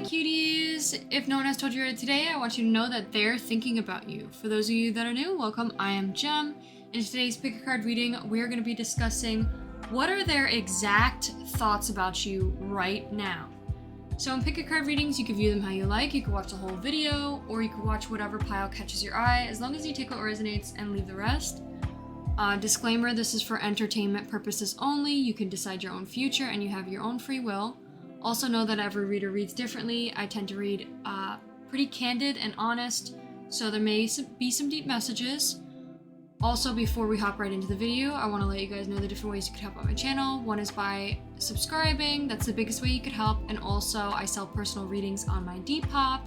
cuties! If no one has told you already today, I want you to know that they're thinking about you. For those of you that are new, welcome. I am Jem. In today's pick a card reading, we're going to be discussing what are their exact thoughts about you right now. So in pick a card readings, you can view them how you like. You can watch the whole video, or you can watch whatever pile catches your eye, as long as you take what resonates and leave the rest. Disclaimer, this is for entertainment purposes only. You can decide your own future and you have your own free will. Also know that every reader reads differently. I tend to read pretty candid and honest, so there may be some deep messages. Also, before we hop right into the video, I want to let you guys know the different ways you could help out my channel. One is by subscribing. That's the biggest way you could help. And also, I sell personal readings on my DEPOP.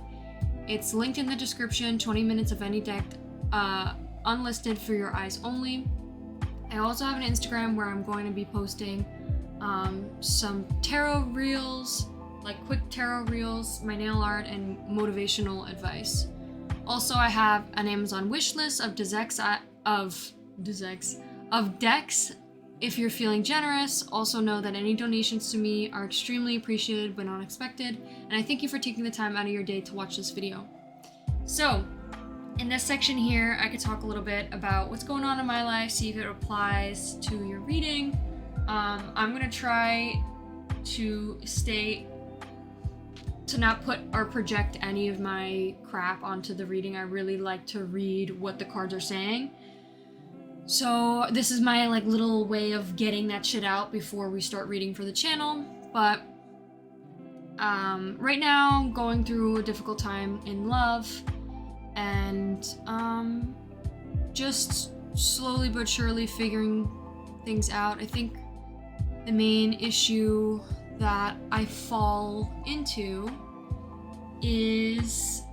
It's linked in the description. 20 minutes of any deck, unlisted for your eyes only. I also have an Instagram where I'm going to be posting some tarot reels, like quick tarot reels, my nail art, and motivational advice. Also, I have an Amazon wish list of decks if you're feeling generous. Also know that any donations to me are extremely appreciated but not expected, and I thank you for taking the time out of your day to watch this video. So, in this section here, I could talk a little bit about what's going on in my life, see if it applies to your reading. I'm gonna try to not put or project any of my crap onto the reading. I really like to read what the cards are saying. So this is my little way of getting that shit out before we start reading for the channel. But right now I'm going through a difficult time in love, and just slowly but surely figuring things out. I think the main issue that I fall into is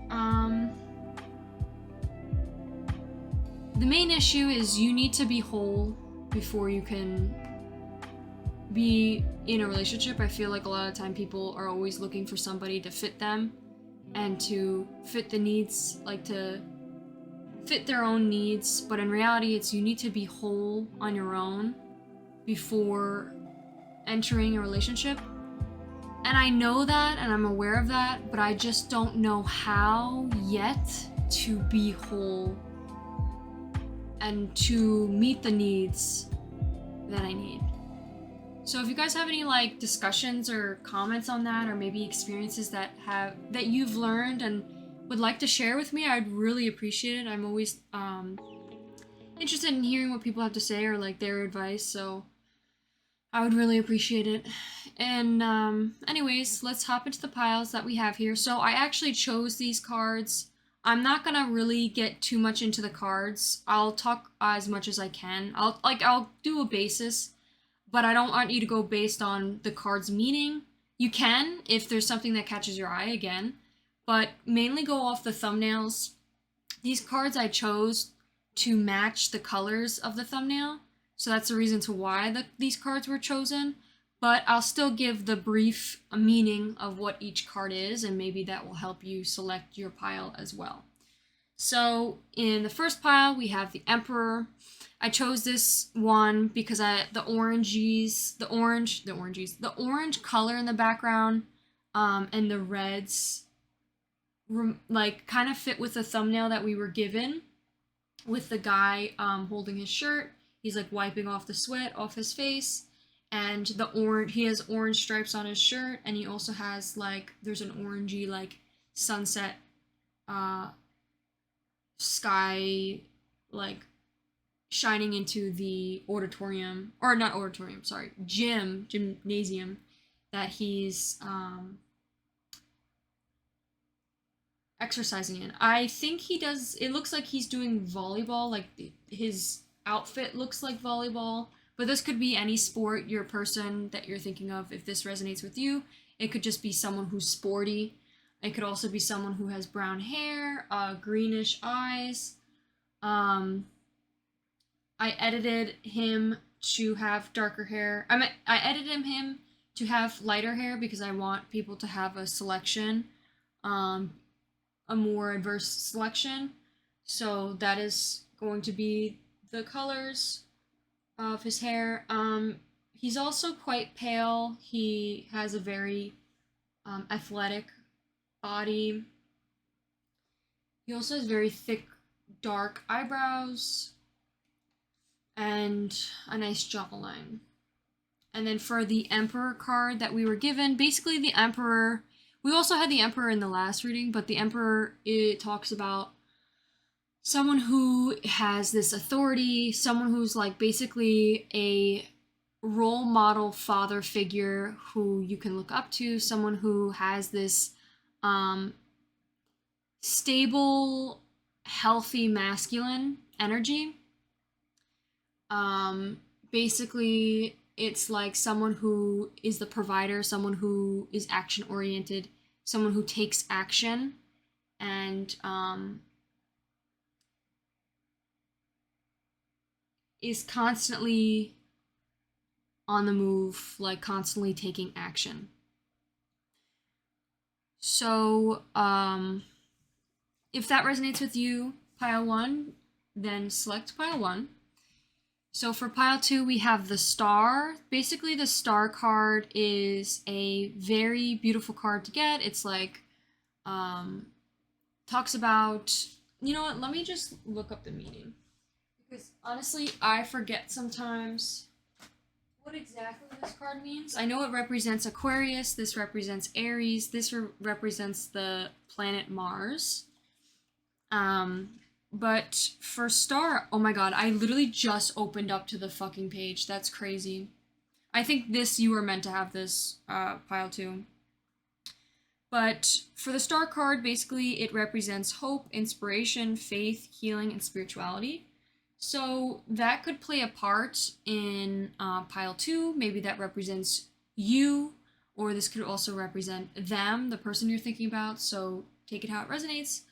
you need to be whole before you can be in a relationship. I feel like a lot of time people are always looking for somebody to fit them and to fit the needs, to fit their own needs, but in reality it's you need to be whole on your own before entering a relationship. And I know that, and I'm aware of that, but I just don't know how yet to be whole and to meet the needs that I need. So if you guys have any discussions or comments on that, or maybe experiences that you've learned and would like to share with me, I'd really appreciate it. I'm always interested in hearing what people have to say, or their advice, so I would really appreciate it. And anyways, let's hop into the piles that we have here. So I actually chose these cards. I'm not gonna really get too much into the cards. I'll talk as much as I can. I'll do a basis, but I don't want you to go based on the card's meaning. You can, if there's something that catches your eye again, but mainly go off the thumbnails. These cards I chose to match the colors of the thumbnail, so that's the reason to why these cards were chosen, but I'll still give the brief meaning of what each card is, and maybe that will help you select your pile as well. So in the first pile, we have the Emperor. I chose this one because the orange color in the background, and the reds, kind of fit with the thumbnail that we were given, with the guy holding his shirt. He's wiping off the sweat off his face, and he has orange stripes on his shirt, and he also has there's an orangey sunset sky shining into the gymnasium that he's exercising in. I think it looks like he's doing volleyball, his outfit looks like volleyball, but this could be any sport, your person that you're thinking of. If this resonates with you, it could just be someone who's sporty. It could also be someone who has brown hair, greenish eyes. I edited him to have darker hair. I edited him to have lighter hair because I want people to have a selection, a more adverse selection. So that is going to be the colors of his hair. He's also quite pale. He has a very athletic body. He also has very thick, dark eyebrows and a nice jawline. And then for the Emperor card that we were given, basically the Emperor, we also had the Emperor in the last reading, but the Emperor, it talks about someone who has this authority, someone who's like basically a role model father figure who you can look up to, someone who has this stable, healthy masculine energy. Basically, it's like someone who is the provider, someone who is action oriented, someone who takes action, and is constantly on the move, like constantly taking action. So, if that resonates with you, pile 1, then select pile 1. So for pile 2, we have the Star. Basically, the Star card is a very beautiful card to get. It's like, talks about, you know what, let me just look up the meaning. Because honestly, I forget sometimes what exactly this card means. I know it represents Aquarius, this represents Aries, this represents the planet Mars. But for Star, oh my god, I literally just opened up to the fucking page. That's crazy. I think this, you were meant to have this, pile 2. But for the Star card, basically it represents hope, inspiration, faith, healing, and spirituality. So that could play a part in pile 2. Maybe that represents you, or this could also represent them, the person you're thinking about. So take it how it resonates.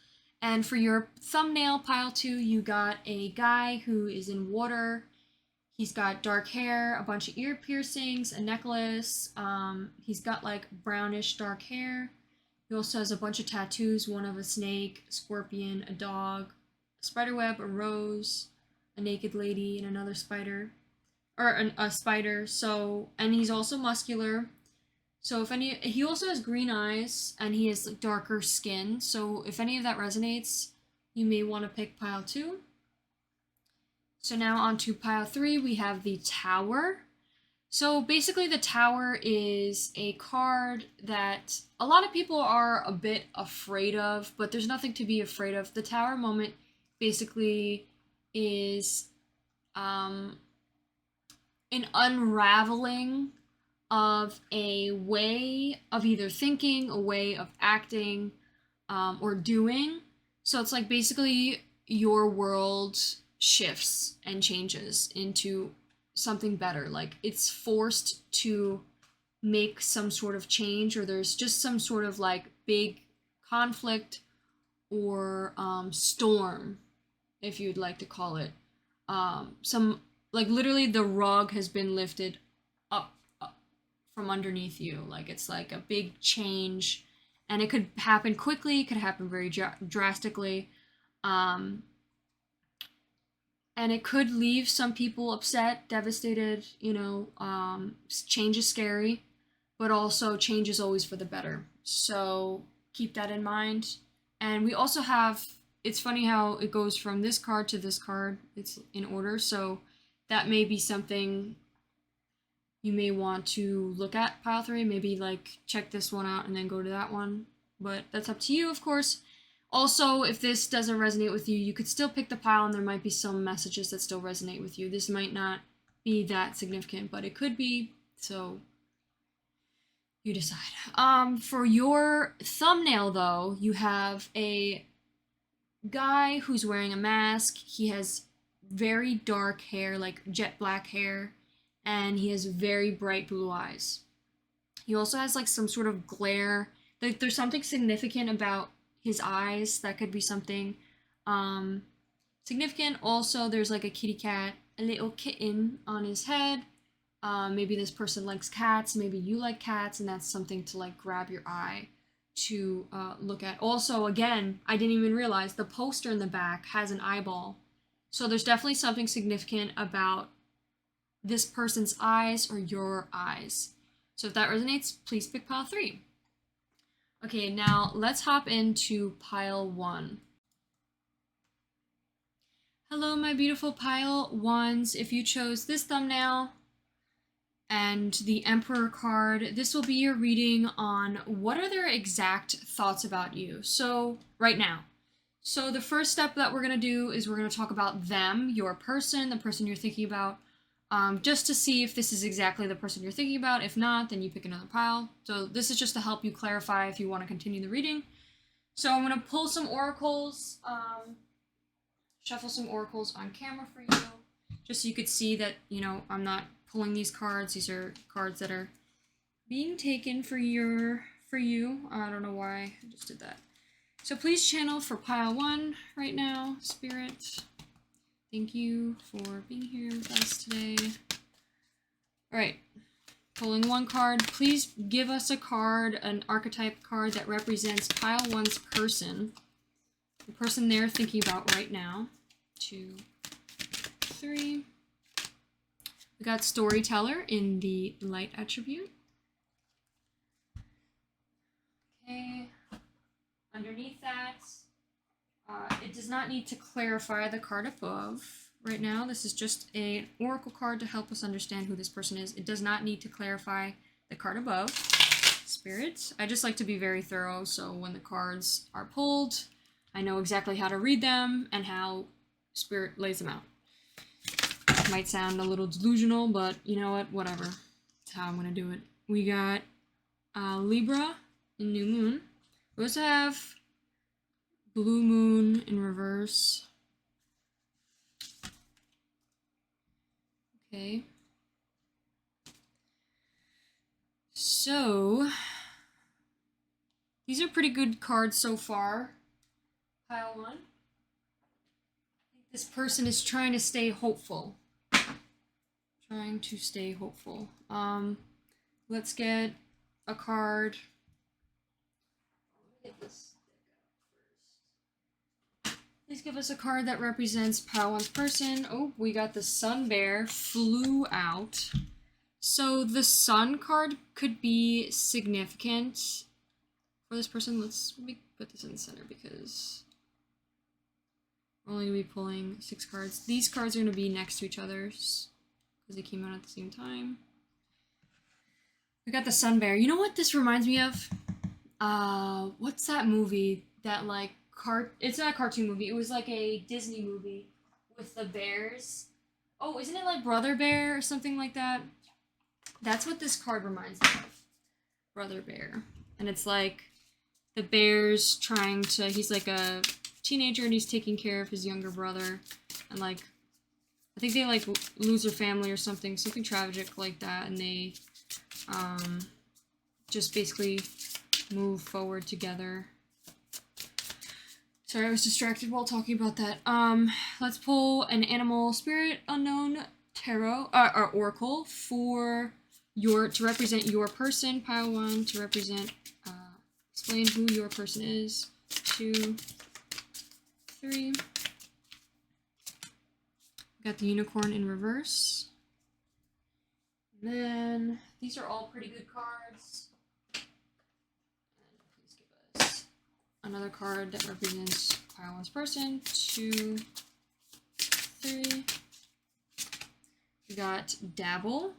And for your thumbnail, pile 2, you got a guy who is in water. He's got dark hair, a bunch of ear piercings, a necklace. He's got like brownish dark hair. He also has a bunch of tattoos, one of a snake, a scorpion, a dog, a spiderweb, a rose, a naked lady, and another spider. Or a spider. So, and he's also muscular. So he also has green eyes and he has darker skin. So if any of that resonates, you may want to pick pile 2. So now on to pile 3, we have the Tower. So basically the Tower is a card that a lot of people are a bit afraid of, but there's nothing to be afraid of. The Tower moment basically is an unraveling of a way of either thinking, a way of acting, or doing. So it's like basically your world shifts and changes into something better. Like it's forced to make some sort of change, or there's just some sort of like big conflict or storm, if you'd like to call it. Some, like literally the rug has been lifted up from underneath you. Like it's like a big change, and it could happen quickly, it could happen very drastically, and it could leave some people upset, devastated. You know, change is scary, but also change is always for the better. So keep that in mind. And we also have, it's funny how it goes from this card to this card. It's in order, so that may be something you may want to look at, pile 3. Maybe like check this one out and then go to that one. But that's up to you, of course. Also, if this doesn't resonate with you, you could still pick the pile and there might be some messages that still resonate with you. This might not be that significant, but it could be. So you decide. For your thumbnail though, you have a guy who's wearing a mask. He has very dark hair, like jet black hair, and he has very bright blue eyes. He also has like some sort of glare. Like there's something significant about his eyes. That could be something significant. Also, there's like a kitty cat, a little kitten on his head. Maybe this person likes cats. Maybe you like cats, and that's something to like grab your eye to look at. Also, again, I didn't even realize the poster in the back has an eyeball. So there's definitely something significant about this person's eyes or your eyes. So if that resonates, please pick pile 3. Okay, now let's hop into pile 1. Hello, my beautiful pile 1s. If you chose this thumbnail and the Emperor card, this will be your reading on what are their exact thoughts about you. So, right now. So the first step that we're going to do is we're going to talk about them, your person, the person you're thinking about, just to see if this is exactly the person you're thinking about. If not, then you pick another pile. So this is just to help you clarify if you want to continue the reading. So I'm going to pull some oracles, shuffle some oracles on camera for you, just so you could see that, you know, I'm not pulling these cards. These are cards that are being taken for you. I don't know why I just did that. So please channel for pile 1 right now, Spirit. Thank you for being here with us today. All right, pulling 1 card. Please give us a card, an archetype card that represents pile 1's person, the person they're thinking about right now. 2, 3. We got Storyteller in the light attribute. Okay. Underneath that, it does not need to clarify the card above right now. This is just an oracle card to help us understand who this person is. It does not need to clarify the card above. Spirit, I just like to be very thorough, so when the cards are pulled, I know exactly how to read them and how Spirit lays them out. It might sound a little delusional, but you know what? Whatever. That's how I'm going to do it. We got Libra in New Moon. We also have Blue Moon in reverse. Okay. So, these are pretty good cards so far. Pile 1. I think this person is trying to stay hopeful. Let's get a card. Let me get this deck out first. Please give us a card that represents pile 1's person. Oh, we got the Sun Bear flew out. So the Sun card could be significant for this person. Let me put this in the center because we're only going to be pulling 6 cards. These cards are going to be next to each other because they came out at the same time. We got the Sun Bear. You know what this reminds me of? What's that movie that it's not a cartoon movie. It was like a Disney movie with the bears. Oh, isn't it like Brother Bear or something like that? That's what this card reminds me of. Brother Bear. And it's like the bear's he's like a teenager and he's taking care of his younger brother. And like, I think they like lose their family or something tragic like that. And they just basically move forward together. Sorry, I was distracted while talking about that. Let's pull an Animal Spirit Unknown Tarot, or Oracle for to represent your person. Pile 1 to represent, explain who your person is. 2, 3. Got the Unicorn in reverse. And then, these are all pretty good cards. And please give us another card that represents pile 1's person. 2, 3. We got Dabble.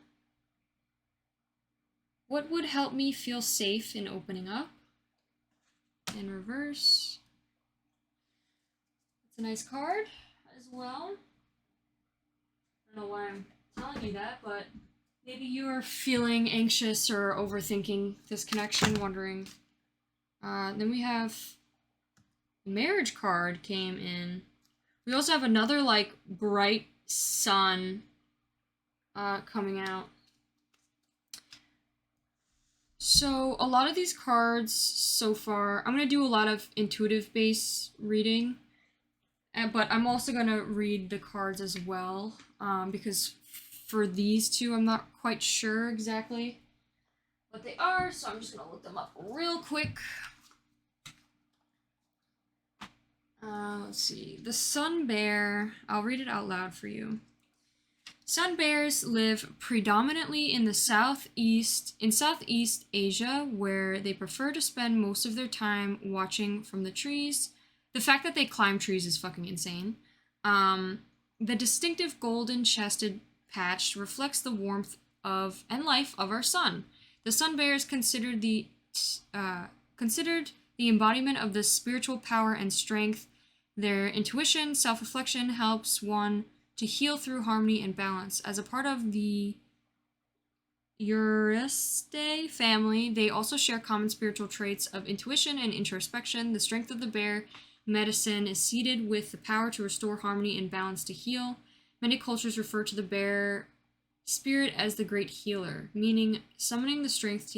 What would help me feel safe in opening up? In reverse. It's a nice card as well. I don't know why I'm telling you that, but maybe you're feeling anxious or overthinking this connection, wondering. Then we have the Marriage card came in. We also have another like bright sun coming out. So a lot of these cards so far, I'm going to do a lot of intuitive base reading, but I'm also going to read the cards as well, because for these two, I'm not quite sure exactly what they are, so I'm just going to look them up real quick. Let's see. The Sun Bear, I'll read it out loud for you. Sun bears live predominantly in Southeast Asia, where they prefer to spend most of their time watching from the trees. The fact that they climb trees is fucking insane. The distinctive golden chested patch reflects the warmth of and life of our sun. The sun bear is considered the embodiment of the spiritual power and strength. Their intuition, self-reflection helps one to heal through harmony and balance. As a part of the Eurysdae family, they also share common spiritual traits of intuition and introspection. The strength of the bear medicine is seated with the power to restore harmony and balance to heal. Many cultures refer to the bear spirit as the great healer, meaning summoning the strength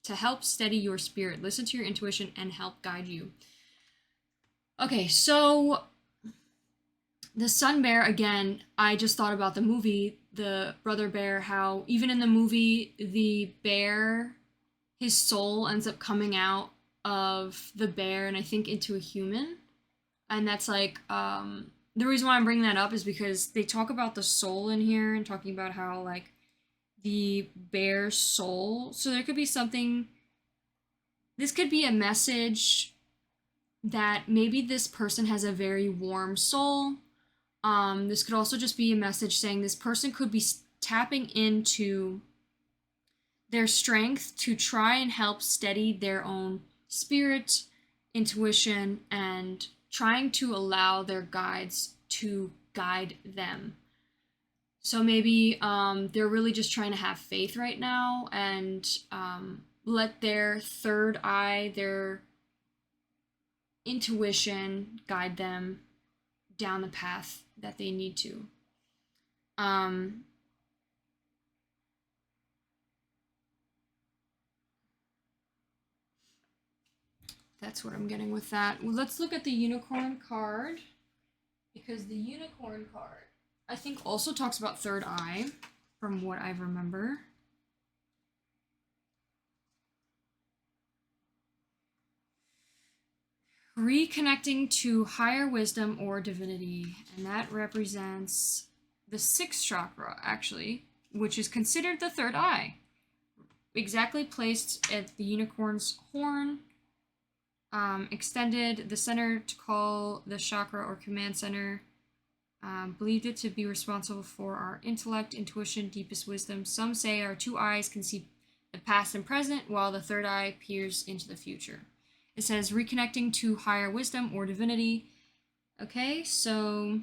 to help steady your spirit, listen to your intuition, and help guide you. Okay, so the sun bear, again, I just thought about the movie, The Brother Bear, how even in the movie, the bear, his soul ends up coming out of the bear and I think into a human. And that's like, the reason why I'm bringing that up is because they talk about the soul in here and talking about how, like, the bear's soul. So there could be something, this could be a message that maybe this person has a very warm soul. This could also just be a message saying this person could be tapping into their strength to try and help steady their own spirit, intuition, and trying to allow their guides to guide them. So maybe they're really just trying to have faith right now and let their third eye, their intuition, guide them down the path that they need to. That's what I'm getting with that. Well, let's look at the unicorn card, because the unicorn card, I think, also talks about third eye, from what I remember. Reconnecting to higher wisdom or divinity, and that represents the sixth chakra, actually, which is considered the third eye. Exactly placed at the unicorn's horn, extended the center to call the chakra or command center. Believed it to be responsible for our intellect, intuition, deepest wisdom. Some say our two eyes can see the past and present, while the third eye peers into the future. It says reconnecting to higher wisdom or divinity. Okay, so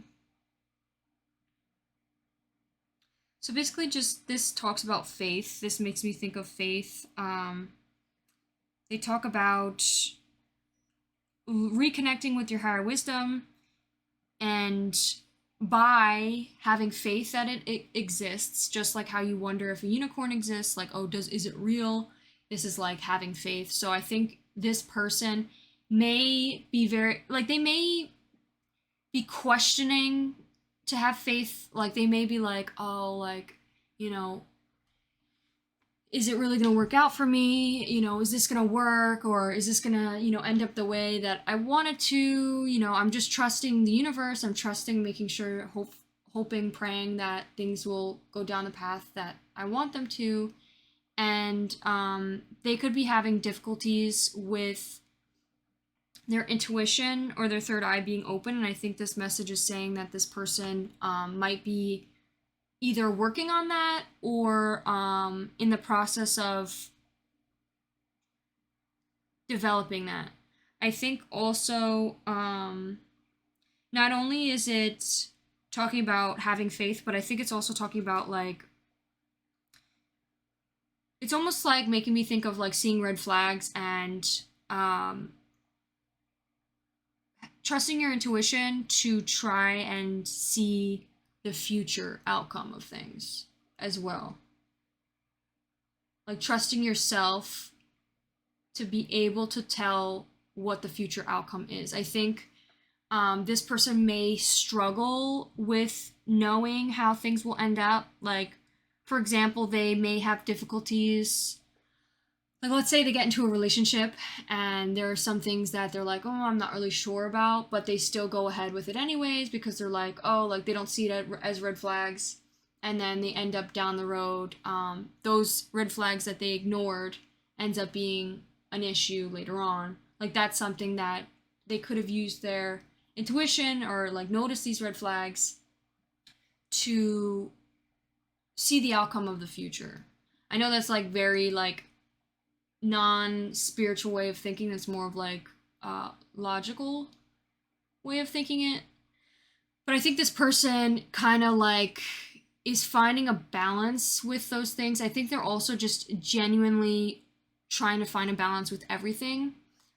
basically just this talks about faith. This makes me think of faith. They talk about reconnecting with your higher wisdom, and by having faith that it exists, just like how you wonder if a unicorn exists, like, oh, is it real? This is like having faith. So I think this person may be very, like, they may be questioning to have faith. Like, they may be like, oh, like, you know, is it really going to work out for me? You know, is this going to work? Or is this going to, you know, end up the way that I want it to? You know, I'm just trusting the universe. I'm trusting, making sure, hoping, praying that things will go down the path that I want them to. And they could be having difficulties with their intuition or their third eye being open. And I think this message is saying that this person might be either working on that or in the process of developing that. I think also, not only is it talking about having faith, but I think it's also talking about, like, it's almost like making me think of, like, seeing red flags and trusting your intuition to try and see the future outcome of things as well. Like, trusting yourself to be able to tell what the future outcome is. I think this person may struggle with knowing how things will end up. Like, for example, they may have difficulties. Like, let's say they get into a relationship and there are some things that they're like, oh, I'm not really sure about, but they still go ahead with it anyways because they're like, oh, like, they don't see it as red flags. and then they end up down the road, those red flags that they ignored ends up being an issue later on. Like that's something that they could have used their intuition or like notice these red flags to see the outcome of the future. I know that's like very like non-spiritual way of thinking. That's more of like logical way of thinking it. But I think this person kind of like is finding a balance with those things. I think they're also just genuinely trying to find a balance with everything.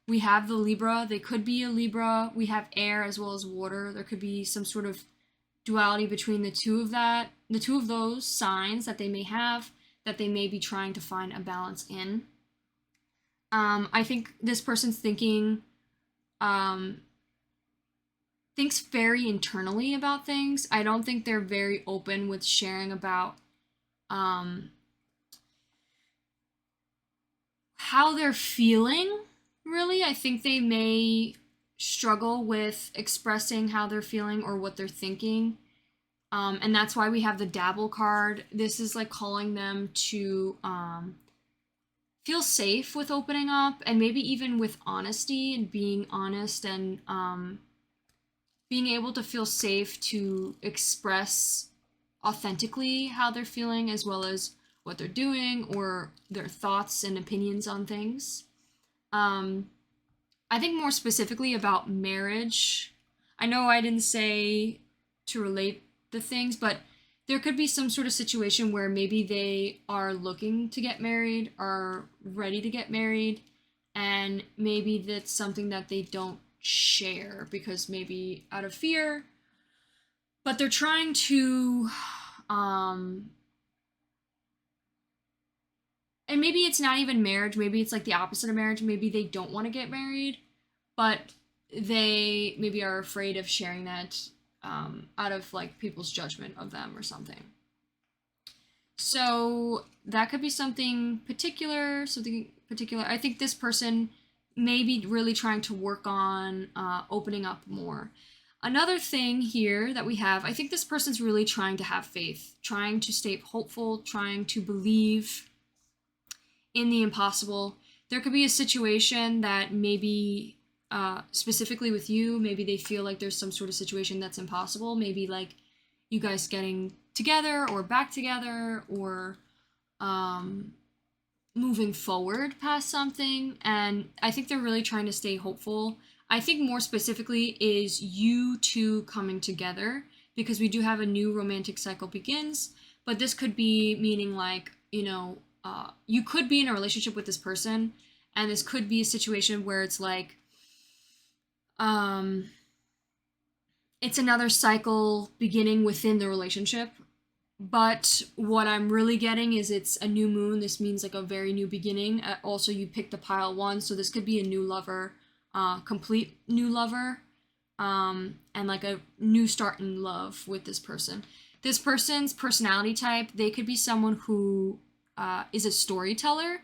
We have the Libra, they could be a Libra. We have air as well as water. There could be some sort of duality between the two of those signs that they may have, that they may be trying to find a balance in. I think this person's thinks very internally about things. I don't think they're very open with sharing about how they're feeling, really. I think they may struggle with expressing how they're feeling or what they're thinking. And that's why we have the dabble card. This is like calling them to feel safe with opening up, and maybe even with honesty and being honest, and being able to feel safe to express authentically how they're feeling, as well as what they're doing or their thoughts and opinions on things. I think more specifically about marriage. I know I didn't say to relate the things, but there could be some sort of situation where maybe they are looking to get married, are ready to get married, and maybe that's something that they don't share because maybe out of fear, but they're trying to and maybe it's not even marriage, maybe it's like the opposite of marriage, maybe they don't want to get married, but they maybe are afraid of sharing that out of like people's judgment of them or something. So that could be something particular. I think this person may be really trying to work on opening up more. Another thing here that we have, I think this person's really trying to have faith, trying to stay hopeful, trying to believe in the impossible. There could be a situation that maybe specifically with you, maybe they feel like there's some sort of situation that's impossible. Maybe like you guys getting together or back together, or moving forward past something. And I think they're really trying to stay hopeful. I think more specifically is you two coming together, because we do have a new romantic cycle begins. But this could be meaning like, you could be in a relationship with this person, and this could be a situation where it's like, it's another cycle beginning within the relationship. But what I'm really getting is it's a new moon. This means like a very new beginning. Also, you picked the pile one, so this could be a new lover, complete new lover, and like a new start in love with this person. This person's personality type, they could be someone who is a storyteller.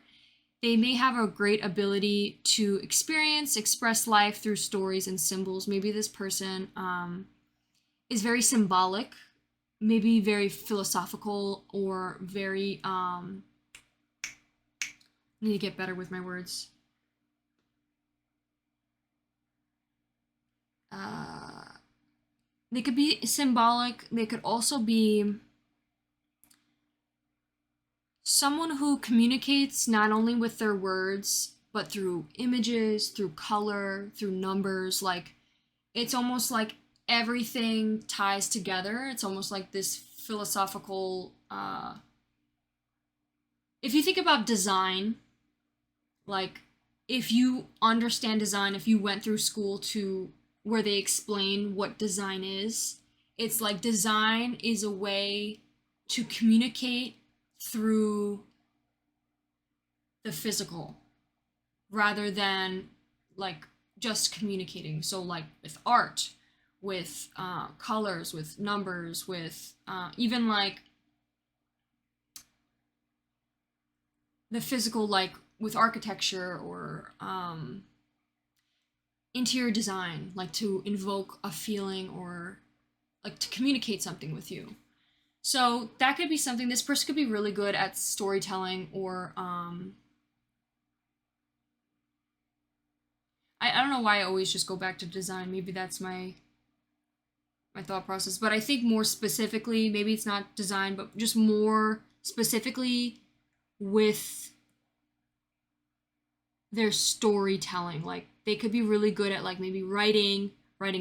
They may have a great ability to express life through stories and symbols. Maybe this person is very symbolic, maybe very philosophical, or very, I need to get better with my words. They could be symbolic. They could also be someone who communicates not only with their words, but through images, through color, through numbers. Like, it's almost like everything ties together. It's almost like this philosophical, if you think about design, like, if you understand design, if you went through school to where they explain what design is, it's like design is a way to communicate through the physical rather than like just communicating. So like with art, with colors, with numbers, with even like the physical, like with architecture or interior design, like to invoke a feeling or like to communicate something with you. So that could be something. This person could be really good at storytelling, or I don't know why I always just go back to design. Maybe that's my thought process. But I think more specifically, maybe it's not design, but just more specifically with their storytelling. Like they could be really good at like maybe writing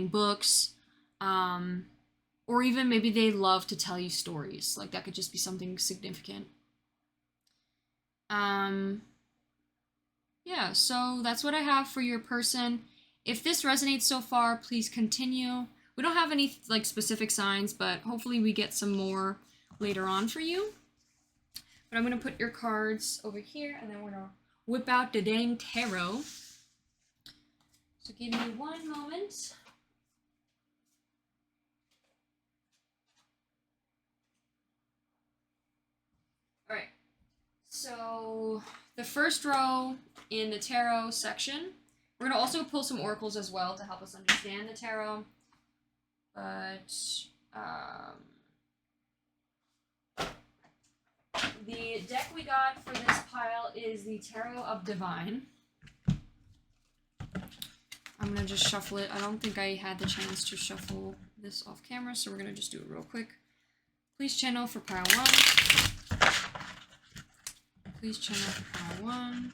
books, or even maybe they love to tell you stories. Like that could just be something significant. Yeah, so that's what I have for your person. If this resonates so far, please continue. We don't have any like specific signs, but hopefully we get some more later on for you. But I'm gonna put your cards over here, and then we're gonna whip out the dang tarot. So give me one moment. All right. So the first row in the tarot section, we're gonna also pull some oracles as well to help us understand the tarot. But the deck we got for this pile is the Tarot of Divine. I'm gonna just shuffle it. I don't think I had the chance to shuffle this off camera, so we're gonna just do it real quick. Please channel for pile 1. Please channel for pile 1.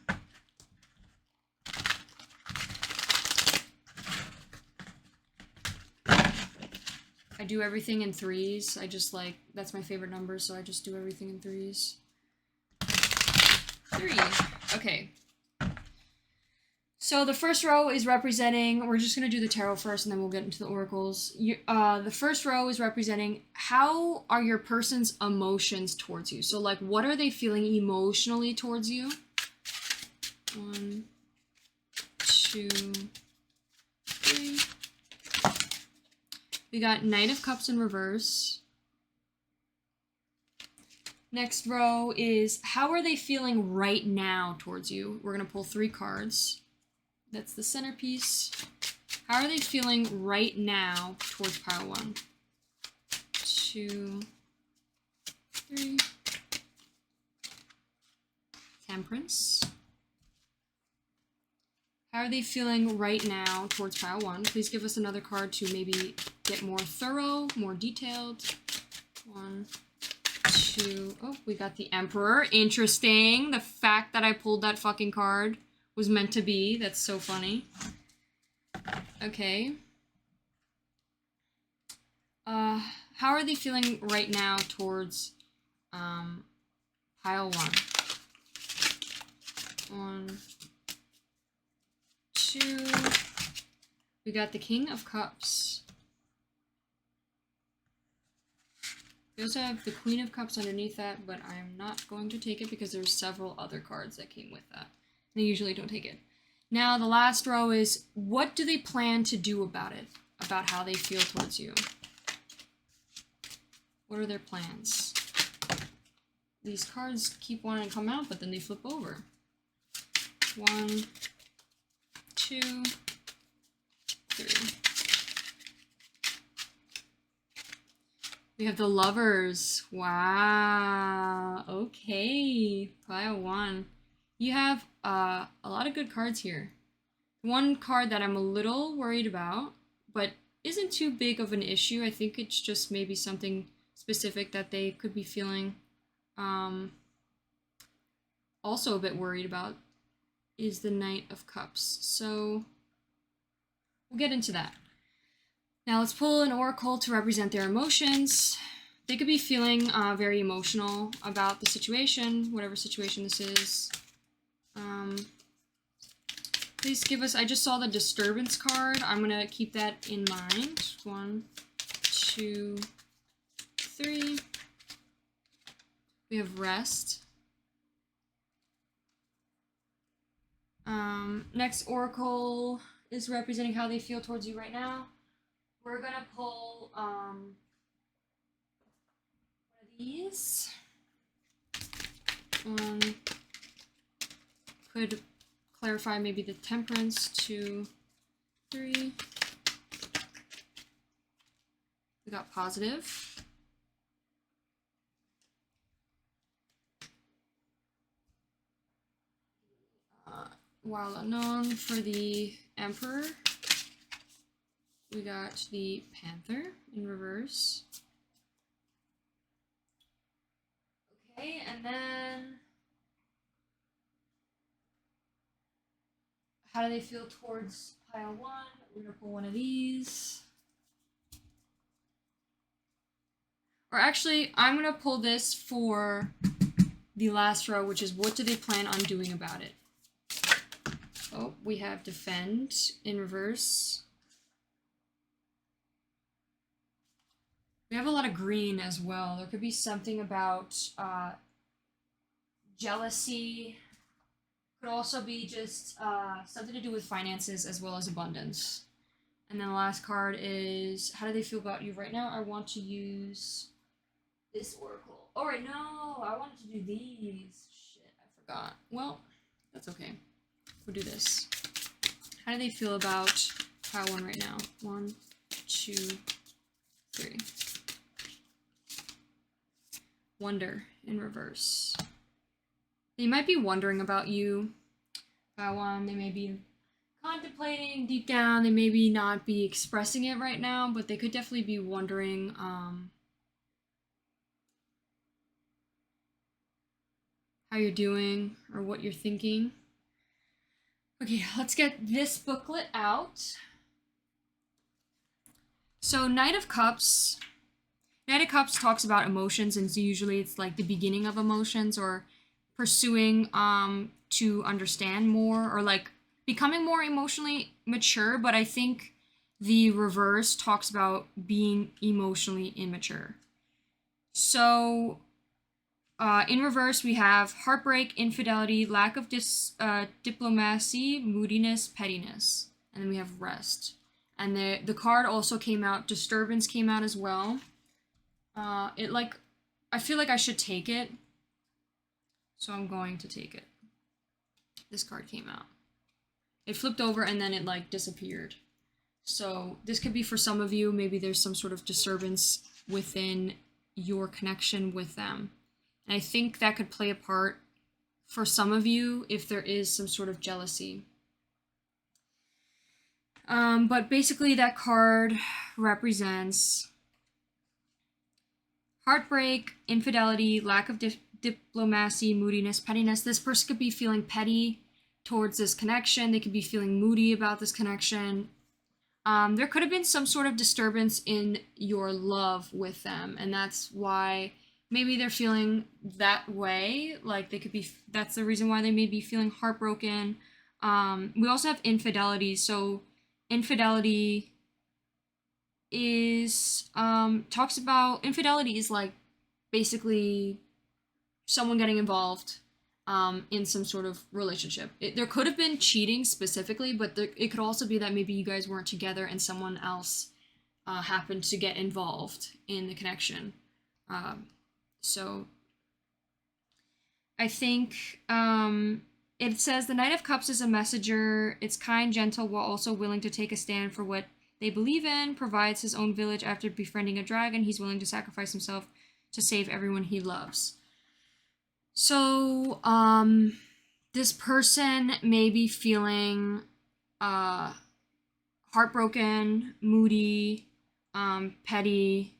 I do everything in threes. I just like, that's my favorite number, so I just do everything in threes. 3. Okay. So the first row is representing, we're just going to do the tarot first and then we'll get into the oracles. The first row is representing how are your person's emotions towards you. So like what are they feeling emotionally towards you? 1, 2, 3. We got Knight of Cups in reverse. Next row is how are they feeling right now towards you? We're going to pull 3 cards. That's the centerpiece. How are they feeling right now towards pile 1? 2, 3. Temperance. How are they feeling right now towards pile 1? Please give us another card to maybe get more thorough, more detailed. 1, 2. Oh, we got the Emperor. Interesting. The fact that I pulled that fucking card was meant to be. That's so funny. Okay. How are they feeling right now towards pile 1? 1, 2. We got the King of Cups. We also have the Queen of Cups underneath that, but I am not going to take it because there's several other cards that came with that. They usually don't take it. Now the last row is what do they plan to do about it? About how they feel towards you. What are their plans? These cards keep wanting to come out, but then they flip over. 1, 2, 3. We have the Lovers. Wow. Okay. Pile 1. You have a lot of good cards here. One card that I'm a little worried about, but isn't too big of an issue. I think it's just maybe something specific that they could be feeling also a bit worried about, is the Knight of Cups. So we'll get into that. Now let's pull an oracle to represent their emotions. They could be feeling very emotional about the situation, whatever situation this is. Please give us, I just saw the disturbance card. I'm going to keep that in mind. 1, 2, 3. We have rest. Next oracle is representing how they feel towards you right now. We're going to pull one of these. Could clarify maybe the temperance. 2, 3. We got positive. while unknown. For the Emperor, we got the Panther in reverse. Okay, and then how do they feel towards pile 1? We're gonna pull one of these. Or actually, I'm gonna pull this for the last row, which is what do they plan on doing about it? Oh, we have defend in reverse. We have a lot of green as well. There could be something about jealousy. Could also be just something to do with finances as well as abundance. And then the last card is, how do they feel about you right now? I want to use this oracle. Oh, right, no, I wanted to do these. Shit, I forgot. Well, that's okay. We'll do this. How do they feel about pile 1 right now? 1, 2, 3. Wonder in reverse. They might be wondering about you. Pile 1, they may be contemplating deep down. They maybe not be expressing it right now, but they could definitely be wondering how you're doing or what you're thinking. Okay, let's get this booklet out. So Knight of Cups talks about emotions, and so usually it's like the beginning of emotions or pursuing to understand more or like becoming more emotionally mature, but I think the reverse talks about being emotionally immature. So in reverse, we have heartbreak, infidelity, lack of diplomacy, moodiness, pettiness. And then we have rest. And the card also came out, disturbance came out as well. I feel like I should take it. So I'm going to take it. This card came out. It flipped over and then it like disappeared. So this could be for some of you, maybe there's some sort of disturbance within your connection with them. And I think that could play a part for some of you if there is some sort of jealousy. But basically that card represents heartbreak, infidelity, lack of diplomacy, moodiness, pettiness. This person could be feeling petty towards this connection. They could be feeling moody about this connection. There could have been some sort of disturbance in your love with them, and that's why maybe they're feeling that way. Like they could be, that's the reason why they may be feeling heartbroken. We also have infidelity. So infidelity is, talks about, infidelity is like basically someone getting involved in some sort of relationship. There could have been cheating specifically, but it could also be that maybe you guys weren't together and someone else happened to get involved in the connection. So I think it says the Knight of Cups is a messenger. It's kind, gentle, while also willing to take a stand for what they believe in, provides his own village after befriending a dragon. He's willing to sacrifice himself to save everyone he loves. So, this person may be feeling heartbroken, moody, petty,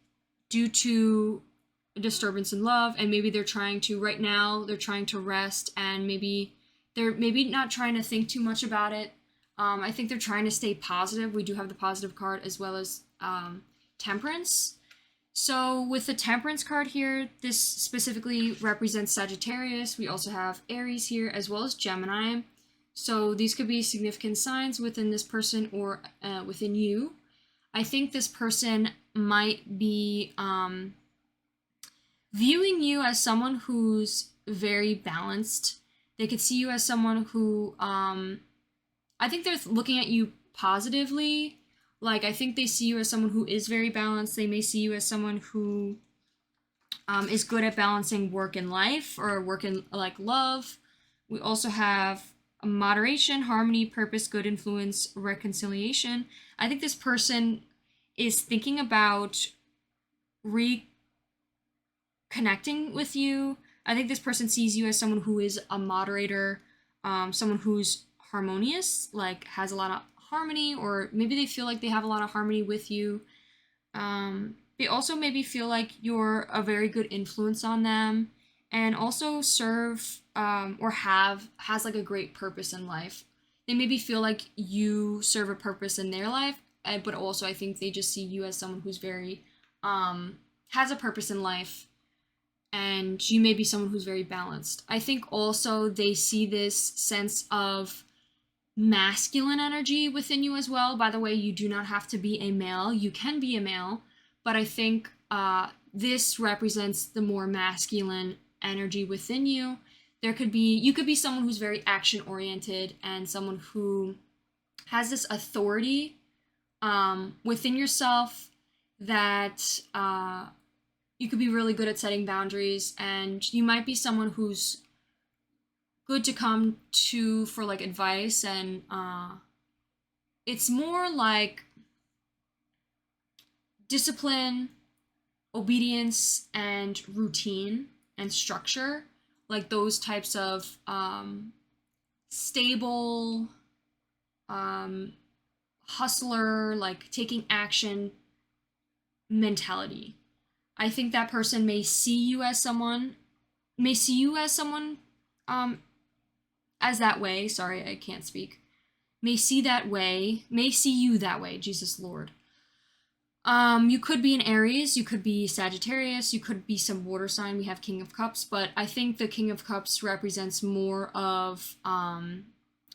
due to a disturbance in love, and maybe they're trying to, right now, they're trying to rest, and maybe they're not trying to think too much about it. I think they're trying to stay positive. We do have the positive card as well as Temperance. So with the Temperance card here, this specifically represents Sagittarius. We also have Aries here as well as Gemini. So these could be significant signs within this person or within you. I think this person might be viewing you as someone who's very balanced. They could see you as someone who, I think they're looking at you positively. Like, I think they see you as someone who is very balanced. They may see you as someone who is good at balancing work and life, or work and like love. We also have moderation, harmony, purpose, good influence, reconciliation. I think this person is thinking about reconnecting with you. I think this person sees you as someone who is a moderator, someone who's harmonious, like has a lot of harmony, or maybe they feel like they have a lot of harmony with you. They also maybe feel like you're a very good influence on them, and also serve or has like a great purpose in life. They maybe feel like you serve a purpose in their life, but also I think they just see you as someone who's very has a purpose in life, and you may be someone who's very balanced. I think also they see this sense of masculine energy within you as well. By the way, you do not have to be a male. You can be a male, but I think this represents the more masculine energy within you. You could be someone who's very action oriented and someone who has this authority within yourself that you could be really good at setting boundaries, and you might be someone who's good to come to for like advice, and it's more like discipline, obedience, and routine and structure, like those types of stable hustler, like taking action mentality. I think that person may see you as someone um as that way. Sorry, I can't speak. May see you that way, Jesus Lord. You could be an Aries, you could be Sagittarius, you could be some water sign. We have King of Cups, but I think the King of Cups represents more of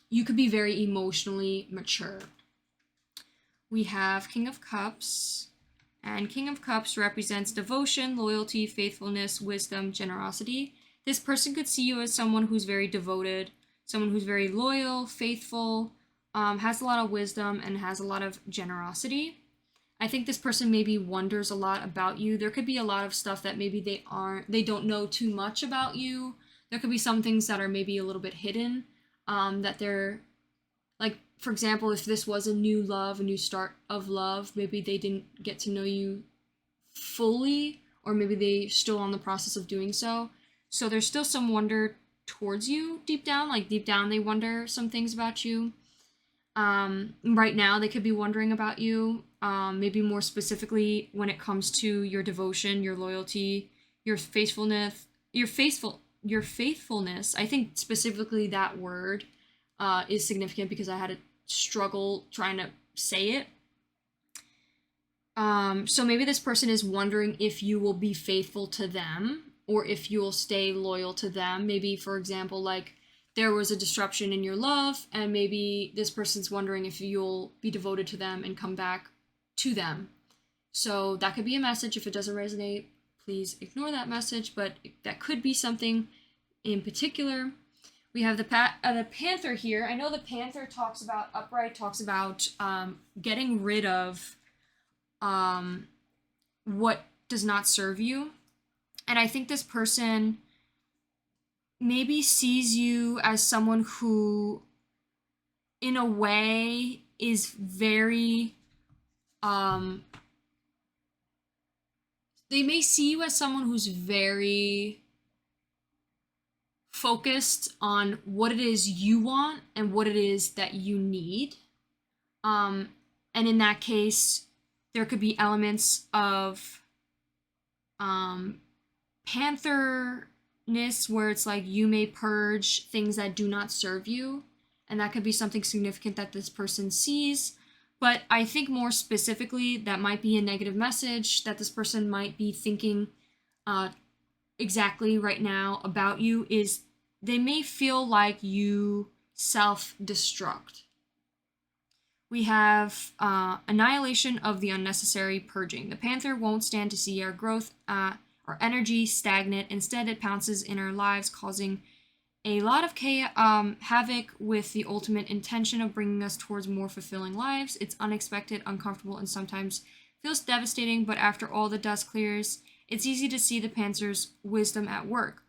you could be very emotionally mature. We have King of Cups, and King of Cups represents devotion, loyalty, faithfulness, wisdom, generosity. This person could see you as someone who's very devoted, someone who's very loyal, faithful, has a lot of wisdom, and has a lot of generosity. I think this person maybe wonders a lot about you. There could be a lot of stuff that maybe they don't know too much about you. There could be some things that are maybe a little bit hidden, that they're, like, for example, if this was a new love, a new start of love, maybe they didn't get to know you fully, or maybe they're still on the process of doing so. So there's still some wonder towards you deep down, like deep down they wonder some things about you. Right now they could be wondering about you, maybe more specifically when it comes to your devotion, your loyalty, your faithfulness, your faithfulness. I think specifically that word is significant because I had a struggle trying to say it. So maybe this person is wondering if you will be faithful to them, or if you'll stay loyal to them. Maybe, for example, like there was a disruption in your love, and maybe this person's wondering if you'll be devoted to them and come back to them. So that could be a message. If it doesn't resonate, please ignore that message, but that could be something in particular. We have the Panther here. I know the Panther talks about, upright talks about getting rid of what does not serve you. And I think this person maybe sees you as someone who, in a way, is very, they may see you as someone who's very focused on what it is you want and what it is that you need. And in that case, there could be elements of pantherness, where it's like you may purge things that do not serve you, and that could be something significant that this person sees. But I think more specifically, that might be a negative message that this person might be thinking exactly right now about you, is they may feel like you self-destruct. We have annihilation of the unnecessary purging. The Panther won't stand to see our growth, our energy stagnant. Instead, it pounces in our lives, causing a lot of havoc, with the ultimate intention of bringing us towards more fulfilling lives. It's unexpected, uncomfortable, and sometimes feels devastating, but after all the dust clears, it's easy to see the Panther's wisdom at work.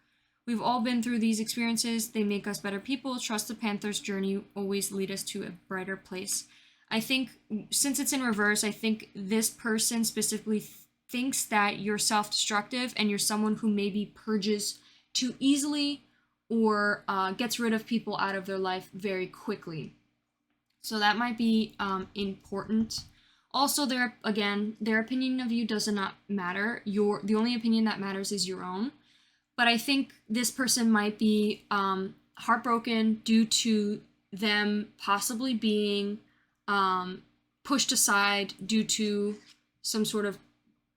We've all been through these experiences. They make us better people. Trust the Panther's journey always lead us to a brighter place. I think, since it's in reverse, I think this person specifically thinks that you're self-destructive and you're someone who maybe purges too easily, or gets rid of people out of their life very quickly. So that might be important. Also, their opinion of you does not matter. The only opinion that matters is your own. But I think this person might be heartbroken due to them possibly being pushed aside due to some sort of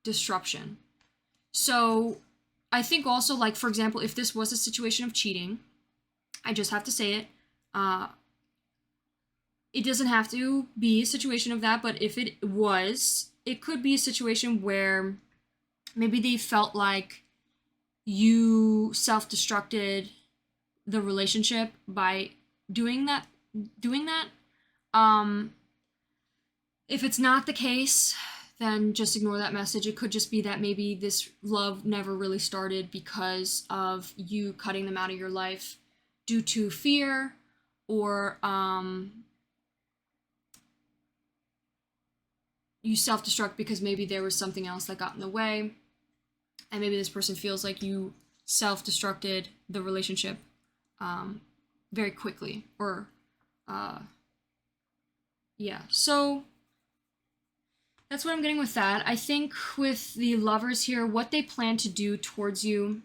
disruption. So I think also, like, for example, if this was a situation of cheating, I just have to say it. It doesn't have to be a situation of that, but if it was, it could be a situation where maybe they felt like you self-destructed the relationship by doing that. Um, if it's not the case, then just ignore that message. It could just be that maybe this love never really started because of you cutting them out of your life due to fear, or you self-destruct because maybe there was something else that got in the way, and maybe this person feels like you self-destructed the relationship very quickly, or yeah. So that's what I'm getting with that. I think with the lovers here, what they plan to do towards you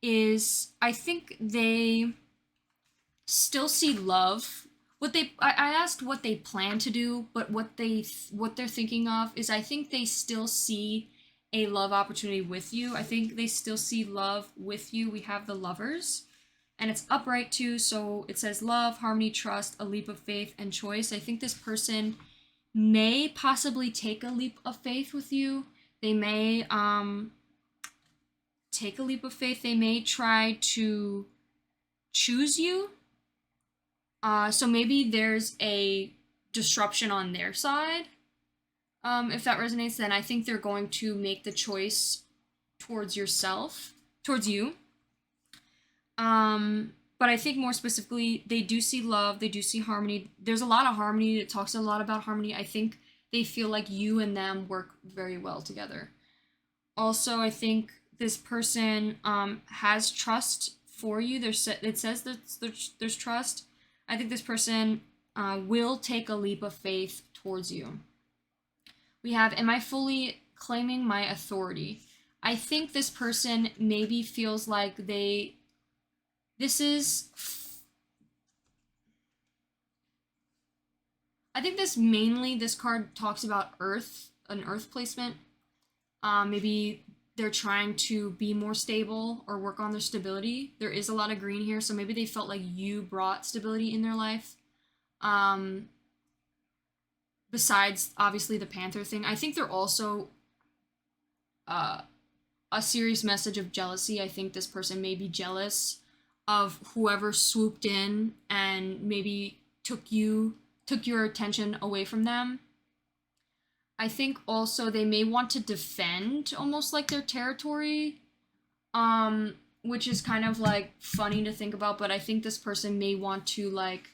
is, I think they still see love. I asked what they plan to do, but what they're thinking of is, I think they still see a love opportunity with you. I think they still see love with you. We have the lovers, and it's upright too, so it says love, harmony, trust, a leap of faith, and choice. I think this person may possibly take a leap of faith with you. They may take a leap of faith. They may try to choose you. So maybe there's a disruption on their side. If that resonates, then I think they're going to make the choice towards you. But I think more specifically, they do see love, they do see harmony. There's a lot of harmony. It talks a lot about harmony. I think they feel like you and them work very well together. Also, I think this person has trust for you. It says that there's trust. I think this person will take a leap of faith towards you. We have, am I fully claiming my authority? I think this person maybe feels like I think this card talks about an earth placement. Maybe they're trying to be more stable or work on their stability. There is a lot of green here, so maybe they felt like you brought stability in their life. Besides, obviously, the Panther thing. I think they're also a serious message of jealousy. I think this person may be jealous of whoever swooped in and maybe took your attention away from them. I think also they may want to defend almost like their territory, which is kind of like funny to think about, but I think this person may want to like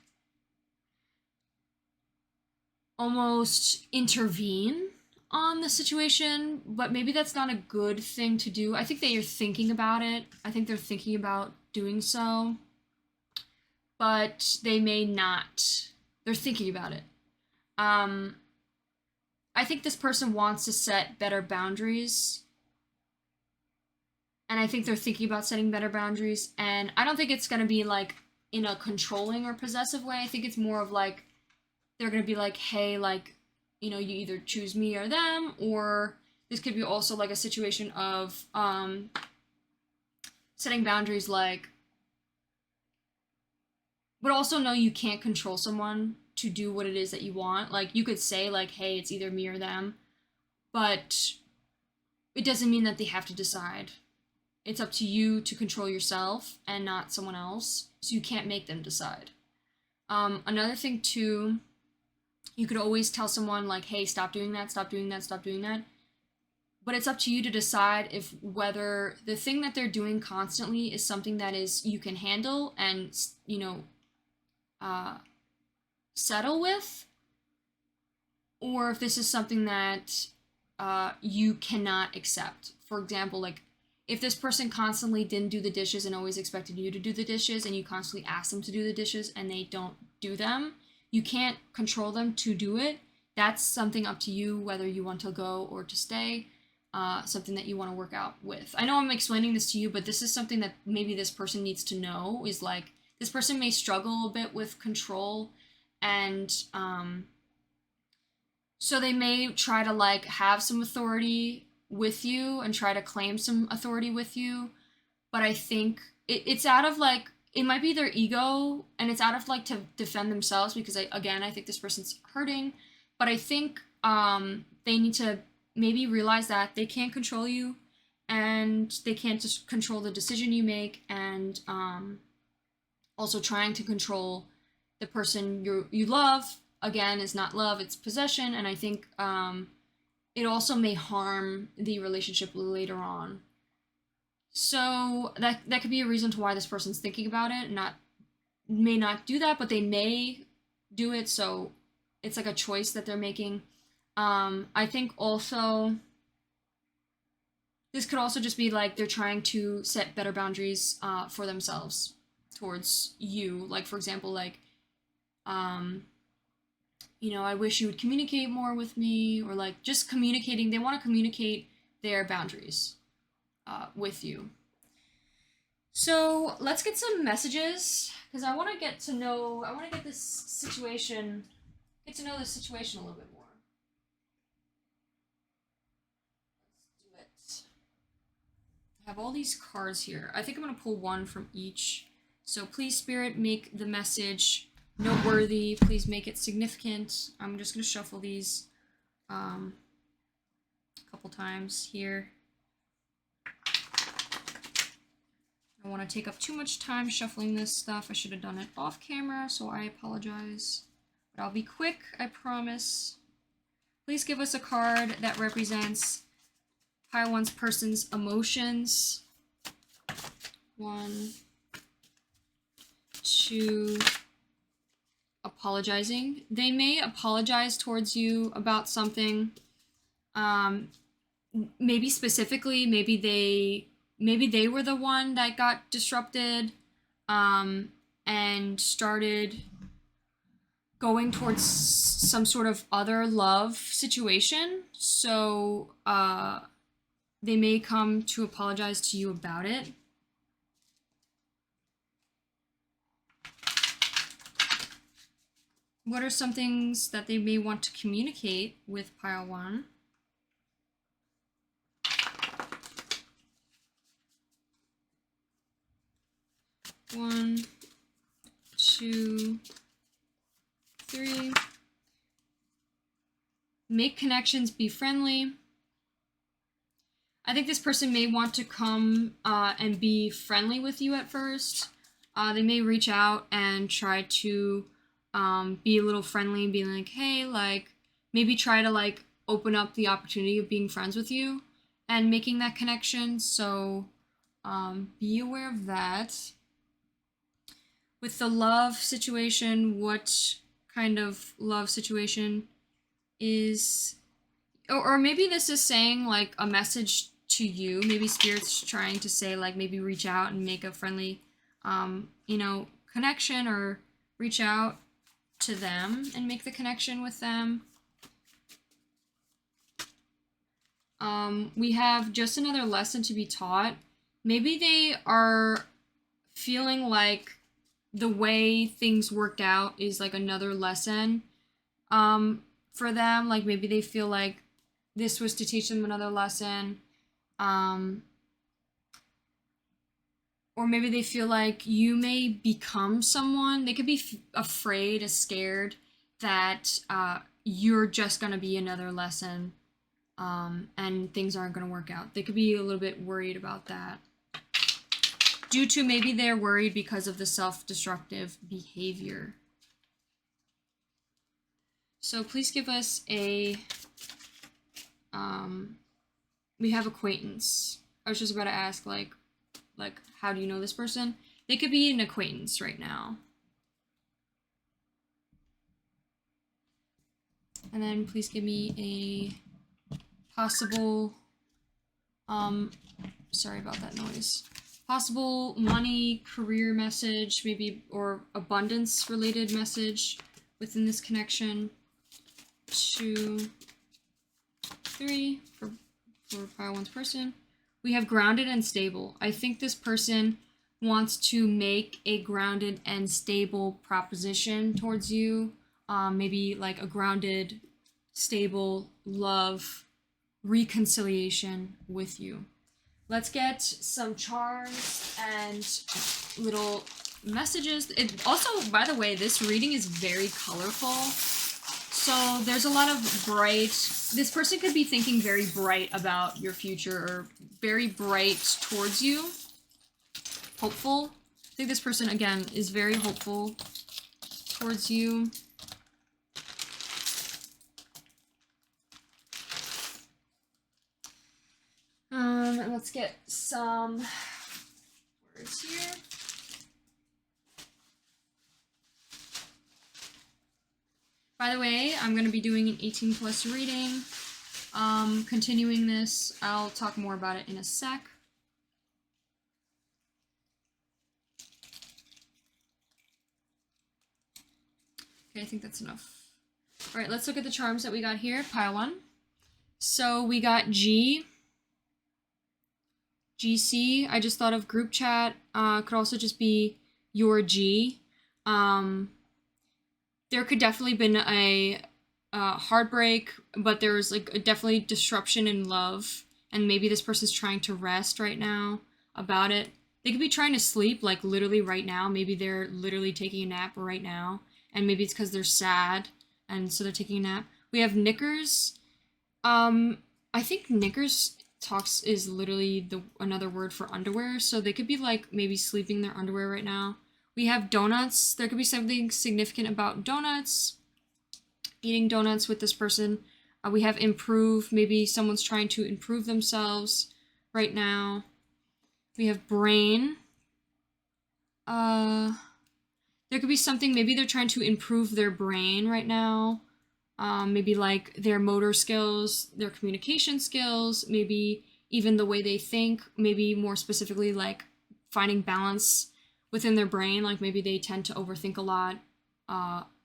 almost intervene on the situation, but maybe that's not a good thing to do. I think that you're thinking about it. I think they're thinking about doing so, but they may not. They're thinking about it. I think this person wants to set better boundaries, and I think they're thinking about setting better boundaries, and I don't think it's going to be like in a controlling or possessive way. I think it's more of like they're going to be like, hey, like, you either choose me or them, or this could be also like a situation of setting boundaries, like, but also know you can't control someone to do what it is that you want. Like, you could say like, hey, it's either me or them, but it doesn't mean that they have to decide. It's up to you to control yourself and not someone else, so you can't make them decide. Another thing too, you could always tell someone like, hey, stop doing that, stop doing that, stop doing that. But it's up to you to decide if whether the thing that they're doing constantly is something that is you can handle and, settle with, or if this is something that you cannot accept. For example, like, if this person constantly didn't do the dishes and always expected you to do the dishes, and you constantly ask them to do the dishes and they don't do them, you can't control them to do it. That's something up to you, whether you want to go or to stay. Something that you want to work out with. I know I'm explaining this to you, but this is something that maybe this person needs to know, is like, this person may struggle a bit with control, and so they may try to like have some authority with you and try to claim some authority with you, but I think it's out of like, it might be their ego, and it's out of like to defend themselves, because I think this person's hurting, but I think they need to maybe realize that they can't control you, and they can't just control the decision you make, and also trying to control the person you love, again, is not love, it's possession, and I think it also may harm the relationship later on. So that could be a reason to why this person's thinking about it. May not do that, but they may do it, so it's like a choice that they're making. I think also this could also just be like they're trying to set better boundaries for themselves towards you. Like, for example, like, I wish you would communicate more with me, or like just communicating. They want to communicate their boundaries with you. So let's get some messages, because I want to get to know this situation a little bit more. Let's do it. I have all these cards here. I think I'm going to pull one from each. So please, Spirit, make the message noteworthy. Please make it significant. I'm just going to shuffle these a couple times here. I don't want to take up too much time shuffling this stuff. I should have done it off camera, so I apologize. But I'll be quick, I promise. Please give us a card that represents Pile 1's person's emotions. 1, 2, apologizing. They may apologize towards you about something. Maybe specifically, maybe they were the one that got disrupted and started going towards some sort of other love situation. So they may come to apologize to you about it. What are some things that they may want to communicate with Pile 1? One, 2, 3. Make connections, be friendly. I think this person may want to come and be friendly with you at first. They may reach out and try to be a little friendly and be like, hey, like, maybe try to like open up the opportunity of being friends with you and making that connection. So be aware of that. With the love situation, what kind of love situation is, or maybe this is saying like a message to you. Maybe Spirit's trying to say like, maybe reach out and make a friendly, connection, or reach out to them and make the connection with them. We have just another lesson to be taught. Maybe they are feeling like the way things worked out is like another lesson for them. Like maybe they feel like this was to teach them another lesson. Or maybe they feel like you may become someone. They could be afraid or scared that you're just going to be another lesson and things aren't going to work out. They could be a little bit worried about that. Due to maybe they're worried because of the self-destructive behavior. So please give us a, we have acquaintance. I was just about to ask, like, how do you know this person? They could be an acquaintance right now. And then please give me a possible Sorry about that noise. Possible money, career message, maybe, or abundance related message within this connection. 2, 3 for pile 1's person. We have grounded and stable. I think this person wants to make a grounded and stable proposition towards you. Maybe like a grounded, stable love reconciliation with you. Let's get some charms and little messages. It also, by the way, this reading is very colorful. So there's a lot of bright, this person could be thinking very bright about your future or very bright towards you. Hopeful. I think this person, again, is very hopeful towards you. Let's get some words here. By the way, I'm going to be doing an 18+ reading. Continuing this, I'll talk more about it in a sec. Okay, I think that's enough. All right, let's look at the charms that we got here. Pile 1. So we got G. GC, I just thought of group chat. Could also just be your G. There could definitely been a heartbreak, but there was like definitely disruption in love, and maybe this person's trying to rest right now about it. They could be trying to sleep like literally right now. Maybe they're literally taking a nap right now, and maybe it's because they're sad and so they're taking a nap. We have knickers. I think knickers is literally another word for underwear, so they could be like maybe sleeping in their underwear right now. We have donuts. There could be something significant about donuts. Eating donuts with this person. We have improve. Maybe someone's trying to improve themselves right now. We have brain. There could be something, maybe they're trying to improve their brain right now. Maybe like their motor skills, their communication skills, maybe even the way they think, maybe more specifically like finding balance within their brain. Like maybe they tend to overthink a lot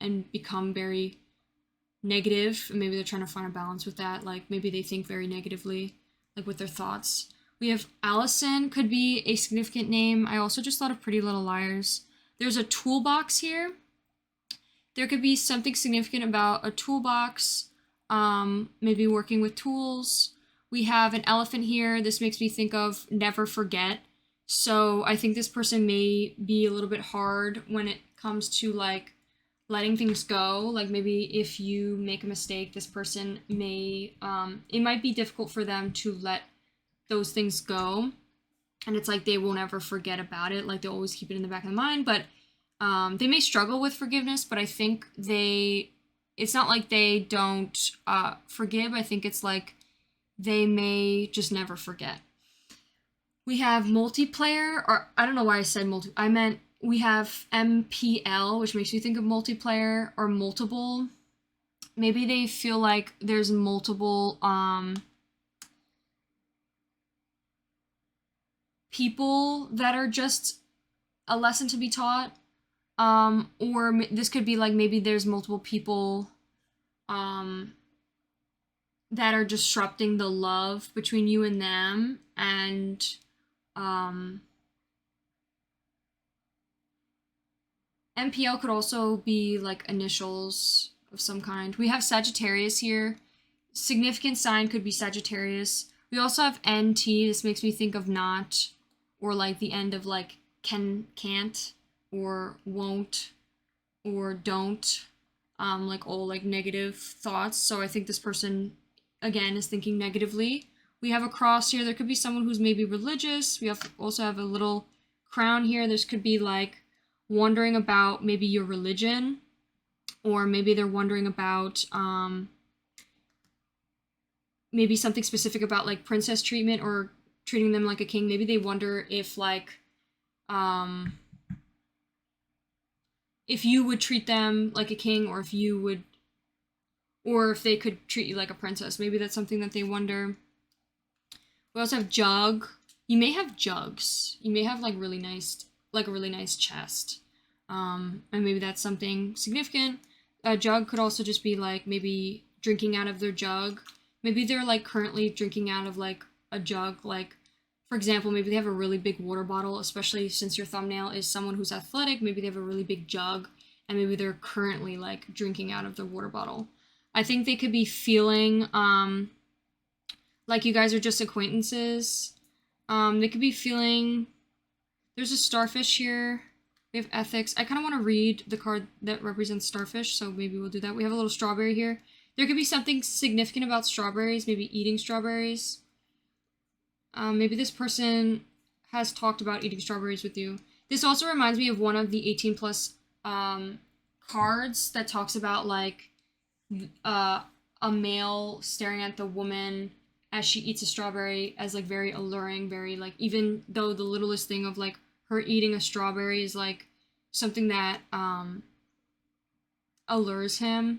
and become very negative. Maybe they're trying to find a balance with that. Like maybe they think very negatively, like with their thoughts. We have Allison, could be a significant name. I also just thought of Pretty Little Liars. There's a toolbox here. There could be something significant about a toolbox, maybe working with tools. We have an elephant here. This makes me think of never forget. So I think this person may be a little bit hard when it comes to like letting things go. Like maybe if you make a mistake, this person may, it might be difficult for them to let those things go. And it's like they won't ever forget about it. Like they'll always keep it in the back of the mind, but they may struggle with forgiveness, but I think it's not like they don't forgive. I think it's like they may just never forget. We have multiplayer, or I don't know why I said I meant we have MPL, which makes you think of multiplayer or multiple. Maybe they feel like there's multiple people that are just a lesson to be taught. Or this could be like maybe there's multiple people that are disrupting the love between you and them, and MPL could also be like initials of some kind. We have Sagittarius here. Significant sign could be Sagittarius. We also have NT. This makes me think of not, or like the end of like can't, or won't, or don't, like all like negative thoughts. So I think this person, again, is thinking negatively. We have a cross here. There could be someone who's maybe religious. We also have a little crown here. This could be like wondering about maybe your religion, or maybe they're wondering about maybe something specific about like princess treatment or treating them like a king. Maybe they wonder if like if you would treat them like a king, or if you would, or if they could treat you like a princess. Maybe that's something that they wonder. We also have jug. You may have jugs. You may have like a really nice chest. And maybe that's something significant. A jug could also just be like maybe drinking out of their jug. Maybe they're like currently drinking out of like a jug. Like, for example, maybe they have a really big water bottle, especially since your thumbnail is someone who's athletic. Maybe they have a really big jug, and maybe they're currently like drinking out of their water bottle. I think they could be feeling like you guys are just acquaintances. They could be feeling. There's a starfish here. We have ethics. I kind of want to read the card that represents starfish, so maybe we'll do that. We have a little strawberry here. There could be something significant about strawberries, maybe eating strawberries. Maybe this person has talked about eating strawberries with you. This also reminds me of one of the 18 plus cards that talks about like a male staring at the woman as she eats a strawberry as like very alluring, very like, even though the littlest thing of like her eating a strawberry is like something that allures him.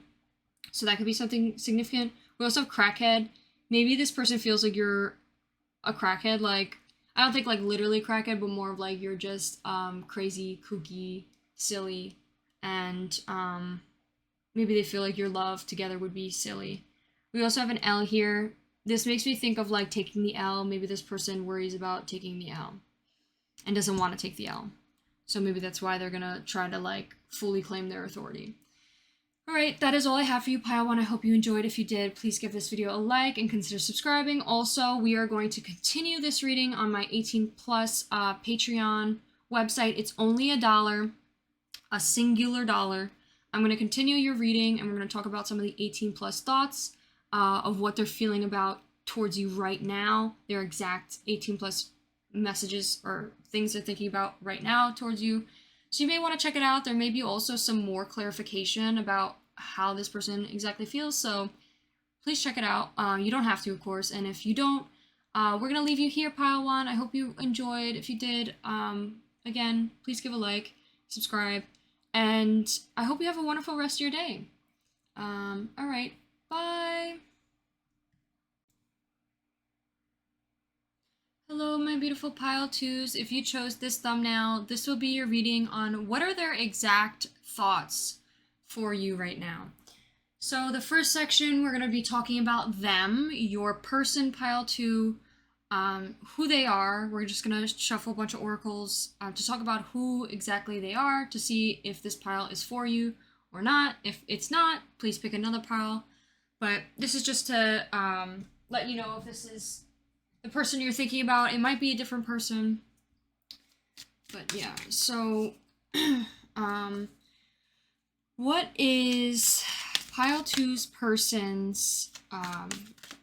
So that could be something significant. We also have crackhead. Maybe this person feels like you're a crackhead. Like, I don't think like literally crackhead, but more of like you're just crazy, kooky, silly, and maybe they feel like your love together would be silly. We also have an L here. This makes me think of like taking the L. Maybe this person worries about taking the L and doesn't want to take the L. So maybe that's why they're gonna try to like fully claim their authority. Alright, that is all I have for you, Pile 1. I hope you enjoyed. If you did, please give this video a like and consider subscribing. Also, we are going to continue this reading on my 18 plus Patreon website. It's only $1, a singular dollar. I'm going to continue your reading, and we're going to talk about some of the 18 plus thoughts of what they're feeling about towards you right now, their exact 18 plus messages or things they're thinking about right now towards you. So you may want to check it out. There may be also some more clarification about how this person exactly feels, so please check it out. You don't have to, of course, and if you don't, we're going to leave you here, Pile 1. I hope you enjoyed. If you did, again, please give a like, subscribe, and I hope you have a wonderful rest of your day. Alright, bye! Hello, my beautiful Pile 2s. If you chose this thumbnail, this will be your reading on what are their exact thoughts for you right now. So the first section, we're going to be talking about them, your person, Pile 2, who they are. We're just going to shuffle a bunch of oracles to talk about who exactly they are, to see if this pile is for you or not. If it's not, please pick another pile. But this is just to let you know if this is the person you're thinking about. It might be a different person. But yeah, so what is Pile 2's person's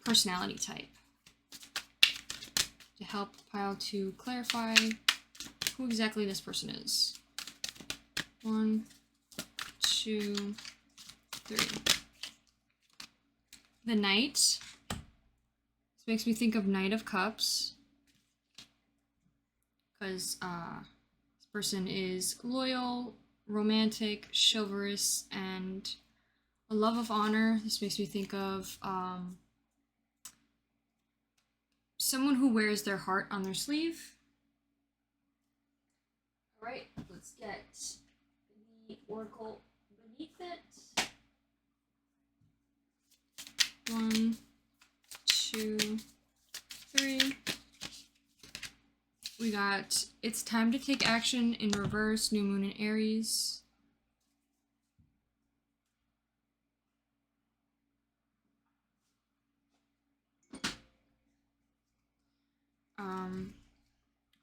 personality type? To help Pile 2 clarify who exactly this person is. 1, 2, 3. The Knight. This makes me think of Knight of Cups, because this person is loyal, romantic, chivalrous, and a love of honor. This makes me think of someone who wears their heart on their sleeve. Alright, let's get the oracle beneath it. 1, 2, 3. We got it's time to take action in reverse, new moon in Aries.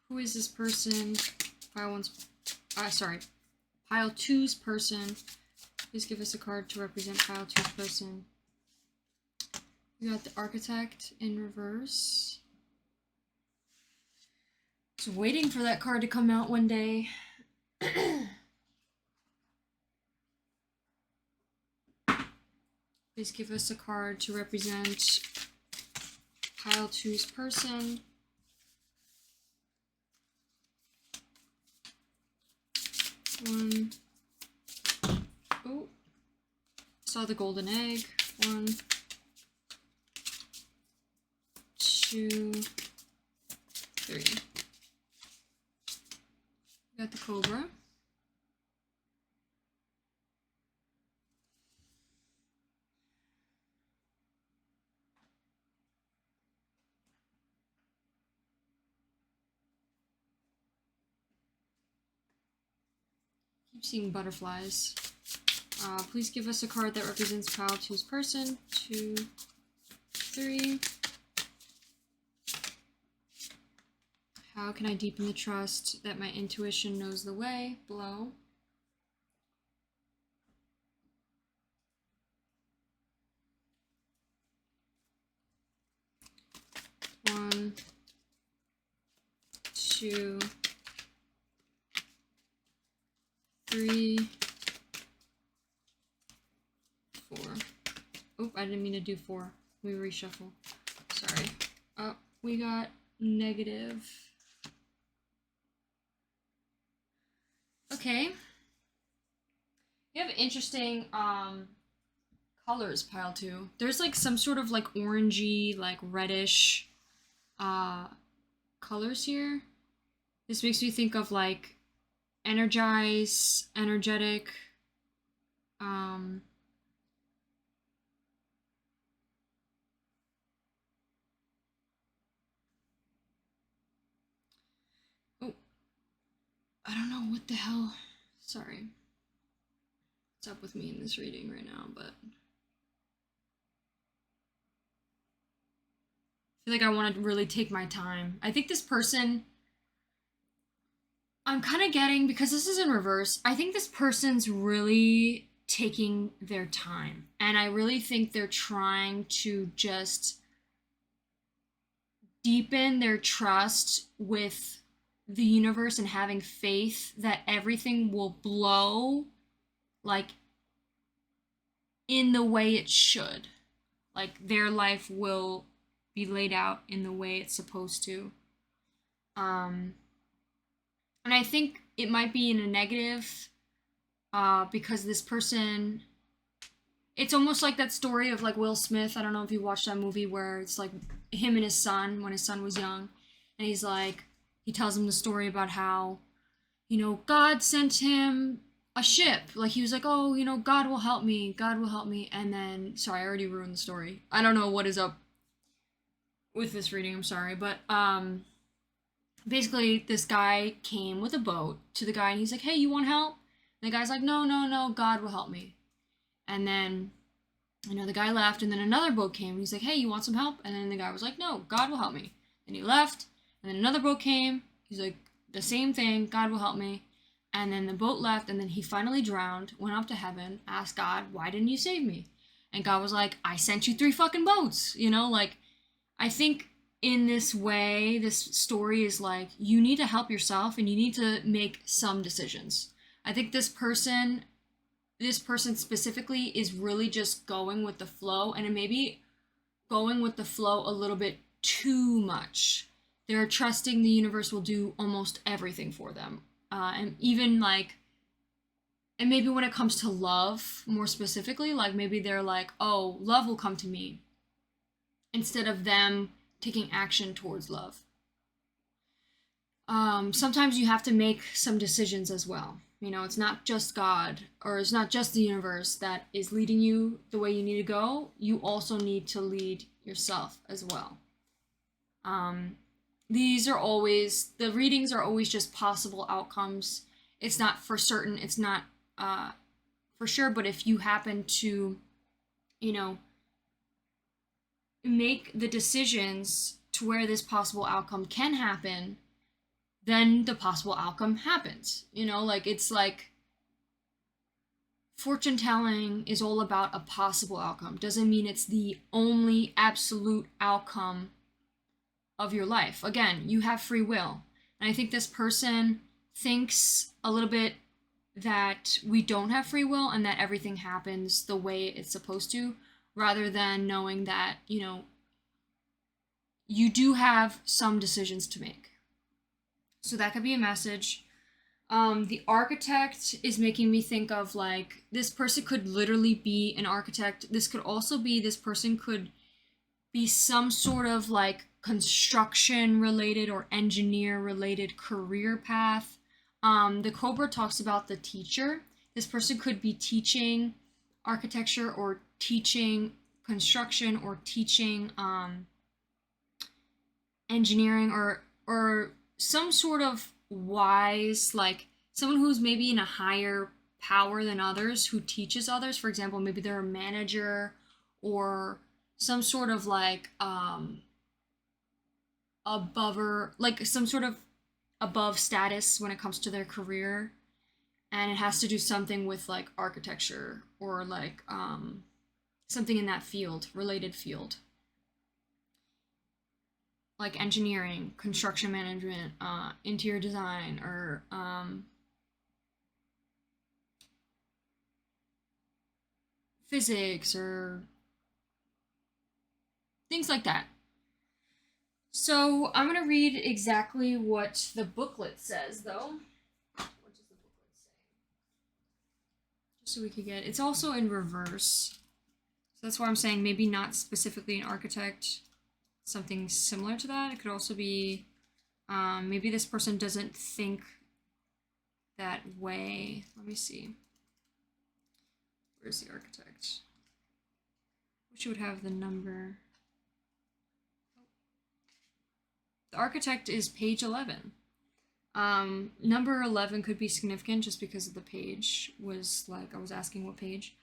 Who is this person? Pile 2's person. Please give us a card to represent Pile 2's person. We got the Architect in reverse. Just waiting for that card to come out one day. Please give us a card to represent Pile 2's person. One. Oh. Saw the golden egg. 1, 2, 3. Cobra. Keep seeing butterflies. Please give us a card that represents Pile 2's person. 2, 3. How can I deepen the trust that my intuition knows the way? Below. One, 2, 3, 4. Oh, I didn't mean to do 4. We reshuffle. Sorry. Oh, we got negative. Okay. You have interesting colors, Pile 2. There's like some sort of like orangey, like reddish colors here. This makes me think of like energize, energetic, oh, I don't know what the hell. Sorry. What's up with me in this reading right now, but I feel like I want to really take my time. I think this person, I'm kind of getting, because this is in reverse, I think this person's really taking their time. And I really think they're trying to just deepen their trust with the universe and having faith that everything will blow like in the way it should. Like their life will be laid out in the way it's supposed to. And I think it might be in a negative because this person, it's almost like that story of like Will Smith. I don't know if you watched that movie where it's like him and his son when his son was young, and he's like, he tells him the story about how, you know, God sent him a ship. Like he was like, oh, you know, God will help me, God will help me. And then, sorry, I already ruined the story. I don't know what is up with this reading, I'm sorry, but basically this guy came with a boat to the guy and he's like, hey, you want help? And the guy's like, no, no, no, God will help me. And then, you know, the guy left, and then another boat came and he's like, hey, you want some help? And then the guy was like, no, God will help me. And he left, and then another boat came. He's like, the same thing, God will help me. And then the boat left, and then he finally drowned, went up to heaven, asked God, why didn't you save me? And God was like, I sent you 3 fucking boats. You know, like, I think in this way, this story is like, you need to help yourself and you need to make some decisions. I think this person specifically is really just going with the flow, and it may be going with the flow a little bit too much. They're trusting the universe will do almost everything for them. And even like, and maybe when it comes to love, more specifically, like maybe they're like, oh, love will come to me, instead of them taking action towards love. Sometimes you have to make some decisions as well. You know, it's not just God, or it's not just the universe that is leading you the way you need to go. You also need to lead yourself as well. These are always, the readings are always just possible outcomes. It's not for certain, it's not for sure, but if you happen to, you know, make the decisions to where this possible outcome can happen, then the possible outcome happens. You know, like, it's like fortune telling is all about a possible outcome. Doesn't mean it's the only absolute outcome of your life. Again, you have free will. And I think this person thinks a little bit that we don't have free will and that everything happens the way it's supposed to, rather than knowing that, you know, you do have some decisions to make. So that could be a message. The architect is making me think of like, this person could literally be an architect. This could also be, this person could be some sort of like construction related or engineer related career path. The Cobra talks about the teacher. This person could be teaching architecture or teaching construction or teaching engineering or some sort of wise, like someone who's maybe in a higher power than others who teaches others. For example, maybe they're a manager or some sort of like above, like some sort of above status when it comes to their career, and it has to do something with like architecture or like something in that field, related field, like engineering, construction management, interior design, or physics, or things like that. So I'm gonna read exactly what the booklet says, though. What does the booklet say? Just so we could get. It's also in reverse, so that's why I'm saying maybe not specifically an architect. Something similar to that. It could also be maybe this person doesn't think that way. Let me see. Where's the architect? Wish you would have the number. The architect is page 11. Number 11 could be significant just because of the page was like, I was asking what page.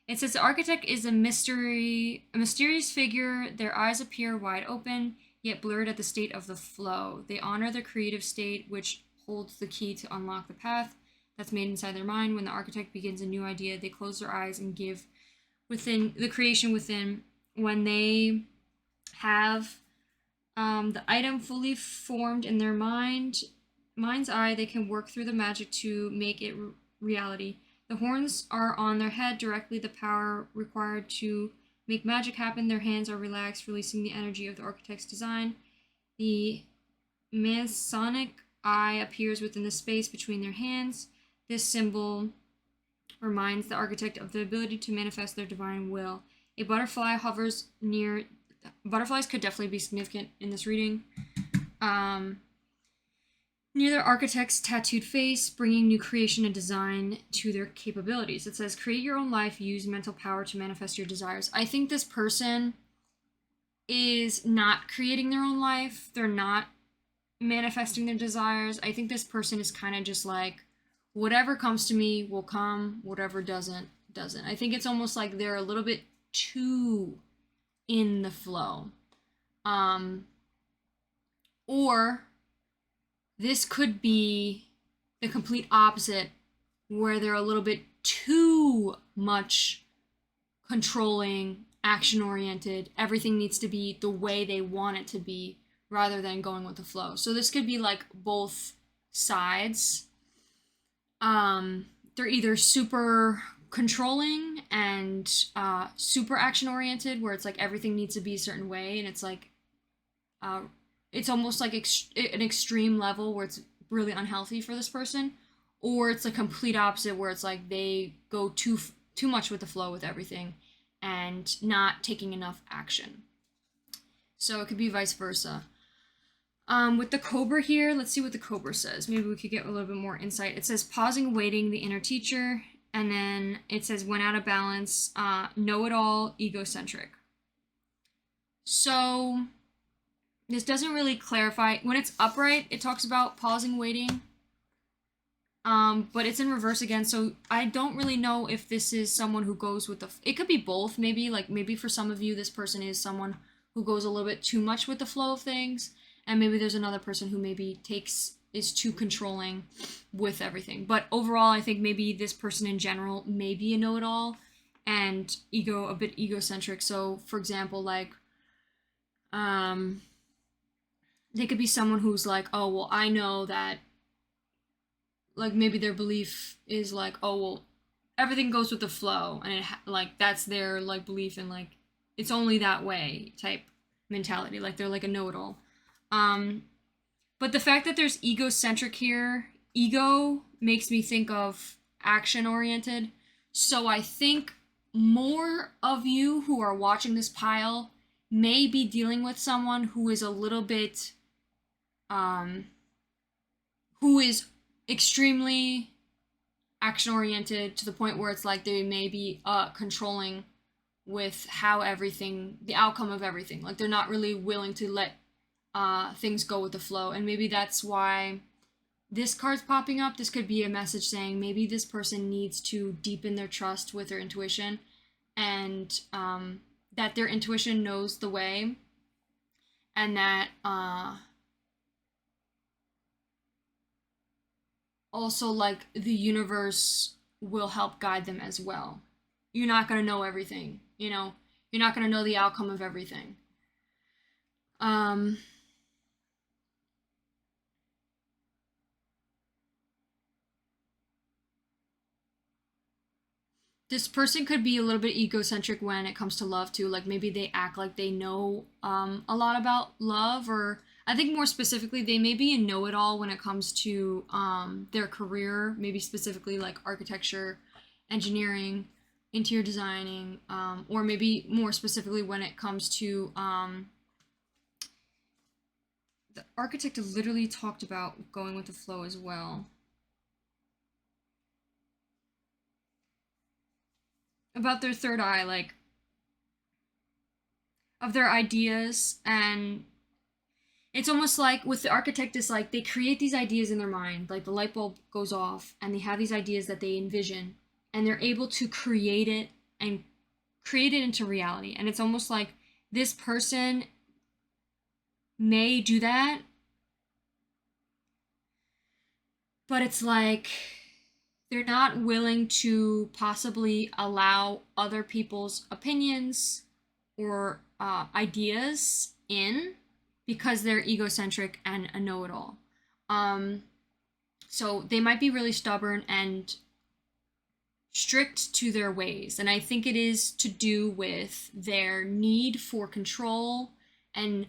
It says the architect is a mysterious figure. Their eyes appear wide open, yet blurred at the state of the flow. They honor the creative state, which holds the key to unlock the path that's made inside their mind. When the architect begins a new idea, they close their eyes and give within the creation within. When they have the item fully formed in their mind's eye, they can work through the magic to make it reality. The horns are on their head, directly the power required to make magic happen. Their hands are relaxed, releasing the energy of the architect's design. The Masonic eye appears within the space between their hands. This symbol reminds the architect of the ability to manifest their divine will. A butterfly hovers near. Butterflies could definitely be significant in this reading. Near their architect's tattooed face, bringing new creation and design to their capabilities. It says, create your own life, use mental power to manifest your desires. I think this person is not creating their own life. They're not manifesting their desires. I think this person is kind of just like, whatever comes to me will come, whatever doesn't. I think it's almost like they're a little bit too in the flow. Or this could be the complete opposite, where they're a little bit too much controlling, action-oriented. Everything needs to be the way they want it to be, rather than going with the flow. So this could be like both sides. They're either super controlling and super action-oriented, where it's like everything needs to be a certain way, and it's like it's almost like an extreme level where it's really unhealthy for this person, or it's a complete opposite where it's like they go too much with the flow with everything and not taking enough action. So it could be vice versa. With the Cobra here, let's see what the Cobra says. Maybe we could get a little bit more insight. It says pausing, waiting, the inner teacher, and then it says when out of balance, know-it-all, egocentric. So this doesn't really clarify. When it's upright, it talks about pausing, waiting. But it's in reverse again, so I don't really know if this is someone who goes with the. It could be both, maybe. Like maybe for some of you, this person is someone who goes a little bit too much with the flow of things, and maybe there's another person who maybe is too controlling with everything. But overall, I think maybe this person in general may be a know-it-all and a bit egocentric. So, for example, like they could be someone who's like, oh, well, I know that, like, maybe their belief is like, oh, well, everything goes with the flow, and like, that's their, like, belief in, like, it's only that way type mentality, like, they're, like, a know-it-all. But the fact that there's egocentric here, ego makes me think of action-oriented, so I think more of you who are watching this pile may be dealing with someone who is a little bit who is extremely action oriented to the point where it's like they may be controlling with how everything, the outcome of everything. Like they're not really willing to let things go with the flow. And maybe that's why this card's popping up. This could be a message saying maybe this person needs to deepen their trust with their intuition, and that their intuition knows the way, and that also like the universe will help guide them as well. You're not going to know everything, you know, you're not going to know the outcome of everything. This person could be a little bit egocentric when it comes to love too. Like maybe they act like they know a lot about love, or I think more specifically, they may be a know-it-all when it comes to their career, maybe specifically like architecture, engineering, interior designing, or maybe more specifically when it comes to the architect literally talked about going with the flow as well. About their third eye, like of their ideas. And it's almost like with the architect, it's like they create these ideas in their mind, like the light bulb goes off and they have these ideas that they envision, and they're able to create it and create it into reality. And it's almost like this person may do that, but it's like they're not willing to possibly allow other people's opinions or ideas in, because they're egocentric and a know-it-all. So they might be really stubborn and strict to their ways, and I think it is to do with their need for control and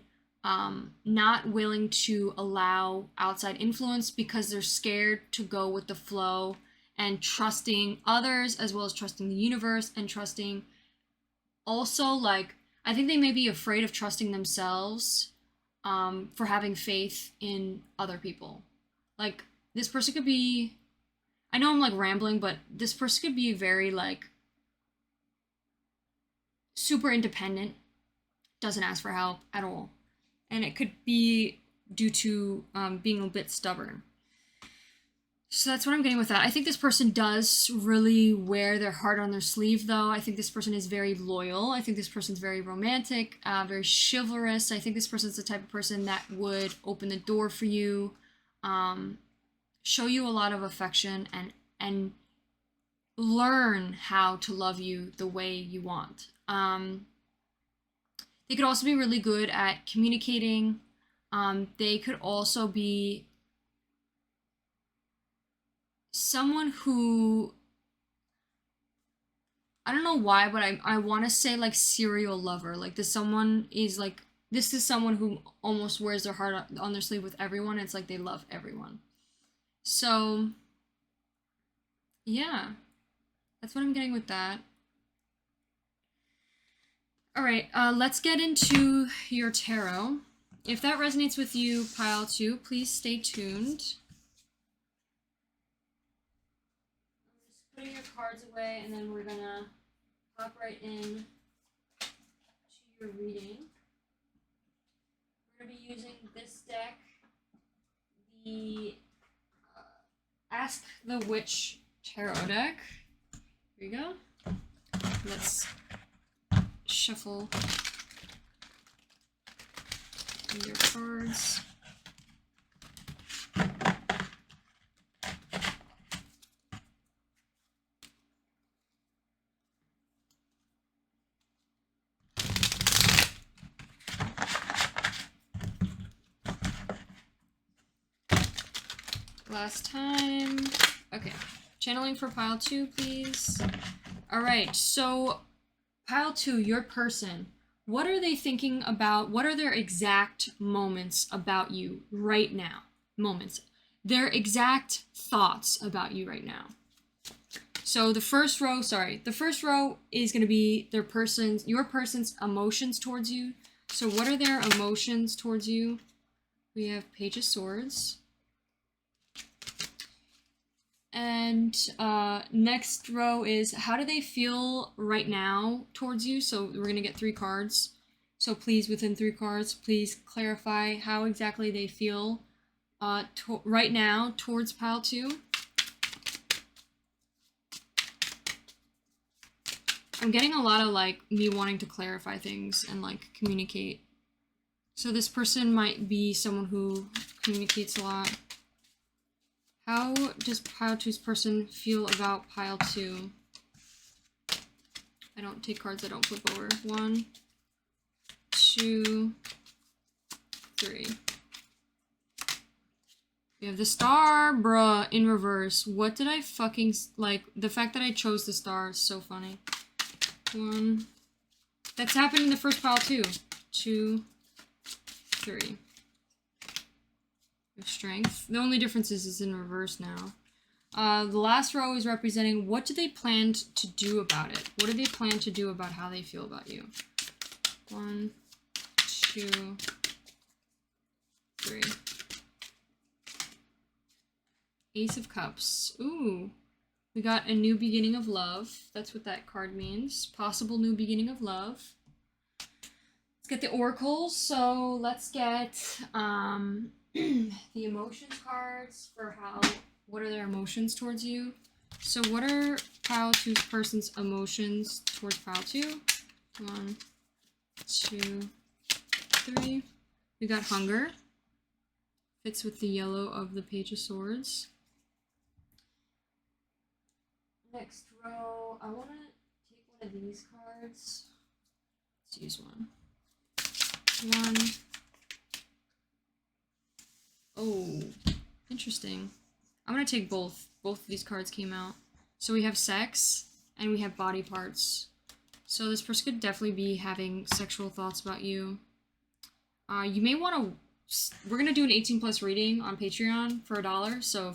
not willing to allow outside influence because they're scared to go with the flow, and trusting others as well as trusting the universe, and trusting also, like, I think they may be afraid of trusting themselves for having faith in other people. Like, this person could be, I know I'm like rambling, but this person could be very like super independent, doesn't ask for help at all. And it could be due to being a bit stubborn. So that's what I'm getting with that. I think this person does really wear their heart on their sleeve, though. I think this person is very loyal. I think this person's very romantic, very chivalrous. I think this person's the type of person that would open the door for you, show you a lot of affection, and learn how to love you the way you want. They could also be really good at communicating. They could also be someone who, I don't know why, but I want to say like serial lover. Like this is someone who almost wears their heart on their sleeve with everyone. It's like they love everyone. So yeah, that's what I'm getting with that. All right, let's get into your tarot. If that resonates with you, pile 2, please stay tuned. Putting your cards away, and then we're gonna hop right in to your reading. We're gonna be using this deck, the Ask the Witch Tarot deck. Here you go. Let's shuffle your cards. Last time. Okay. Channeling for pile 2, please. All right. So, pile 2, your person. What are they thinking about? What are their exact moments about you right now? Moments. Their exact thoughts about you right now. So the first row is going to be your person's emotions towards you. So what are their emotions towards you? We have Page of Swords. And next row is how do they feel right now towards you? So we're going to get 3 cards. So please, within 3 cards, please clarify how exactly they feel right now towards pile 2. I'm getting a lot of like me wanting to clarify things and like communicate. So this person might be someone who communicates a lot. How does pile 2's person feel about pile 2? I don't take cards I don't flip over. 1, 2, 3. We have the star, bruh, in reverse. What did I fucking, like, the fact that I chose the star is so funny. 1. That's happened in the first pile too. 2, 3. We have strength. The only difference is it's in reverse now. The last row is representing what do they plan to do about it? What do they plan to do about how they feel about you? 1, 2, 3. Ace of Cups. Ooh. We got a new beginning of love. That's what that card means. Possible new beginning of love. Let's get the oracles. So let's get the emotions cards for what are their emotions towards you. So what are pile 2's person's emotions towards pile 2? 1, 2, 3. We got hunger. Fits with the yellow of the Page of Swords. Next row, I want to take one of these cards. Let's use one. 1. Oh, interesting. I'm going to take both. Both of these cards came out. So we have sex and we have body parts. So this person could definitely be having sexual thoughts about you. You may want to... We're going to do an 18+ reading on Patreon for $1. So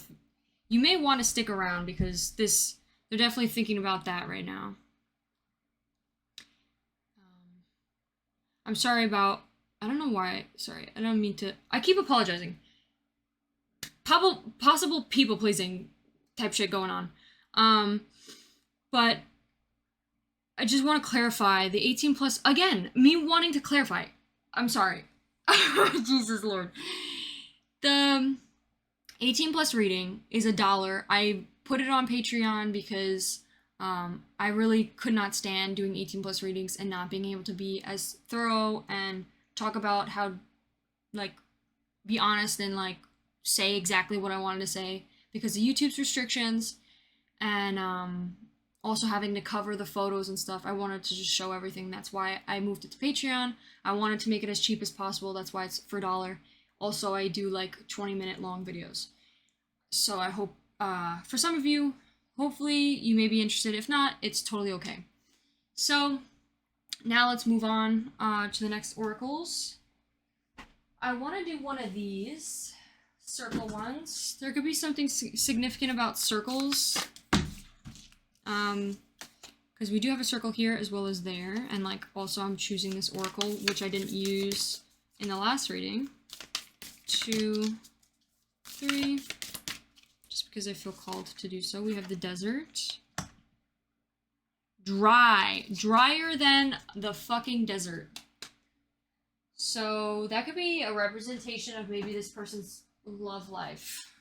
you may want to stick around because they're definitely thinking about that right now. I'm sorry about... I don't know why. Sorry, I don't mean to... I keep apologizing. Possible people-pleasing type shit going on. But I just want to clarify the 18+... Again, me wanting to clarify. I'm sorry. Jesus Lord. The 18+ reading is $1. I put it on Patreon because I really could not stand doing 18+ readings and not being able to be as thorough and talk about how, like, be honest and, like, say exactly what I wanted to say because of YouTube's restrictions and also having to cover the photos and stuff. I wanted to just show everything. That's why I moved it to Patreon. I wanted to make it as cheap as possible. That's why it's for $1. Also, I do, like, 20-minute long videos. So I hope, for some of you, hopefully you may be interested. If not, it's totally okay. So now let's move on to the next oracles. I want to do one of these circle ones. There could be something significant about circles. Because we do have a circle here as well as there. And like also I'm choosing this oracle, which I didn't use in the last reading. 2, 3. Just because I feel called to do so. We have the desert. Dry. Drier than the fucking desert. So that could be a representation of maybe this person's love life.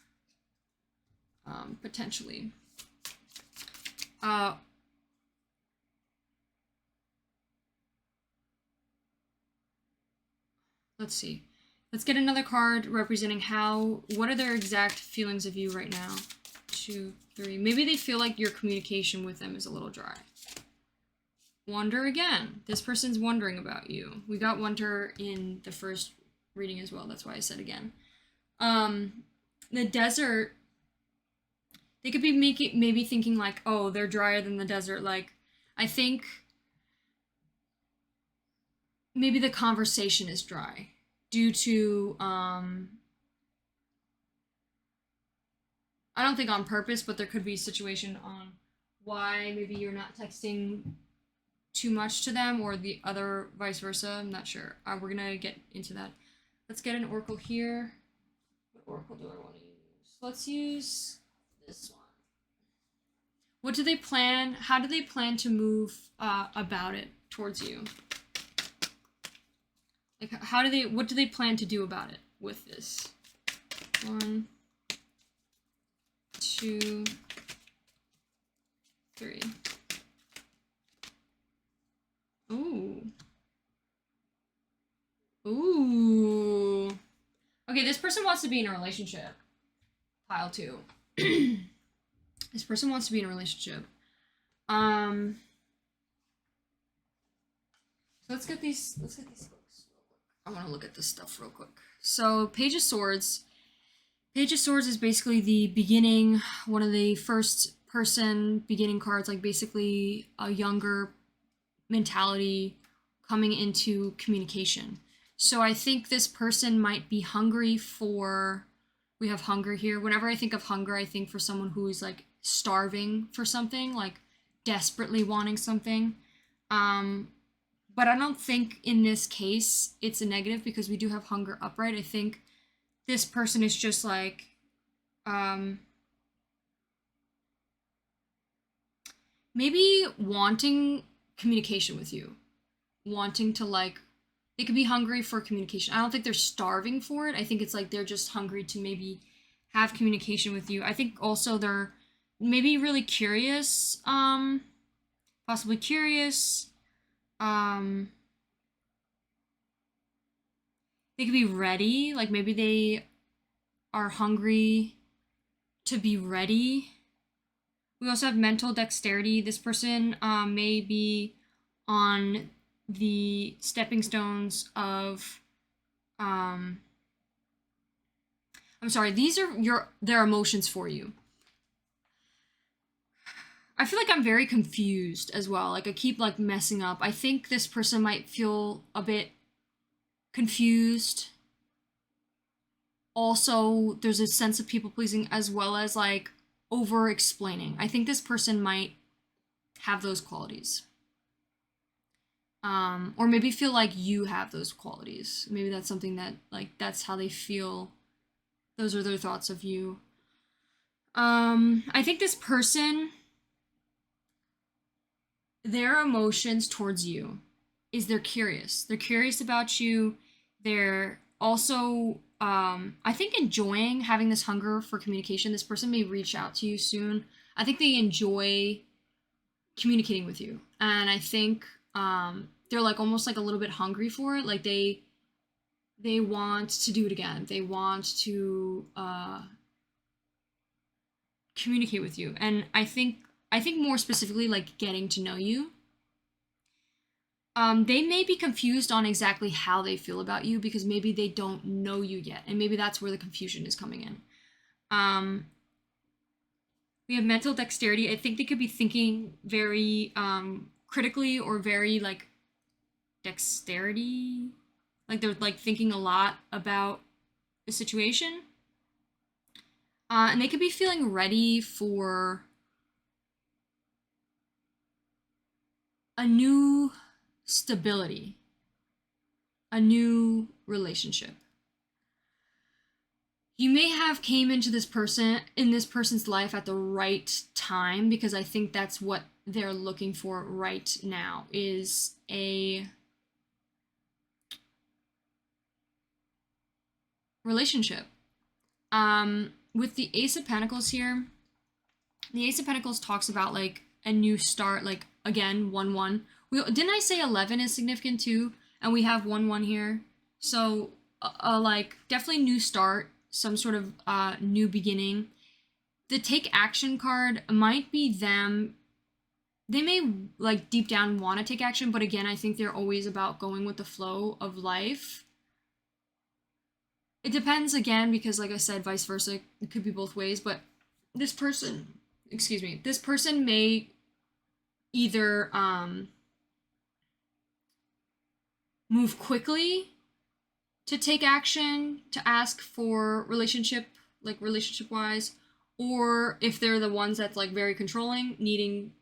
Potentially. Let's see. Let's get another card representing what are their exact feelings of you right now. 2, 3. Maybe they feel like your communication with them is a little dry. Wonder again. This person's wondering about you. We got wonder in the first reading as well. That's why I said again. The desert, they could be maybe thinking like, oh, they're drier than the desert. Like, I think maybe the conversation is dry due to, I don't think on purpose, but there could be a situation on why maybe you're not texting too much to them or the other vice versa. I'm not sure. We're gonna get into that. Let's get an oracle here. What oracle do I want to use? Let's use this one. What do they plan? How do they plan to move about it towards you? Like, what do they plan to do about it with this? 1, 2, 3. Ooh. Ooh. Okay, this person wants to be in a relationship. Pile 2. This person wants to be in a relationship. So let's get these books. I want to look at this stuff real quick. So Page of Swords. Page of Swords is basically the beginning, one of the first person beginning cards, like basically a younger mentality coming into communication. So I think this person might be hungry for, we have hunger here. Whenever I think of hunger, I think for someone who is like starving for something, like desperately wanting something. But I don't think in this case it's a negative because we do have hunger upright. I think this person is just like, maybe wanting communication with you. Wanting to like, they could be hungry for communication. I don't think they're starving for it. I think it's like they're just hungry to maybe have communication with you. I think also they're maybe really curious, possibly curious. They could be ready, like maybe they are hungry to be ready. We also have mental dexterity. This person may be on the stepping stones of I'm sorry, these are their emotions for you. I feel like I'm very confused as well. Like I keep like messing up. I think this person might feel a bit confused. Also, there's a sense of people pleasing as well as like over explaining. I think this person might have those qualities. Or maybe feel like you have those qualities. Maybe that's something that like that's how they feel. Those are their thoughts of you. I think this person, their emotions towards you is they're curious. They're curious about you. They're also I think enjoying having this hunger for communication. This person may reach out to you soon. I think they enjoy communicating with you. And I think they're like almost like a little bit hungry for it. Like they want to do it again. They want to communicate with you. And I think more specifically like getting to know you. They may be confused on exactly how they feel about you because maybe they don't know you yet, and maybe that's where the confusion is coming in. We have mental dexterity. I think they could be thinking very critically or very like dexterity, like they're like thinking a lot about the situation, and they could be feeling ready for a new stability, a new relationship. You may have came into this person's life at the right time because I think that's what they're looking for right now is a relationship. With the Ace of Pentacles here, the Ace of Pentacles talks about like a new start, like again 1-1. Didn't I say 11 is significant too? And we have 1-1 here, so like definitely new start, some sort of new beginning. The take action card might be them. They may like deep down want to take action, but again, I think they're always about going with the flow of life. It depends again because like I said, vice versa, it could be both ways, but this person may either move quickly to take action, to ask for relationship wise, or if they're the ones that's like very controlling, needing,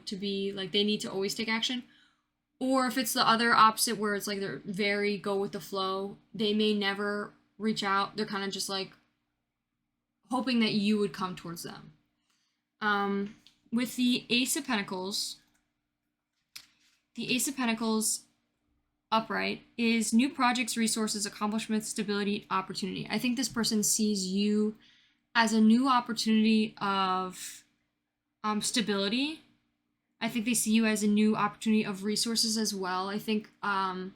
to be like they need to always take action, or if it's the other opposite where it's like they're very go with the flow, they may never reach out. They're kind of just like hoping that you would come towards them. With the Ace of Pentacles, the Ace of Pentacles upright is new projects, resources, accomplishments, stability, opportunity. I think this person sees you as a new opportunity of stability. I think they see you as a new opportunity of resources as well. I think more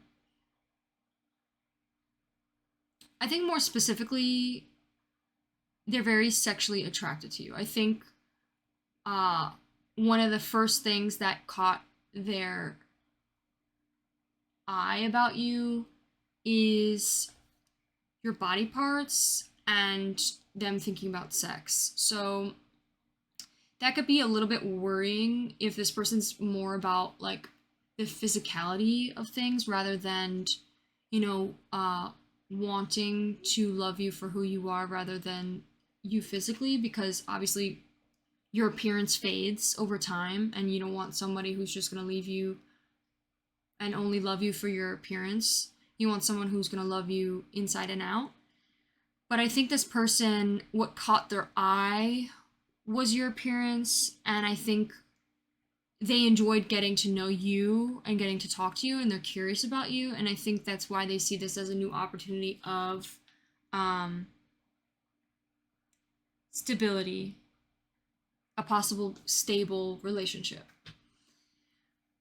specifically, they're very sexually attracted to you. I think one of the first things that caught their eye about you is your body parts and them thinking about sex. So that could be a little bit worrying if this person's more about like the physicality of things rather than, you know, wanting to love you for who you are rather than you physically, because obviously your appearance fades over time and you don't want somebody who's just going to leave you and only love you for your appearance. You want someone who's going to love you inside and out. But I think this person, what caught their eye was your appearance, and I think they enjoyed getting to know you and getting to talk to you, and they're curious about you, and I think that's why they see this as a new opportunity of stability, a possible stable relationship.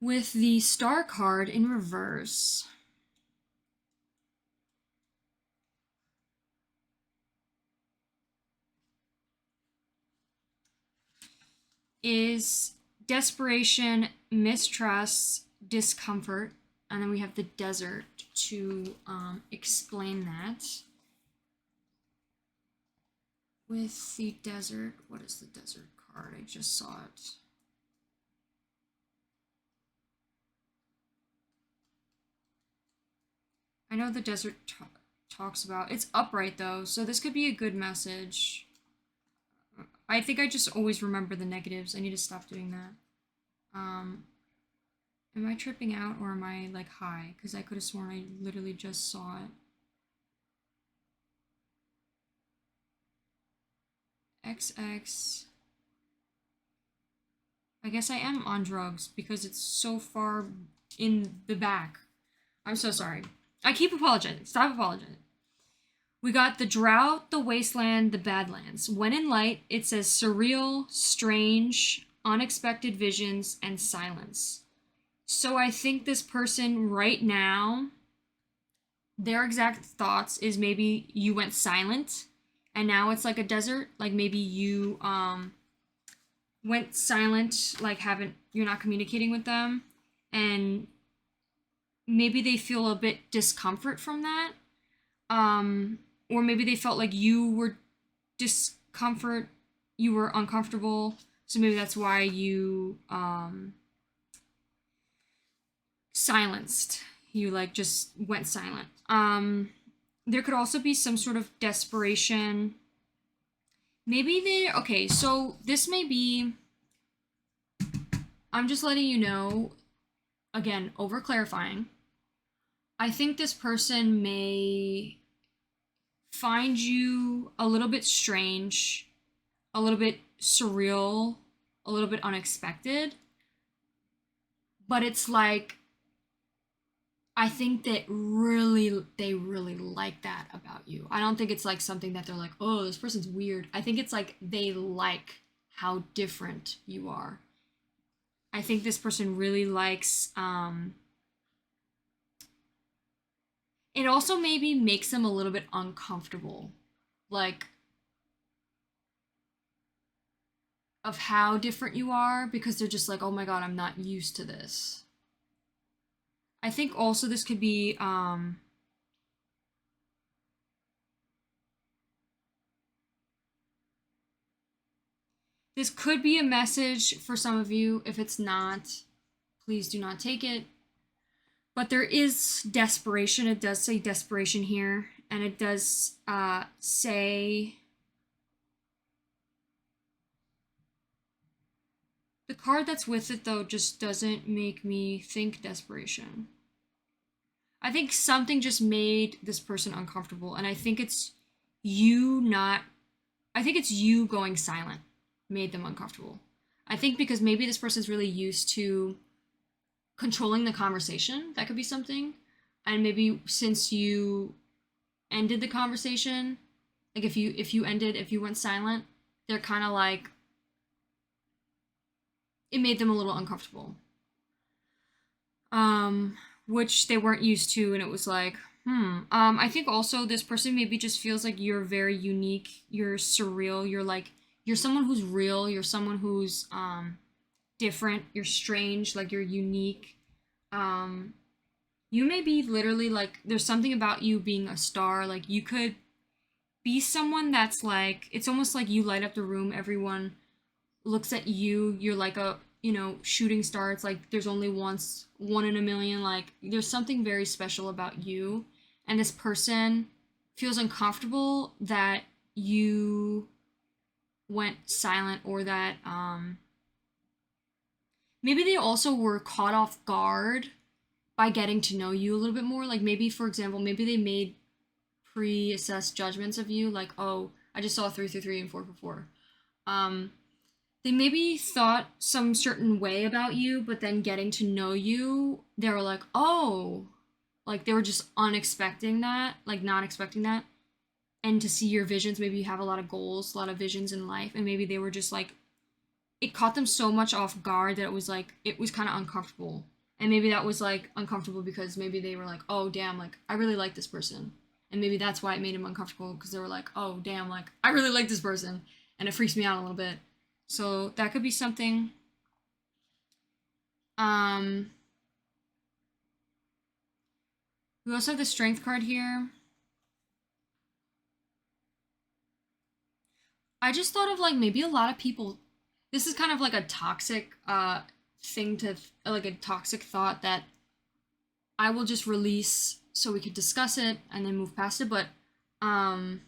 With the Star card in reverse, is desperation, mistrust, discomfort, and then we have the desert to explain that. With the desert, what is the desert card? I just saw it. I know the desert talks about, it's upright though, so this could be a good message. I think I just always remember the negatives. I need to stop doing that. Am I tripping out or am I like high? Because I could have sworn I literally just saw it. XX. I guess I am on drugs because it's so far in the back. I'm so sorry. I keep apologizing. Stop apologizing. We got the drought, the wasteland, the badlands. When in light, it says surreal, strange, unexpected visions, and silence. So I think this person right now, their exact thoughts is maybe you went silent and now it's like a desert. Like maybe you went silent, like you're not communicating with them, and maybe they feel a bit discomfort from that. Or maybe they felt like you were you were uncomfortable, so maybe that's why you silenced. You like just went silent. There could also be some sort of desperation. Maybe okay, so this may be, I'm just letting you know, again, over clarifying. I think this person may find you a little bit strange, a little bit surreal, a little bit unexpected. But it's like, I think that they really like that about you. I don't think it's like something that they're like, oh, this person's weird. I think it's like they like how different you are. I think this person really likes, it also maybe makes them a little bit uncomfortable, like, of how different you are, because they're just like, oh my god, I'm not used to this. I think also this could be, this could be a message for some of you. If it's not, please do not take it. But there is desperation. It does say desperation here. And it does say, the card that's with it, though, just doesn't make me think desperation. I think something just made this person uncomfortable. And I think it's you going silent made them uncomfortable. I think because maybe this person's really used to controlling the conversation. That could be something. And maybe since you ended the conversation, like if you went silent, they're kind of like, it made them a little uncomfortable. Which they weren't used to, and it was like, I think also this person maybe just feels like you're very unique, you're surreal, you're someone who's real, you're someone who's different, you're strange, like you're unique. Um, you may be literally like, there's something about you being a star, like you could be someone that's like, it's almost like you light up the room, everyone looks at you, you're like a, shooting star. It's like there's only one in a million. Like there's something very special about you, and this person feels uncomfortable that you went silent, or that maybe they also were caught off guard by getting to know you a little bit more. Like maybe, for example, maybe they made pre-assessed judgments of you, like, oh, I just saw 3 through 3 and 4 for 4. They maybe thought some certain way about you, but then getting to know you, they were like, oh, like they were just unexpecting that, like not expecting that. And to see your visions, maybe you have a lot of goals, a lot of visions in life, and maybe they were just like, it caught them so much off guard that it was like, it was kind of uncomfortable. And maybe that was like uncomfortable because maybe they were like, oh, damn, like I really like this person. And maybe that's why it made them uncomfortable, because they were like, oh, damn, like I really like this person. And it freaks me out a little bit. So that could be something. Um, we also have the strength card here. I just thought of like maybe a lot of people. This is kind of like a toxic thing to like a toxic thought that I will just release so we could discuss it and then move past it. But um,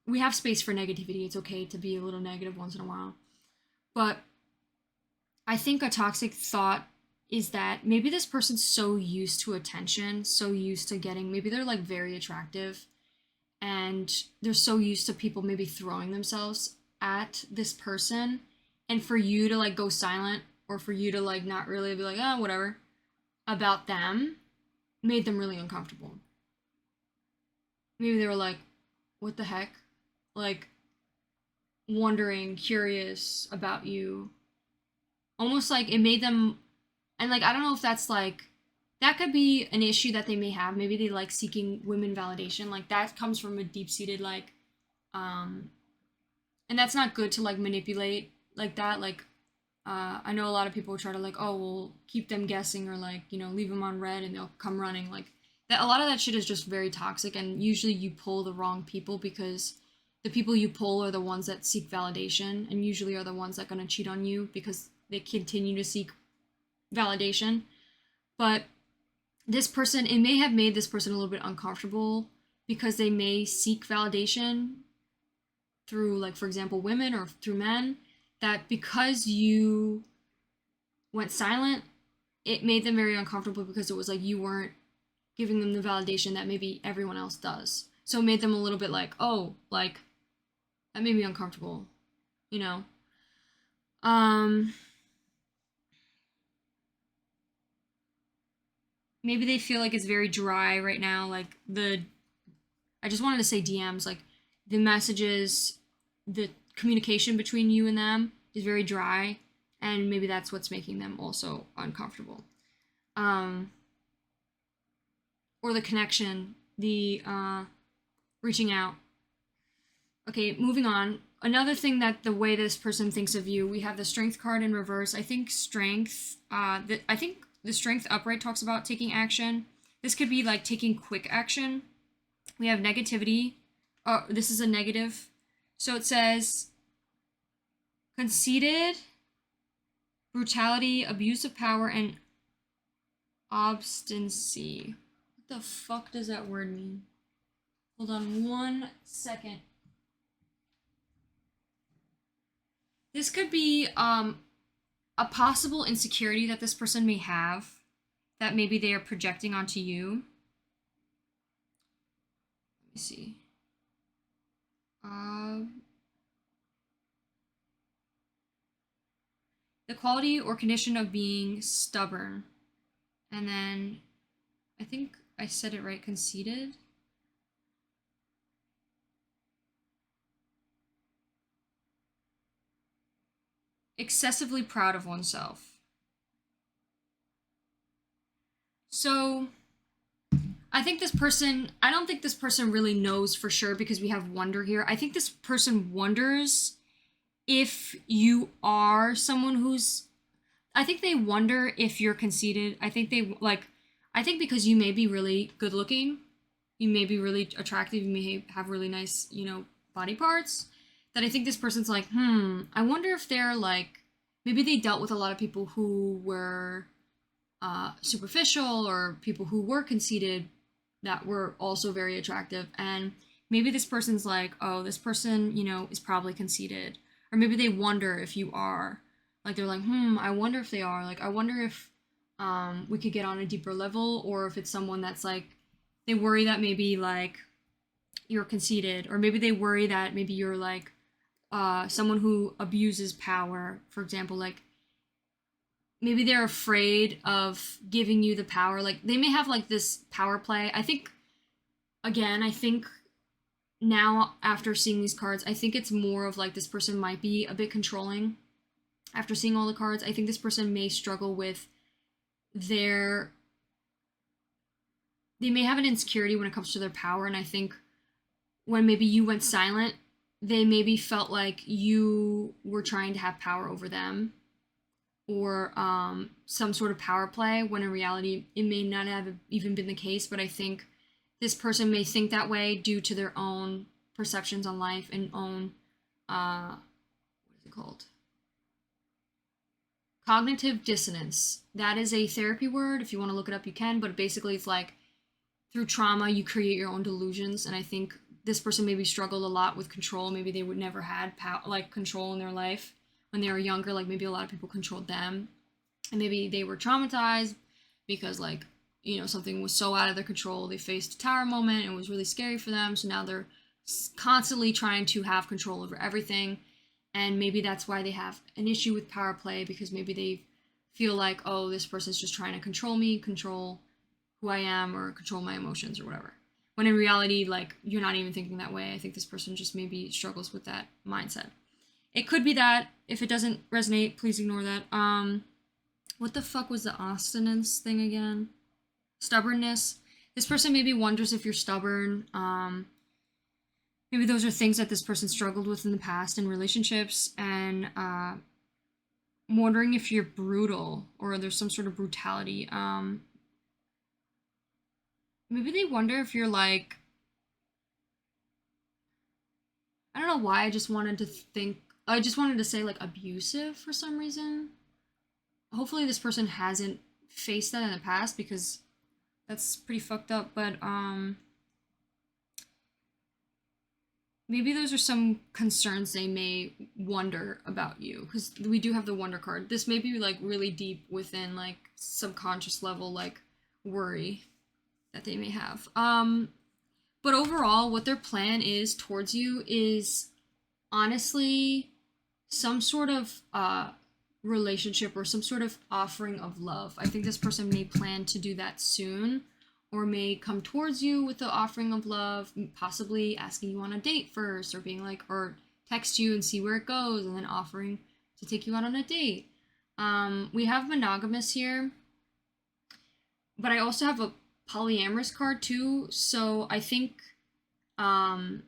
we have space for negativity. It's okay to be a little negative once in a while. But I think a toxic thought is that maybe this person's so used to attention, so used to getting, maybe they're like very attractive, and they're so used to people maybe throwing themselves at this person, and for you to like go silent, or for you to like not really be like, oh, whatever, about them, made them really uncomfortable. Maybe they were like, what the heck? Like, wondering, curious about you. Almost like it made them, and like, I don't know if that's like, that could be an issue that they may have. Maybe they like seeking women validation. Like, that comes from a deep seated, like, um, and that's not good to like manipulate like that. Like, I know a lot of people try to like, oh, well, keep them guessing, or like, leave them on red and they'll come running. Like that, a lot of that shit is just very toxic, and usually you pull the wrong people, because the people you pull are the ones that seek validation, and usually are the ones that gonna cheat on you because they continue to seek validation. But this person, it may have made this person a little bit uncomfortable because they may seek validation through, like, for example, women or through men, that because you went silent, it made them very uncomfortable, because it was like you weren't giving them the validation that maybe everyone else does. So it made them a little bit like, oh, like, that made me uncomfortable, you know? Um, Maybe they feel like it's very dry right now. Like, I just wanted to say DMs, like, the messages, the communication between you and them is very dry, and maybe that's what's making them also uncomfortable. Um, or the connection, the reaching out. Okay, moving on. Another thing, that the way this person thinks of you, we have the strength card in reverse. I think strength, I think the strength upright talks about taking action. This could be like taking quick action. We have negativity. Oh, this is a negative. So it says conceited, brutality, abuse of power, and obstinacy. What the fuck does that word mean? Hold on 1 second. This could be a possible insecurity that this person may have, that maybe they are projecting onto you. Let me see. the quality or condition of being stubborn. And then I think I said it right, conceited. Excessively proud of oneself. So I think this person, I don't think this person really knows for sure because we have wonder here. I think this person wonders if you are someone who's, I think they wonder if you're conceited. I think they, like, I think because you may be really good looking, you may be really attractive, you may have really nice, body parts, that I think this person's like, I wonder if they're like, maybe they dealt with a lot of people who were superficial or people who were conceited that were also very attractive. And maybe this person's like, oh, this person, is probably conceited. Or maybe they wonder if you are. Like, they're like, I wonder if they are. Like, I wonder if we could get on a deeper level, or if it's someone that's like, they worry that maybe like you're conceited, or maybe they worry that maybe you're like someone who abuses power, for example. Like, maybe they're afraid of giving you the power. Like, they may have like this power play. I think, again, I think now after seeing these cards, I think it's more of like this person might be a bit controlling. After seeing all the cards, I think this person may struggle with their, they may have an insecurity when it comes to their power. And I think when maybe you went silent, they maybe felt like you were trying to have power over them, or some sort of power play, when in reality it may not have even been the case. But I think this person may think that way due to their own perceptions on life and own what is it called, cognitive dissonance. That is a therapy word. If you want to look it up, you can. But basically it's like, through trauma you create your own delusions. And I think this person maybe struggled a lot with control. Maybe they would never had like control in their life when they were younger. Like, maybe a lot of people controlled them, and maybe they were traumatized because, like, something was so out of their control. They faced a tower moment and it was really scary for them, so now they're constantly trying to have control over everything. And maybe that's why they have an issue with power play, because maybe they feel like, oh, this person's just trying to control me, control who I am, or control my emotions or whatever. When in reality, like, you're not even thinking that way. I think this person just maybe struggles with that mindset. It could be that. If it doesn't resonate, please ignore that. What the fuck was the obstinance thing again? Stubbornness. This person maybe wonders if you're stubborn. Maybe those are things that this person struggled with in the past in relationships, and wondering if you're brutal, or there's some sort of brutality. Maybe they wonder if you're like, I don't know why, I just wanted to say like abusive for some reason. Hopefully this person hasn't faced that in the past, because that's pretty fucked up. But maybe those are some concerns they may wonder about you, because we do have the wonder card. This may be like really deep within like subconscious level, like worry that they may have. But overall, what their plan is towards you is honestly some sort of relationship, or some sort of offering of love. I think this person may plan to do that soon, or may come towards you with the offering of love, possibly asking you on a date first, or being like, or text you and see where it goes, and then offering to take you out on a date. We have monogamous here, but I also have a polyamorous card too. So I think I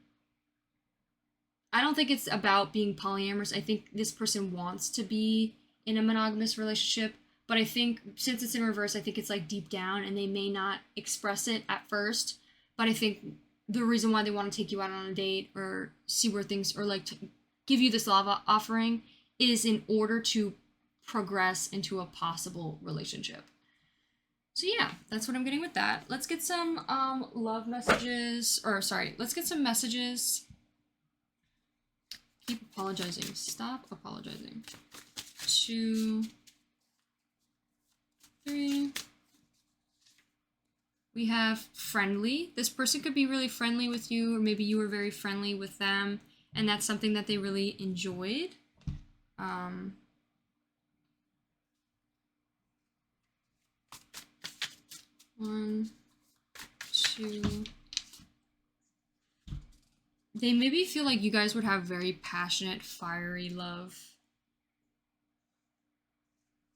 don't think it's about being polyamorous. I think this person wants to be in a monogamous relationship, but I think since it's in reverse, I think it's like deep down, and they may not express it at first. But I think the reason why they want to take you out on a date, or see where things, or like to give you this love offering, is in order to progress into a possible relationship. So yeah, that's what I'm getting with that. Let's get some love messages, or sorry, let's get some messages. Keep apologizing. Stop apologizing. 2, 3. We have friendly. This person could be really friendly with you, or maybe you were very friendly with them, and that's something that they really enjoyed. 1, 2. They maybe feel like you guys would have very passionate, fiery love.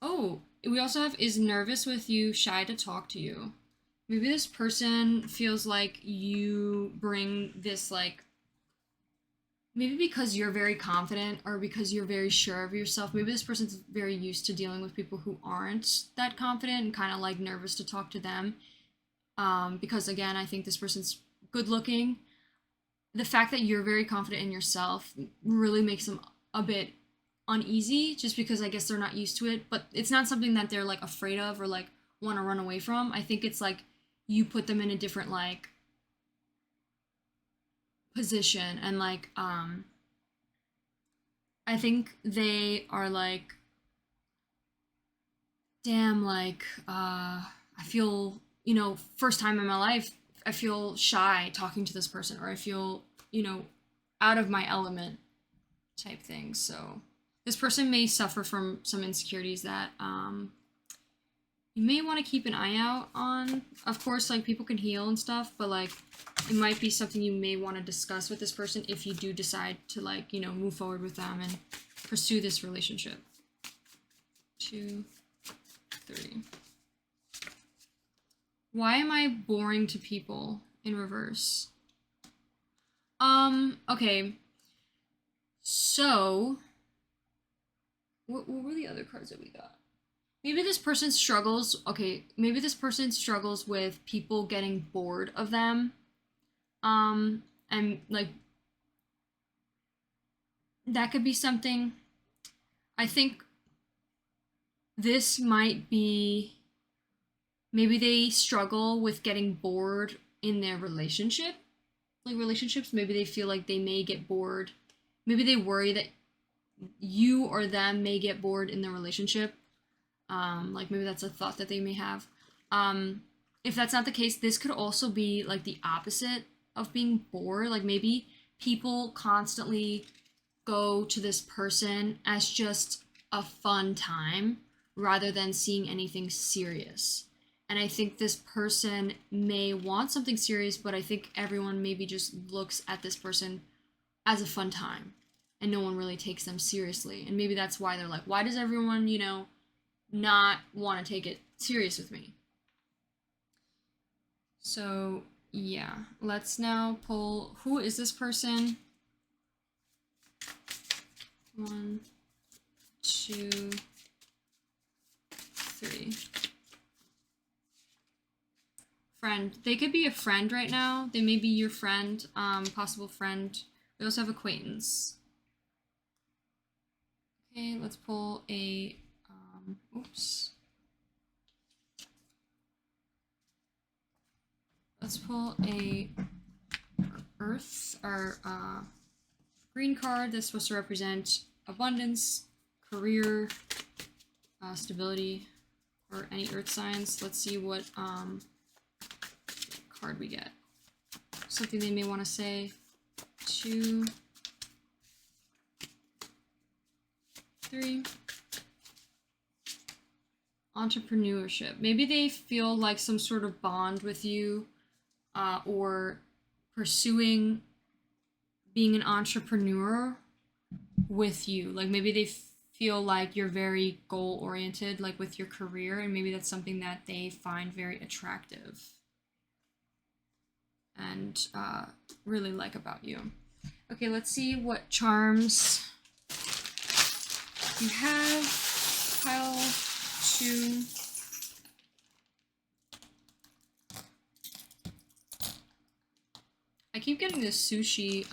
Oh, we also have is nervous with you, shy to talk to you. Maybe this person feels like you bring this, like, maybe because you're very confident or because you're very sure of yourself. Maybe this person's very used to dealing with people who aren't that confident and kind of like nervous to talk to them. Because again, I think this person's good looking. The fact that you're very confident in yourself really makes them a bit uneasy, just because I guess they're not used to it. But it's not something that they're like afraid of or like want to run away from. I think it's like you put them in a different like position, and like I think they are like, damn, like I feel, first time in my life I feel shy talking to this person, or I feel, out of my element type thing. So this person may suffer from some insecurities that you may want to keep an eye out on. Of course, like, people can heal and stuff, but like it might be something you may want to discuss with this person if you do decide to, like, move forward with them and pursue this relationship. 2, 3. Why am I boring to people in reverse? Okay. So, what were the other cards that we got? Maybe this person struggles, maybe this person struggles with people getting bored of them. And like, that could be something. I think this might be, maybe they struggle with getting bored in their relationships. Maybe they feel like they may get bored. Maybe they worry that you or them may get bored in the relationship. Like, maybe that's a thought that they may have. If that's not the case, this could also be like the opposite of being bored. Like, maybe people constantly go to this person as just a fun time rather than seeing anything serious. And I think this person may want something serious, but I think everyone maybe just looks at this person as a fun time and no one really takes them seriously. And maybe that's why they're like, why does everyone, not want to take it serious with me? So, yeah. Let's now pull, who is this person? 1, 2, 3. Friend. They could be a friend right now. They may be your friend, possible friend. We also have acquaintance. Okay, let's pull a, Let's pull a Earth, or green card that's supposed to represent abundance, career, stability, or any Earth signs. Let's see what card we get. Something they may want to say. 2, 3. Entrepreneurship. Maybe they feel like some sort of bond with you, or pursuing being an entrepreneur with you. Like, maybe they feel like you're very goal oriented, like with your career, and maybe that's something that they find very attractive and really like about you. Okay, let's see what charms you have. Pile 2. I keep getting this sushi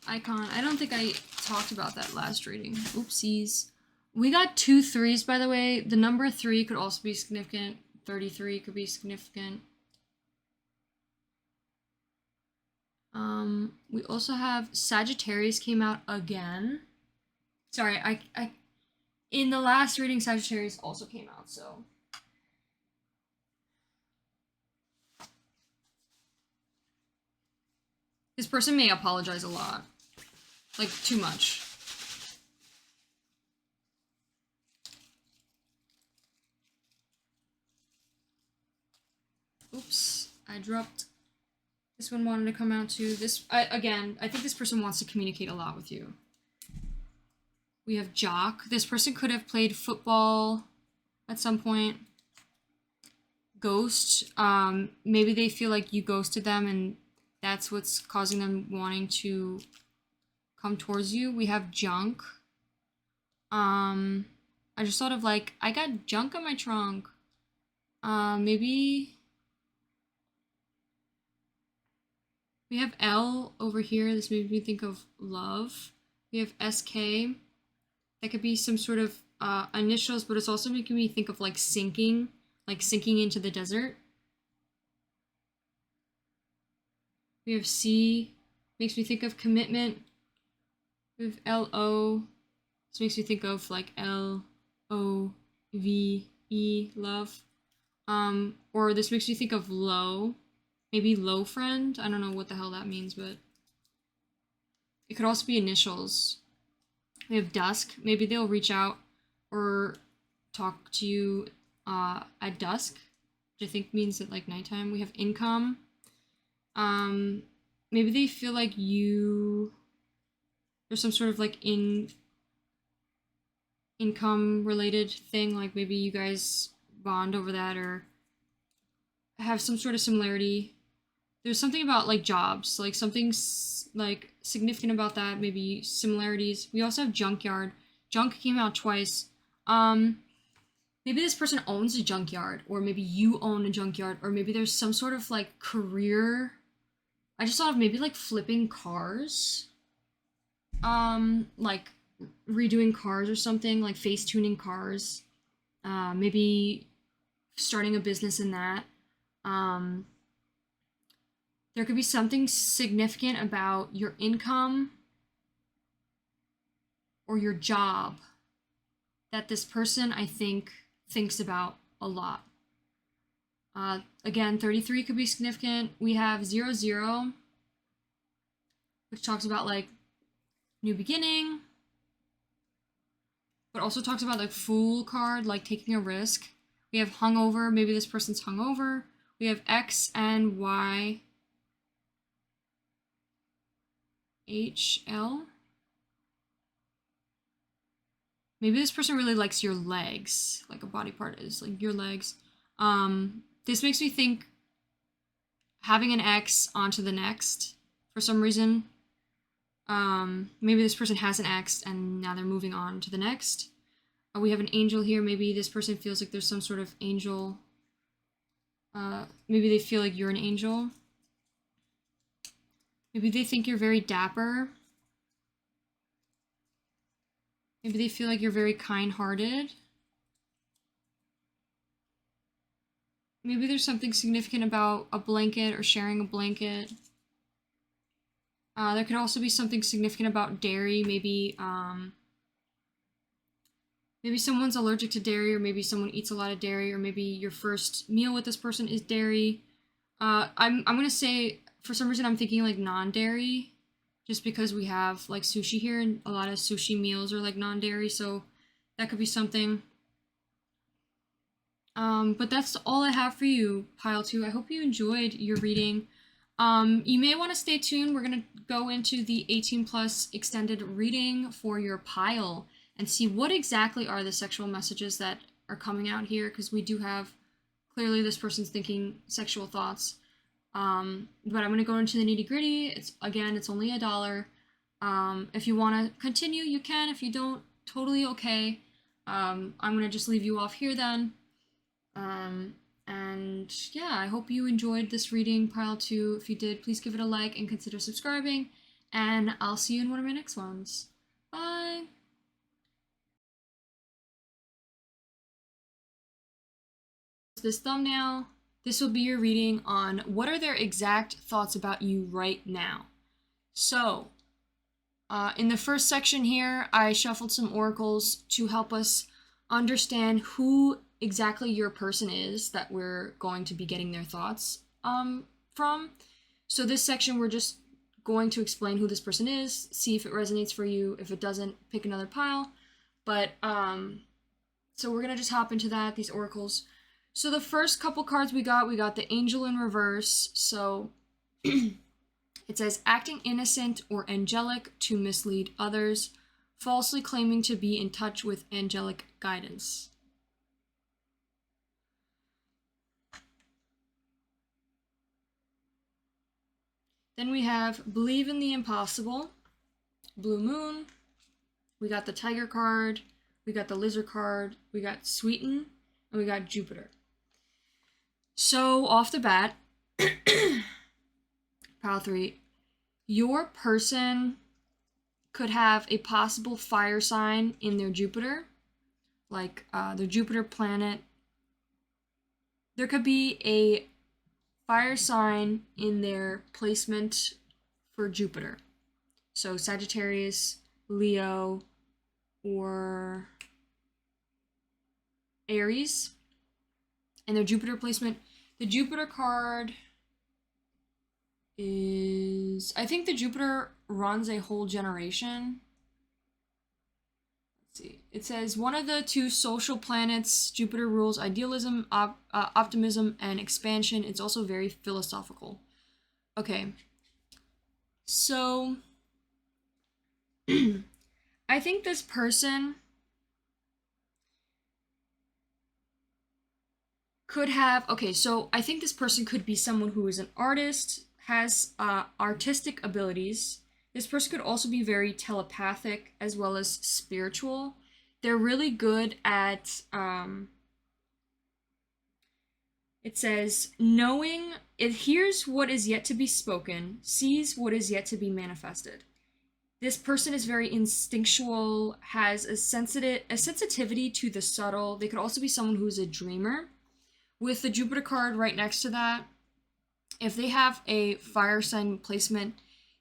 icon. I don't think I talked about that last reading. Oopsies. We got 2 3s, by the way. The number 3 could also be significant. 33 could be significant. We also have Sagittarius came out again. Sorry, I in the last reading, Sagittarius also came out, so. This person may apologize a lot. Like, too much. I dropped this one. Wanted to come out too. Again, I think this person wants to communicate a lot with you. We have jock. This person could have played football at some point. Ghost. Maybe they feel like you ghosted them and that's what's causing them wanting to come towards you. We have junk. I just thought of like, I got junk in my trunk. Maybe we have L over here. This made me think of love. We have SK. That could be some sort of initials, but it's also making me think of like sinking into the desert. We have C. Makes me think of commitment. We have LO. This makes me think of like LOVE, love. Or this makes me think of low. Maybe low friend. I don't know what the hell that means, but it could also be initials. We have dusk. Maybe they'll reach out or talk to you at dusk, which I think means at like nighttime. We have income. Maybe they feel like there's some sort of like income related thing, like maybe you guys bond over that or have some sort of similarity. There's something about like jobs, like something's like significant about that, maybe similarities. We also have junkyard. Junk came out twice. Maybe this person owns a junkyard, or maybe you own a junkyard, or maybe there's some sort of like career. I just thought of maybe like flipping cars. Like redoing cars or something, like face tuning cars. Maybe starting a business in that. There could be something significant about your income or your job that this person, I think, thinks about a lot. Again, 33 could be significant. We have 00, which talks about like new beginning, but also talks about like fool card, like taking a risk. We have hungover. Maybe this person's hungover. We have X and Y. HL. Maybe this person really likes your legs, like a body part is like your legs. This makes me think having an X onto the next for some reason. Maybe this person has an X and now they're moving on to the next. We have an angel here. Maybe this person feels like there's some sort of angel. Maybe they feel like you're an angel. Maybe they think you're very dapper. Maybe they feel like you're very kind-hearted. Maybe there's something significant about a blanket or sharing a blanket. There could also be something significant about dairy. Maybe maybe someone's allergic to dairy, or maybe someone eats a lot of dairy, or maybe your first meal with this person is dairy. I'm gonna say, for some reason, I'm thinking like non-dairy, just because we have like sushi here, and a lot of sushi meals are like non-dairy, so that could be something. But that's all I have for you, Pile 2. I hope you enjoyed your reading. You may want to stay tuned. We're going to go into the 18 plus extended reading for your pile and see what exactly are the sexual messages that are coming out here, because we do have, clearly this person's thinking sexual thoughts. But I'm going to go into the nitty gritty. It's only $1. If you want to continue, you can. If you don't, totally okay. I'm going to just leave you off here then. And yeah, I hope you enjoyed this reading, Pile 2. If you did, please give it a like and consider subscribing. And I'll see you in one of my next ones. Bye! This thumbnail. This will be your reading on what are their exact thoughts about you right now. So, in the first section here, I shuffled some oracles to help us understand who exactly your person is that we're going to be getting their thoughts from. So this section, we're just going to explain who this person is, see if it resonates for you. If it doesn't, pick another pile. But, so we're going to just hop into that, these oracles. So the first couple cards we got the angel in reverse. So it says acting innocent or angelic to mislead others, falsely claiming to be in touch with angelic guidance. Then we have believe in the impossible, blue moon. We got the tiger card, we got the lizard card, we got sweeten, and we got Jupiter. So off the bat, pile 3, your person could have a possible fire sign in their Jupiter, like their Jupiter planet. There could be a fire sign in their placement for Jupiter. So Sagittarius, Leo, or Aries. And their Jupiter placement. The Jupiter card is... I think the Jupiter runs a whole generation. Let's see. It says, one of the 2 social planets, Jupiter rules idealism, optimism, and expansion. It's also very philosophical. Okay. So... I think this person could have... Okay, so I think this person could be someone who is an artist, has artistic abilities. This person could also be very telepathic as well as spiritual. They're really good at... it says, knowing, it hears what is yet to be spoken, sees what is yet to be manifested. This person is very instinctual, has a sensitivity to the subtle. They could also be someone who's a dreamer. With the Jupiter card right next to that, if they have a fire sign placement,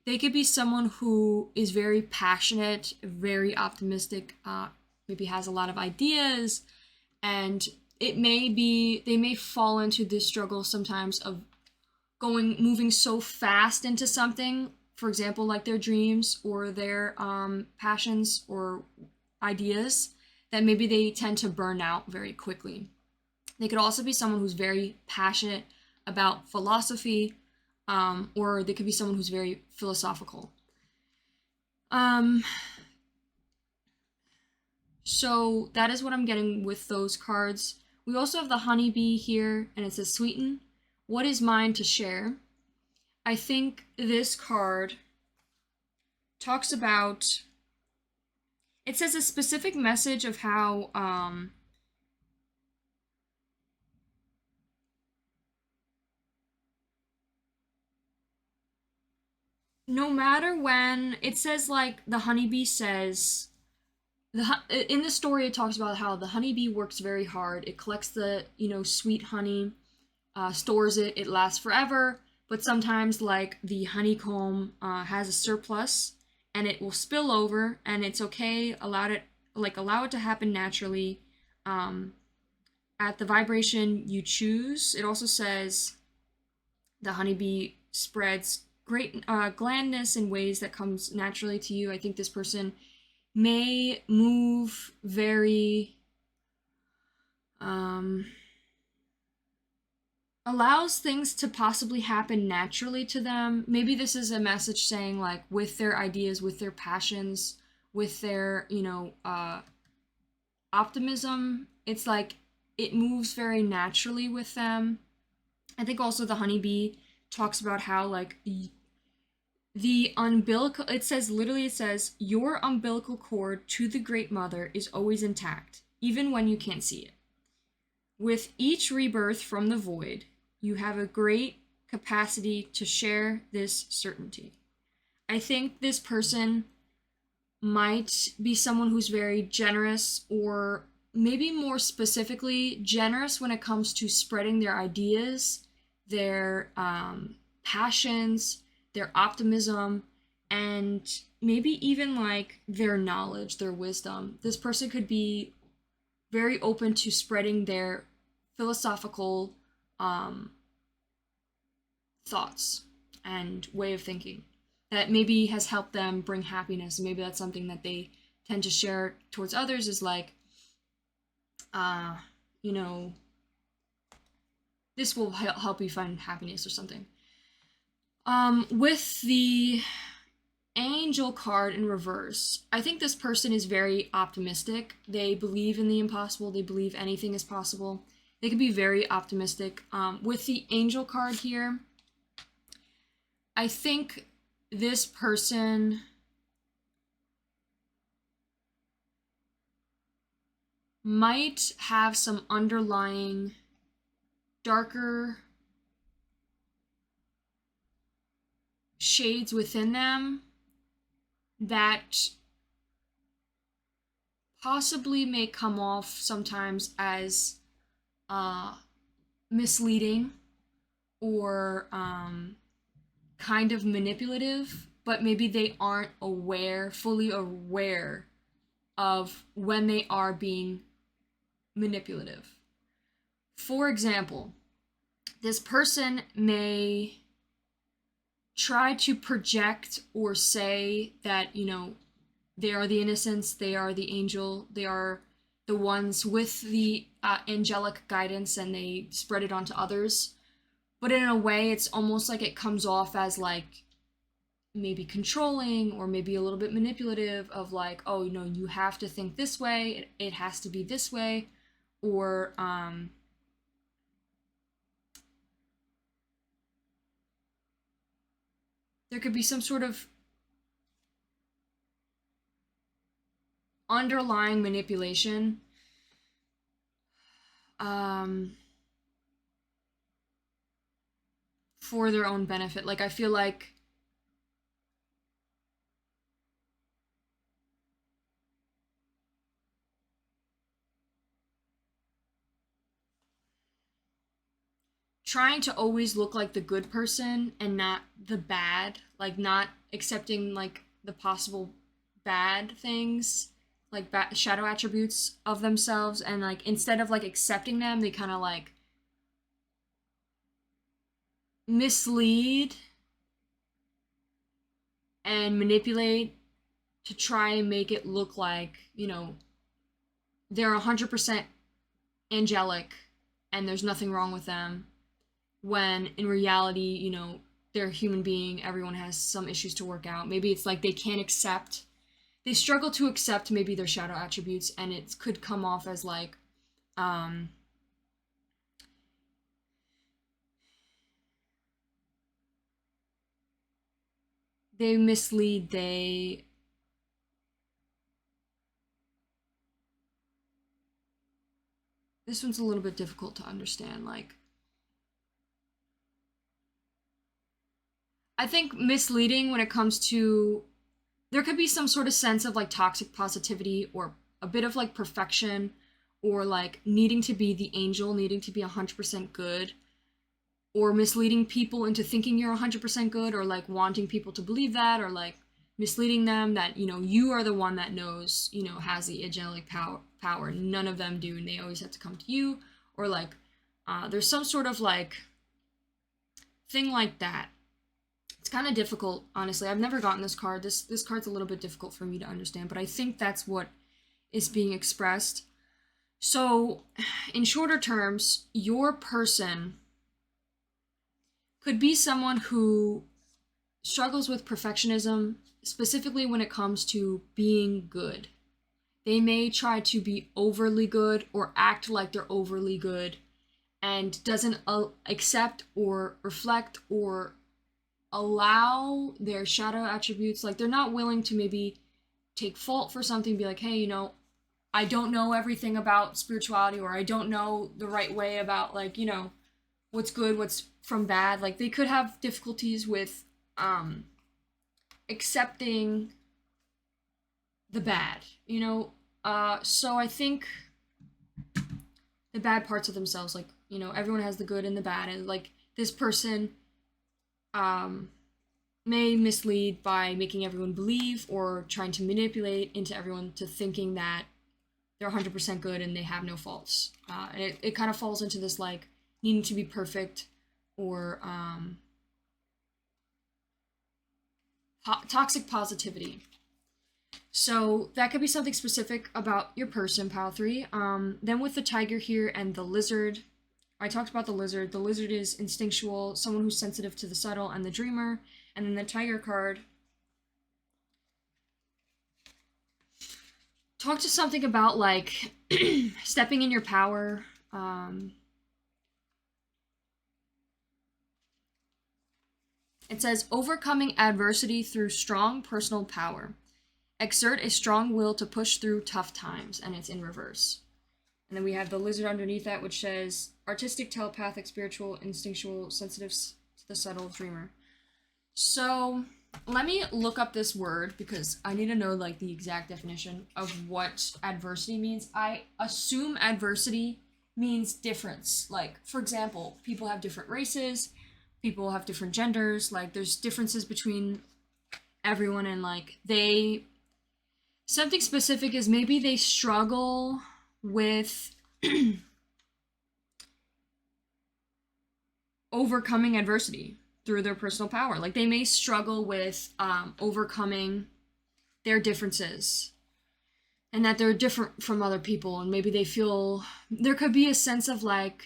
they could be someone who is very passionate, very optimistic, maybe has a lot of ideas, and it may be, they may fall into this struggle sometimes of moving so fast into something, for example, like their dreams or their passions or ideas, that maybe they tend to burn out very quickly. They could also be someone who's very passionate about philosophy, or they could be someone who's very philosophical. So that is what I'm getting with those cards. We also have the honeybee here, and it says sweeten. What is mine to share? I think this card talks about... It says a specific message of how... no matter when... It says, like, the honeybee says... in the story, it talks about how the honeybee works very hard. It collects the, sweet honey, stores it, it lasts forever, but sometimes, like, the honeycomb has a surplus, and it will spill over, and it's okay, allow it to happen naturally, at the vibration you choose. It also says the honeybee spreads great gladness in ways that comes naturally to you. I think this person may move very allows things to possibly happen naturally to them. Maybe this is a message saying, like, with their ideas, with their passions, with their optimism, it's like it moves very naturally with them. I think also the honeybee talks about how, like, the umbilical, it says your umbilical cord to the Great Mother is always intact, even when you can't see it. With each rebirth from the void, you have a great capacity to share this certainty. I think this person might be someone who's very generous, or maybe more specifically, generous when it comes to spreading their ideas, their passions, their optimism, and maybe even, like, their knowledge, their wisdom. This person could be very open to spreading their philosophical thoughts and way of thinking that maybe has helped them bring happiness. Maybe that's something that they tend to share towards others, is like, this will help you find happiness or something. With the Angel card in reverse, I think this person is very optimistic. They believe in the impossible. They believe anything is possible. They can be very optimistic. With the Angel card here, I think this person might have some underlying darker shades within them that possibly may come off sometimes as misleading or kind of manipulative, but maybe they aren't fully aware of when they are being manipulative. For example, this person may try to project or say that, you know, they are the innocents, they are the angel, they are the ones with the angelic guidance, and they spread it onto others. But in a way, it's almost like it comes off as like maybe controlling or maybe a little bit manipulative of like, oh, you know, you have to think this way, it has to be this way, or there could be some sort of underlying manipulation for their own benefit. Like, I feel like trying to always look like the good person and not the bad, like not accepting like the possible bad things, like shadow attributes of themselves, and like instead of like accepting them, they kind of like mislead and manipulate to try and make it look like, you know, they're 100% angelic and there's nothing wrong with them, when in reality, you know, they're a human being, everyone has some issues to work out. Maybe it's like they struggle to accept maybe their shadow attributes, and it could come off as like they mislead, this one's a little bit difficult to understand. Like, I think misleading when it comes to, there could be some sort of sense of like toxic positivity or a bit of like perfection, or like needing to be the angel, needing to be 100% good, or misleading people into thinking you're 100% good, or like wanting people to believe that, or like misleading them that, you know, you are the one that knows, you know, has the angelic power. None of them do, and they always have to come to you, or like there's some sort of like thing like that. It's kind of difficult, honestly. I've never gotten this card. This card's a little bit difficult for me to understand, but I think that's what is being expressed. So, in shorter terms, your person could be someone who struggles with perfectionism, specifically when it comes to being good. They may try to be overly good or act like they're overly good, and doesn't accept or reflect or allow their shadow attributes. Like, they're not willing to maybe take fault for something, be like, hey, you know, I don't know everything about spirituality, or I don't know the right way about, like, you know, what's good, what's from bad. Like, they could have difficulties with accepting the bad, you know. So I think the bad parts of themselves, like, you know, everyone has the good and the bad, and like this person may mislead by making everyone believe or trying to manipulate into everyone to thinking that they're 100% good and they have no faults. And it kind of falls into this like needing to be perfect, or toxic positivity. So that could be something specific about your person, pile 3. Then with the tiger here and the lizard, I talked about the lizard. The lizard is instinctual, someone who's sensitive to the subtle, and the dreamer. And then the tiger card. Talk to something about like stepping in your power. It says overcoming adversity through strong personal power. Exert a strong will to push through tough times, and it's in reverse. And then we have the lizard underneath that, which says artistic, telepathic, spiritual, instinctual, sensitive to the subtle, dreamer. So let me look up this word because I need to know like the exact definition of what adversity means. I assume adversity means difference. Like, for example, people have different races, people have different genders, like there's differences between everyone, and like something specific is maybe they struggle with overcoming adversity through their personal power. Like they may struggle with overcoming their differences, and that they're different from other people, and maybe they feel there could be a sense of like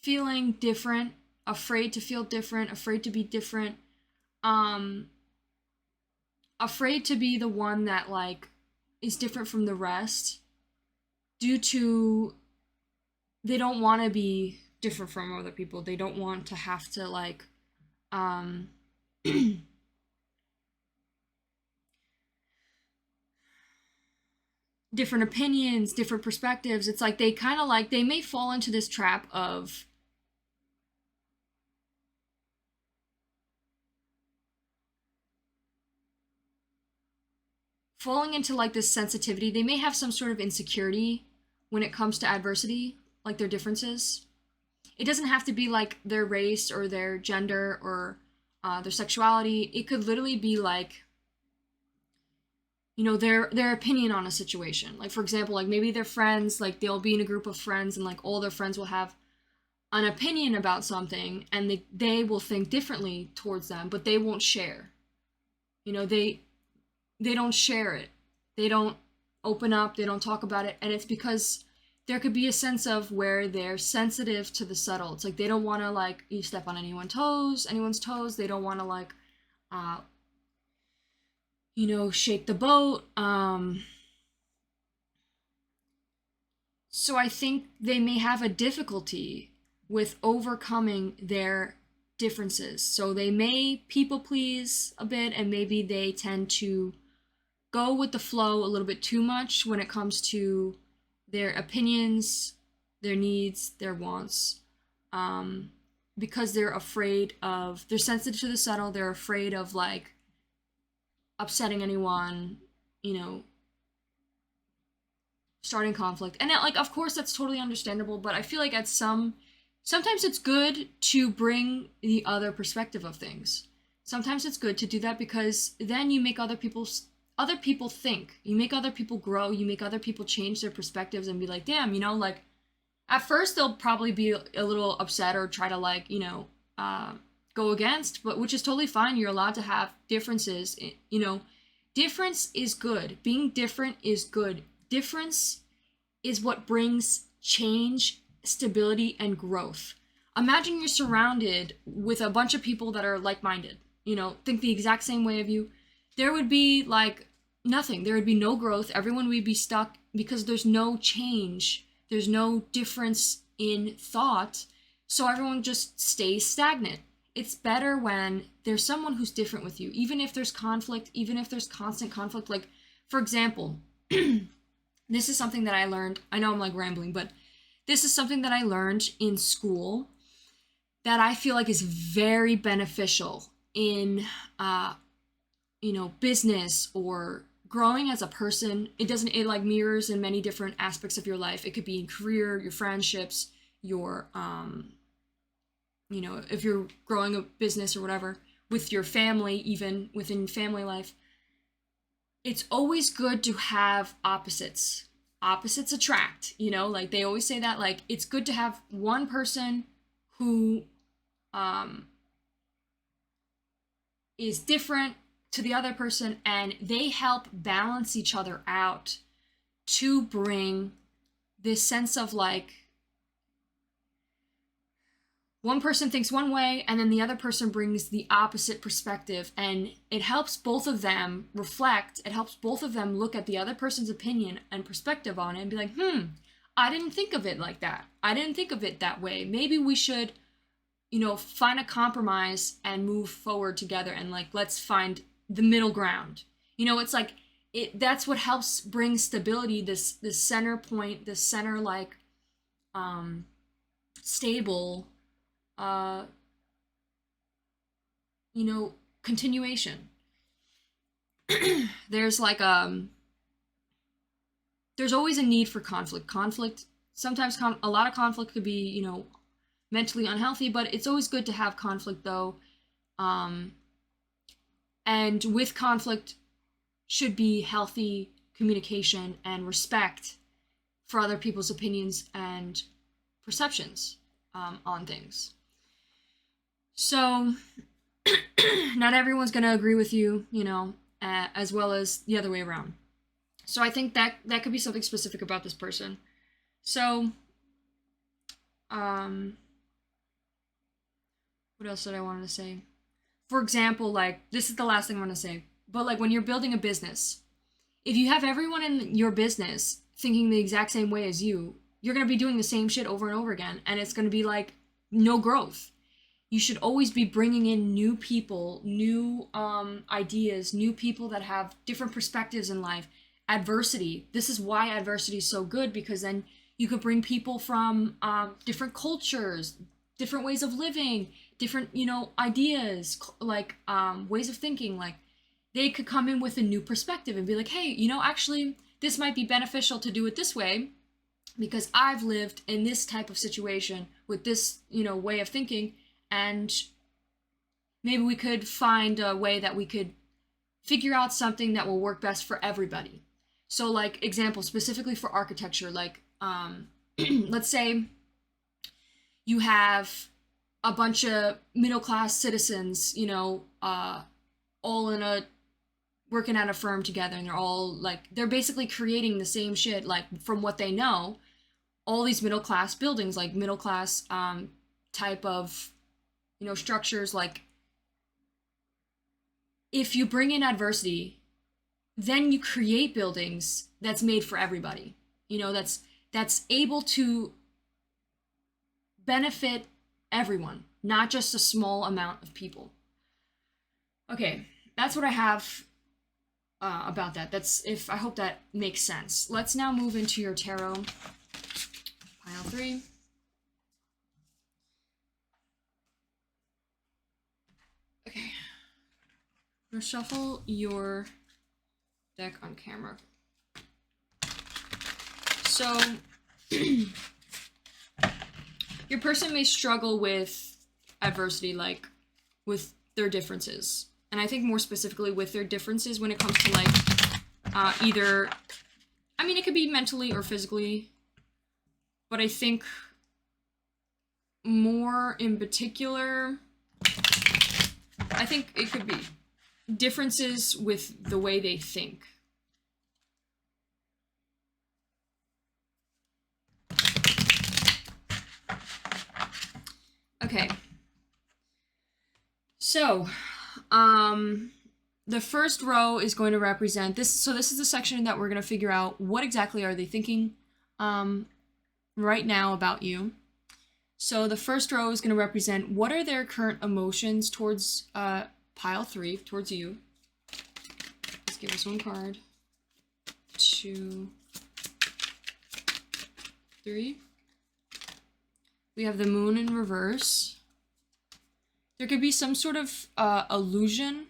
feeling different, afraid to feel different, afraid to be different, afraid to be the one that like is different from the rest due to they don't want to be different from other people. They don't want to have to like different opinions, different perspectives. It's like they kind of like they may fall into this trap of falling into like this sensitivity. They may have some sort of insecurity when it comes to adversity, like their differences. It doesn't have to be like their race or their gender or their sexuality. It could literally be like, you know, their opinion on a situation. Like, for example, like maybe their friends, like they'll be in a group of friends and like all their friends will have an opinion about something, and they will think differently towards them, but they won't share. You know, they don't share it. They don't open up, they don't talk about it, and it's because there could be a sense of where they're sensitive to the subtle. It's like they don't want to like you step on anyone's toes. They don't want to like you know, shake the boat. So I think they may have a difficulty with overcoming their differences. So they may people please a bit, and maybe they tend to go with the flow a little bit too much when it comes to their opinions, their needs, their wants, because they're sensitive to the subtle. They're afraid of like upsetting anyone, you know, starting conflict. And like, of course, that's totally understandable, but I feel like sometimes it's good to bring the other perspective of things. Sometimes it's good to do that because then you make other people think, you make other people grow, you make other people change their perspectives and be like, damn, you know, like at first they'll probably be a little upset or try to like, you know, go against, but which is totally fine. You're allowed to have differences, you know. Difference is good. Being different is good. Difference is what brings change, stability, and growth. Imagine you're surrounded with a bunch of people that are like-minded, you know, think the exact same way of you. There would be like nothing. There would be no growth. Everyone would be stuck because there's no change. There's no difference in thought. So everyone just stays stagnant. It's better when there's someone who's different with you, even if there's conflict, even if there's constant conflict. Like, for example, this is something that I learned. I know I'm like rambling, but this is something that I learned in school that I feel like is very beneficial in, you know, business or growing as a person. It like mirrors in many different aspects of your life. It could be in career, your friendships, your, you know, if you're growing a business or whatever, with your family, even within family life. It's always good to have opposites. Opposites attract, you know, like they always say that, like it's good to have one person who is different to the other person, and they help balance each other out to bring this sense of like one person thinks one way and then the other person brings the opposite perspective, and it helps both of them reflect. It helps both of them look at the other person's opinion and perspective on it and be like, I didn't think of it like that. I didn't think of it that way. Maybe we should, find a compromise and move forward together, and like, let's find the middle ground. It's like, that's what helps bring stability, this center point, this center, like, stable, continuation. There's like, there's always a need for conflict. Sometimes a lot of conflict could be, mentally unhealthy, but it's always good to have conflict, though. And with conflict should be healthy communication and respect for other people's opinions and perceptions on things. So not everyone's going to agree with you, as well as the other way around. So I think that could be something specific about this person. So, what else did I want to say? For example, like, this is the last thing I want to say, but like, when you're building a business, if you have everyone in your business thinking the exact same way as you, you're going to be doing the same shit over and over again, and it's going to be like no growth. You should always be bringing in new people, new ideas, new people that have different perspectives in life. Adversity. This is why adversity is so good, because then you could bring people from different cultures, different ways of living, different, ideas, like ways of thinking. Like, they could come in with a new perspective and be like, hey, actually, this might be beneficial to do it this way, because I've lived in this type of situation with this, way of thinking, and maybe we could find a way that we could figure out something that will work best for everybody. So, like, example, specifically for architecture, like, let's say you have a bunch of middle-class citizens, all working at a firm together, and they're all, like, they're basically creating the same shit, like, from what they know, all these middle-class buildings, like, middle-class type of, structures. Like, if you bring in adversity, then you create buildings that's made for everybody, that's able to benefit everyone, not just a small amount of people. Okay, that's what I have about that. I hope that makes sense. Let's now move into your tarot, pile 3. Okay, I'm gonna shuffle your deck on camera. So, your person may struggle with adversity, like, with their differences. And I think more specifically with their differences when it comes to, like, either, it could be mentally or physically, but I think more in particular, I think it could be differences with the way they think. Okay. So, the first row is going to represent this. So this is the section that we're going to figure out what exactly are they thinking right now about you. So the first row is going to represent what are their current emotions towards pile 3, towards you. Let's give us one card. 2, 3. We have the moon in reverse. There could be some sort of illusion,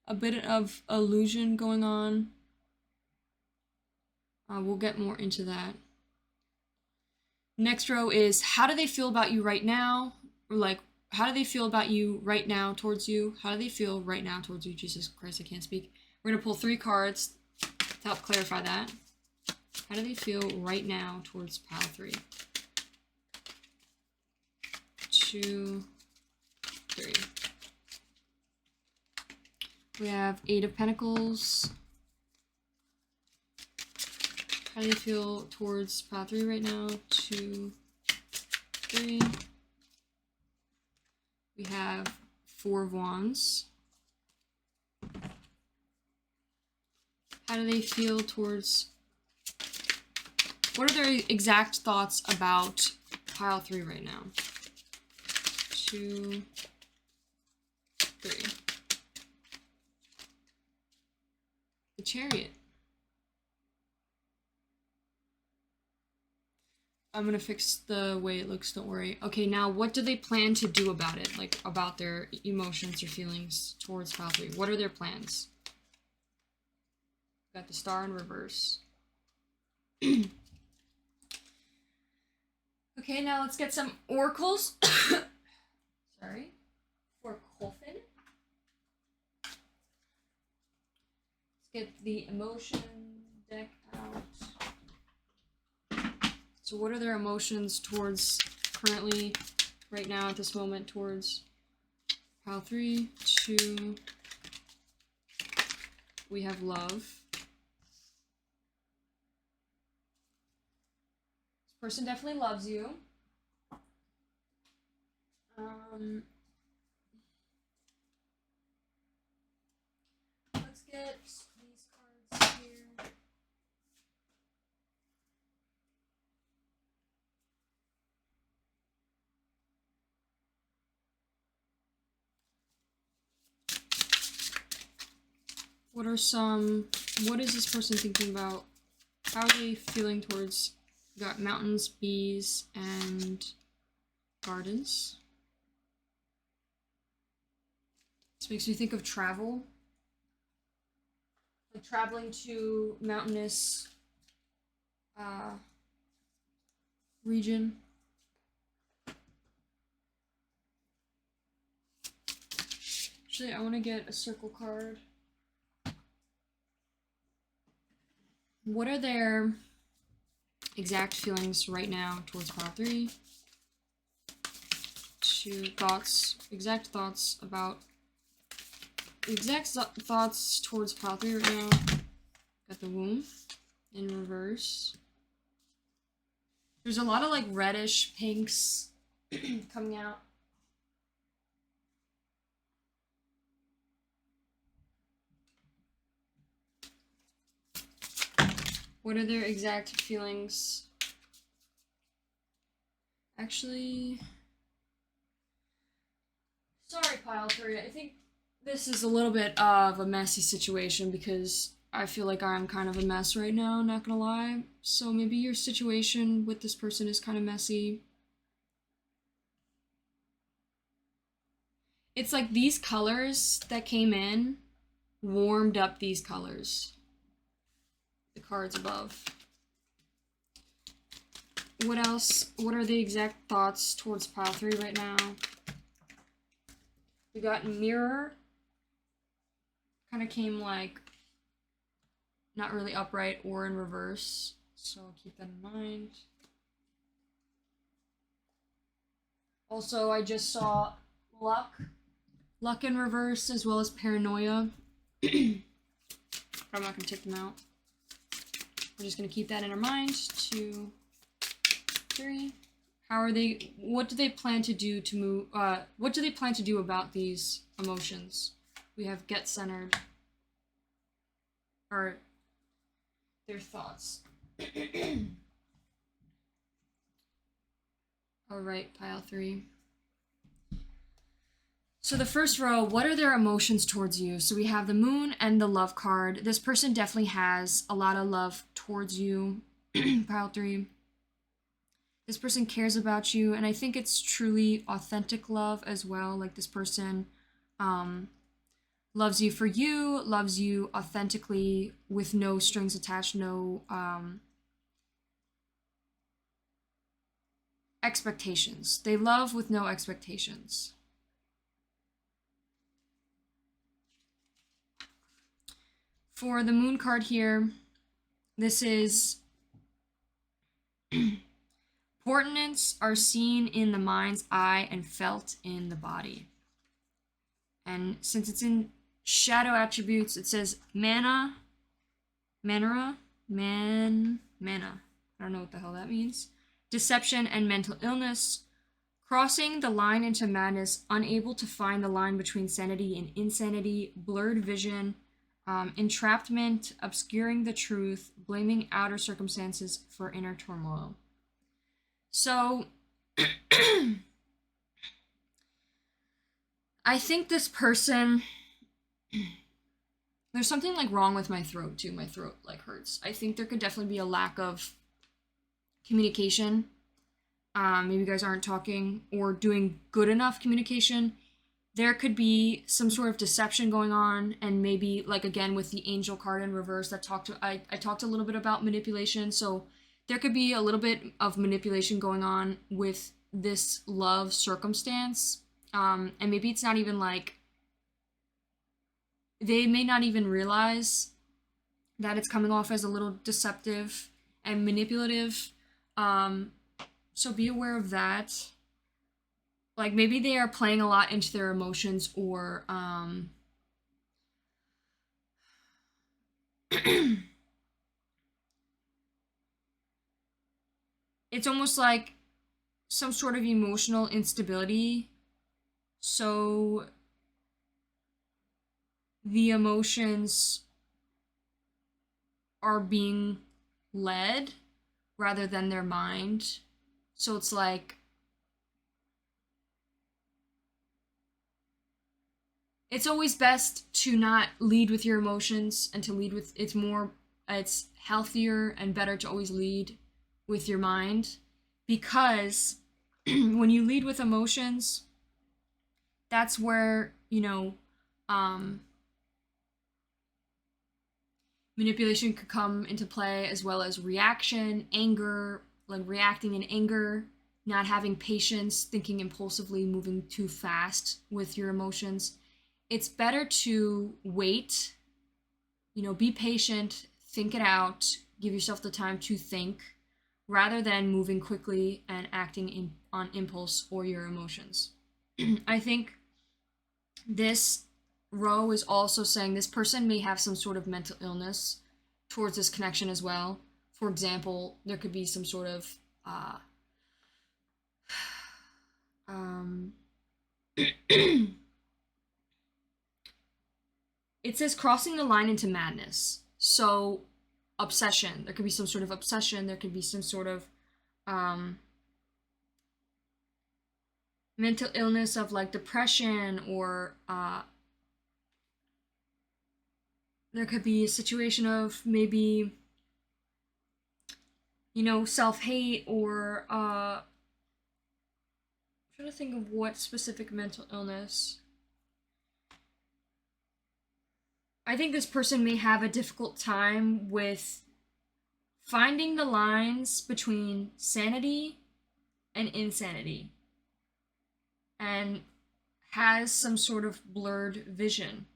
a bit of illusion going on. We'll get more into that. Next row is, how do they feel about you right now? Or like, how do they feel about you right now towards you? How do they feel right now towards you? Jesus Christ, I can't speak. We're going to pull 3 cards to help clarify that. How do they feel right now towards pile 3? 2, 3. We have 8 of Pentacles. How do you feel towards pile 3 right now? 2, 3. We have Four of Wands. How do they feel towards... What are their exact thoughts about pile 3 right now? 2, 3. The Chariot. I'm gonna fix the way it looks, don't worry. Okay, now what do they plan to do about it? Like, about their emotions or feelings towards pile 3? What are their plans? Got the Star in reverse. Okay, now let's get some oracles. Sorry. For Colfin. Let's get the emotion deck out. So what are their emotions towards, currently, right now, at this moment, towards pile 3, 2, we have love. This person definitely loves you. Let's get these cards here. What is this person thinking about? How are they feeling towards, got mountains, bees, and gardens. This makes me think of travel. Like traveling to mountainous region. Actually, I want to get a circle card. What are their exact feelings right now towards pile 3? 2 thoughts, exact thoughts about, exact thoughts towards pile 3 right now. Got the womb in reverse. There's a lot of like reddish pinks coming out. What are their exact feelings? Actually, sorry, pile 3. I think this is a little bit of a messy situation because I feel like I'm kind of a mess right now, not gonna lie. So maybe your situation with this person is kind of messy. It's like these colors that came in warmed up these colors. The cards above. What else? What are the exact thoughts towards pile 3 right now? We got mirror. Kind of came like not really upright or in reverse. So keep that in mind. Also, I just saw luck. Luck in reverse as well as paranoia. I'm not going to take them out. We're just going to keep that in our mind. 2, 3. How are they, what do they plan to do to move, what do they plan to do about these emotions? We have get centered. Or their thoughts. Alright, pile 3. So the first row, what are their emotions towards you? So we have the moon and the love card. This person definitely has a lot of love towards you, pile 3. This person cares about you, and I think it's truly authentic love as well. Like this person loves you for you, loves you authentically with no strings attached, no expectations. They love with no expectations. For the moon card here, this is portents are seen in the mind's eye and felt in the body. And since it's in shadow attributes, it says mana. I don't know what the hell that means. Deception and mental illness, Crossing the line into madness, unable to find the line between sanity and insanity, blurred vision, entrapment, obscuring the truth, blaming outer circumstances for inner turmoil. So, I think this person, there's something like wrong with my throat too. My throat like hurts. I think there could definitely be a lack of communication. Maybe you guys aren't talking or doing good enough communication. There could be some sort of deception going on, and maybe like again with the angel card in reverse that I talked a little bit about manipulation. So there could be a little bit of manipulation going on with this love circumstance. And maybe it's not even like they may not even realize that it's coming off as a little deceptive and manipulative. So be aware of that. Like maybe they are playing a lot into their emotions, or it's almost like some sort of emotional instability. So the emotions are being led rather than their mind. So it's like it's always best to not lead with your emotions and to lead with it's healthier and better to always lead with your mind, because when you lead with emotions, that's where, manipulation could come into play, as well as reaction, anger, like reacting in anger, not having patience, thinking impulsively, moving too fast with your emotions. It's better to wait, be patient, think it out, give yourself the time to think, rather than moving quickly and acting on impulse or your emotions. I think this row is also saying this person may have some sort of mental illness towards this connection as well. For example, there could be some sort of it says crossing the line into madness. So obsession. There could be some sort of obsession. There could be some sort of mental illness of like depression, or there could be a situation of maybe, self-hate, or I'm trying to think of what specific mental illness. I think this person may have a difficult time with finding the lines between sanity and insanity, and has some sort of blurred vision.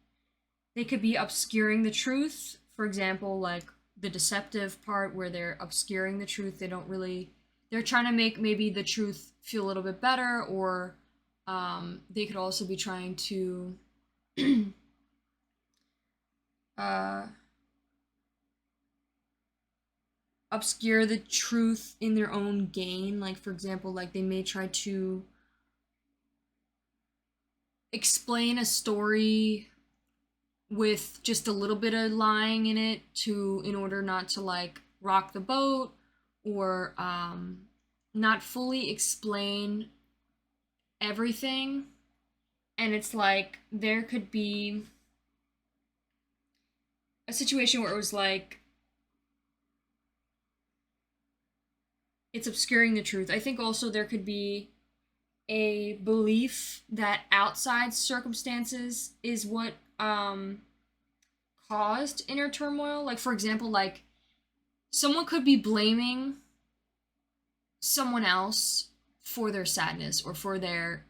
They could be obscuring the truth, for example, like the deceptive part where they're obscuring the truth. They're trying to make maybe the truth feel a little bit better, or they could also be trying to obscure the truth in their own gain. Like, for example, like they may try to explain a story with just a little bit of lying in it in order not to like rock the boat, or not fully explain everything. And it's like there could be a situation where it was like it's obscuring the truth. I think also there could be a belief that outside circumstances is what caused inner turmoil. Like, for example, like someone could be blaming someone else for their sadness or for their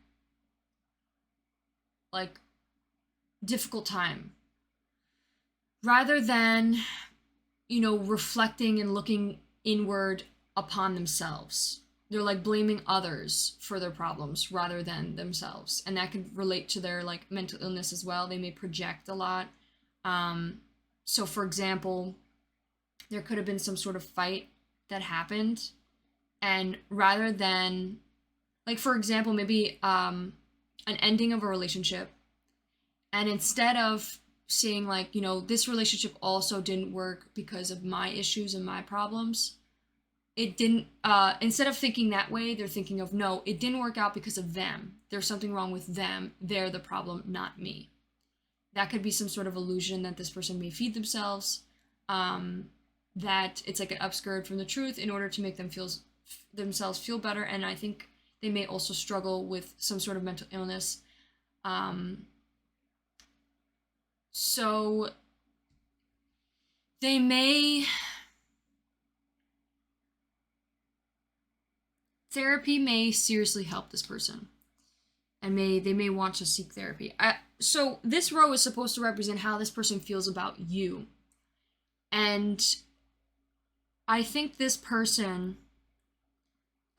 like difficult time, rather than reflecting and looking inward upon themselves. They're like blaming others for their problems rather than themselves, and that could relate to their like mental illness as well. They may project a lot. So for example, there could have been some sort of fight that happened, and rather than Like, for example, maybe an ending of a relationship, and instead of saying, like, this relationship also didn't work because of my issues and my problems, it didn't, instead of thinking that way, they're thinking of, no, it didn't work out because of them. There's something wrong with them. They're the problem, not me. That could be some sort of illusion that this person may feed themselves, that it's like an upskirt from the truth in order to make themselves feel better. And I think they may also struggle with some sort of mental illness. So they may, therapy may seriously help this person, and they may want to seek therapy. So this row is supposed to represent how this person feels about you. And I think this person,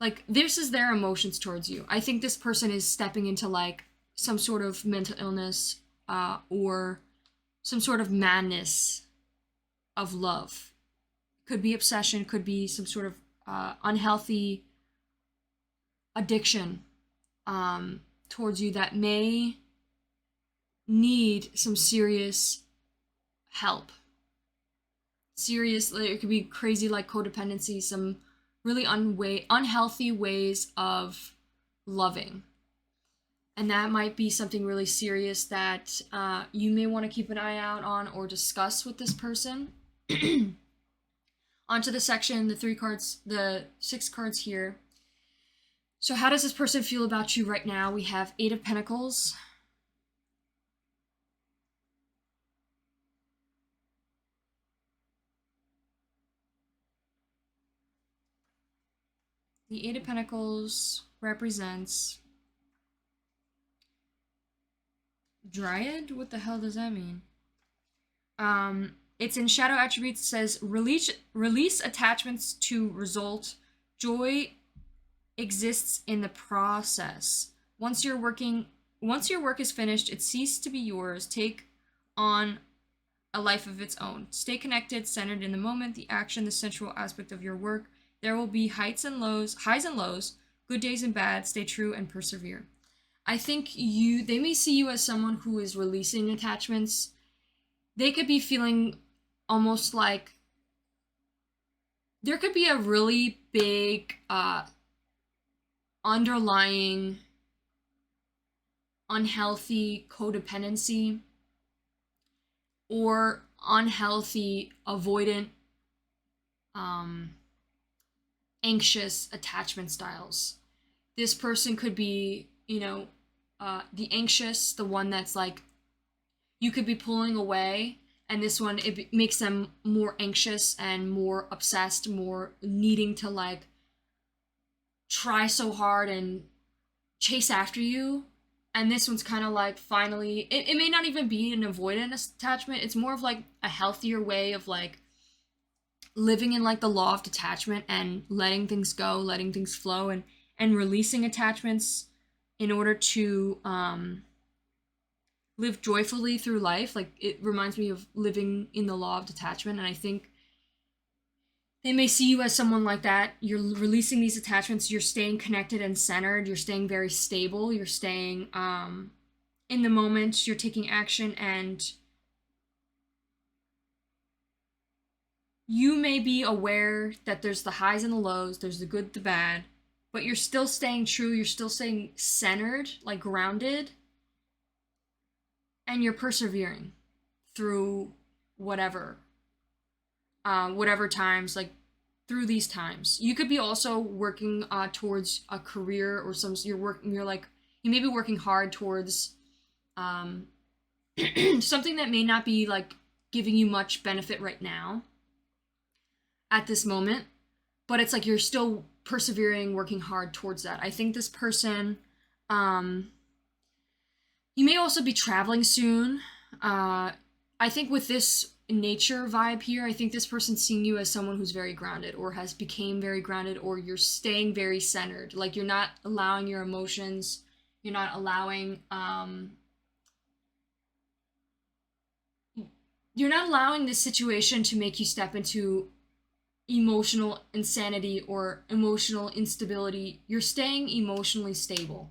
like, this is their emotions towards you. I think this person is stepping into, like, some sort of mental illness, or some sort of madness of love. Could be obsession, could be some sort of unhealthy addiction towards you that may need some serious help. Seriously, it could be crazy, like codependency, some really unhealthy ways of loving. And that might be something really serious that you may want to keep an eye out on or discuss with this person. Onto the section, the 6 cards here. So how does this person feel about you right now? We have 8 of Pentacles. The 8 of Pentacles represents Dryad? What the hell does that mean? It's in Shadow Attributes. It says, release attachments to result. Joy exists in the process. Once your work is finished, it ceases to be yours. Take on a life of its own. Stay connected, centered in the moment, the action, the sensual aspect of your work. There will be highs and lows, good days and bad. Stay true and persevere. I think they may see you as someone who is releasing attachments. They could be feeling almost like there could be a really big underlying unhealthy codependency or unhealthy avoidant anxious attachment styles. This person could be, the anxious, the one that's like, you could be pulling away, and this one, it makes them more anxious and more obsessed, more needing to, like, try so hard and chase after you. And this one's kind of like, finally, it may not even be an avoidant attachment. It's more of like a healthier way of, like, living in, like, the law of detachment and letting things go, letting things flow, and releasing attachments in order to live joyfully through life. Like, it reminds me of living in the law of detachment, and I think they may see you as someone like that. You're releasing these attachments, you're staying connected and centered, you're staying very stable, you're staying in the moment, you're taking action, and you may be aware that there's the highs and the lows, there's the good, the bad, but you're still staying true, you're still staying centered, like grounded, and you're persevering through whatever times, like, through these times. You could be also working towards a career, or you may be working hard towards something that may not be, like, giving you much benefit right now at this moment, but it's like you're still persevering, working hard towards that. I think this person, you may also be traveling soon. I think with this nature vibe here, I think this person's seeing you as someone who's very grounded, or has became very grounded, or you're staying very centered. Like, you're not allowing your emotions, you're not allowing this situation to make you step into emotional insanity or emotional instability. You're staying emotionally stable.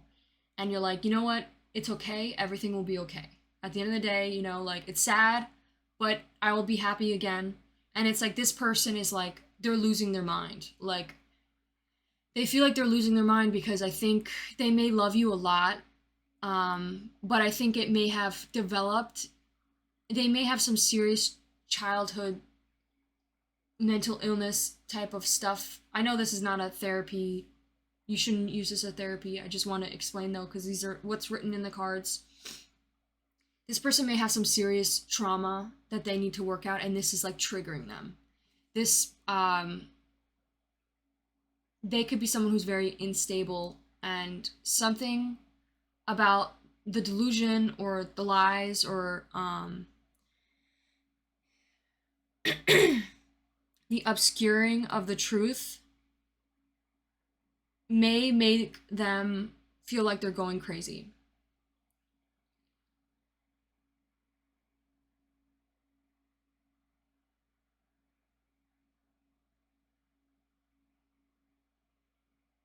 And you're like, you know what? It's okay. Everything will be okay. At the end of the day, you know, like it's sad, but I will be happy again. And it's like this person is like, they're losing their mind. Like, they feel like they're losing their mind because I think they may love you a lot, but I think it may have developed, they may have some serious childhood mental illness type of stuff. I know this is not a therapy. You shouldn't use this as therapy. I just want to explain though, because these are what's written in the cards. This person may have some serious trauma that they need to work out, and this is like triggering them. This, they could be someone who's very unstable, and something about the delusion or the lies or the obscuring of the truth may make them feel like they're going crazy.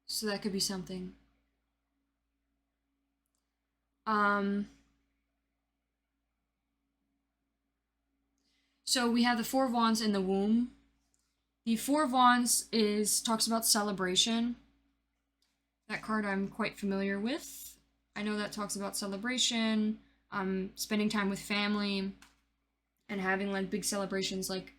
So that could be something. So we have the Four of Wands in the womb. The Four of Wands talks about celebration. That card I'm quite familiar with. I know that talks about celebration, spending time with family, and having like big celebrations like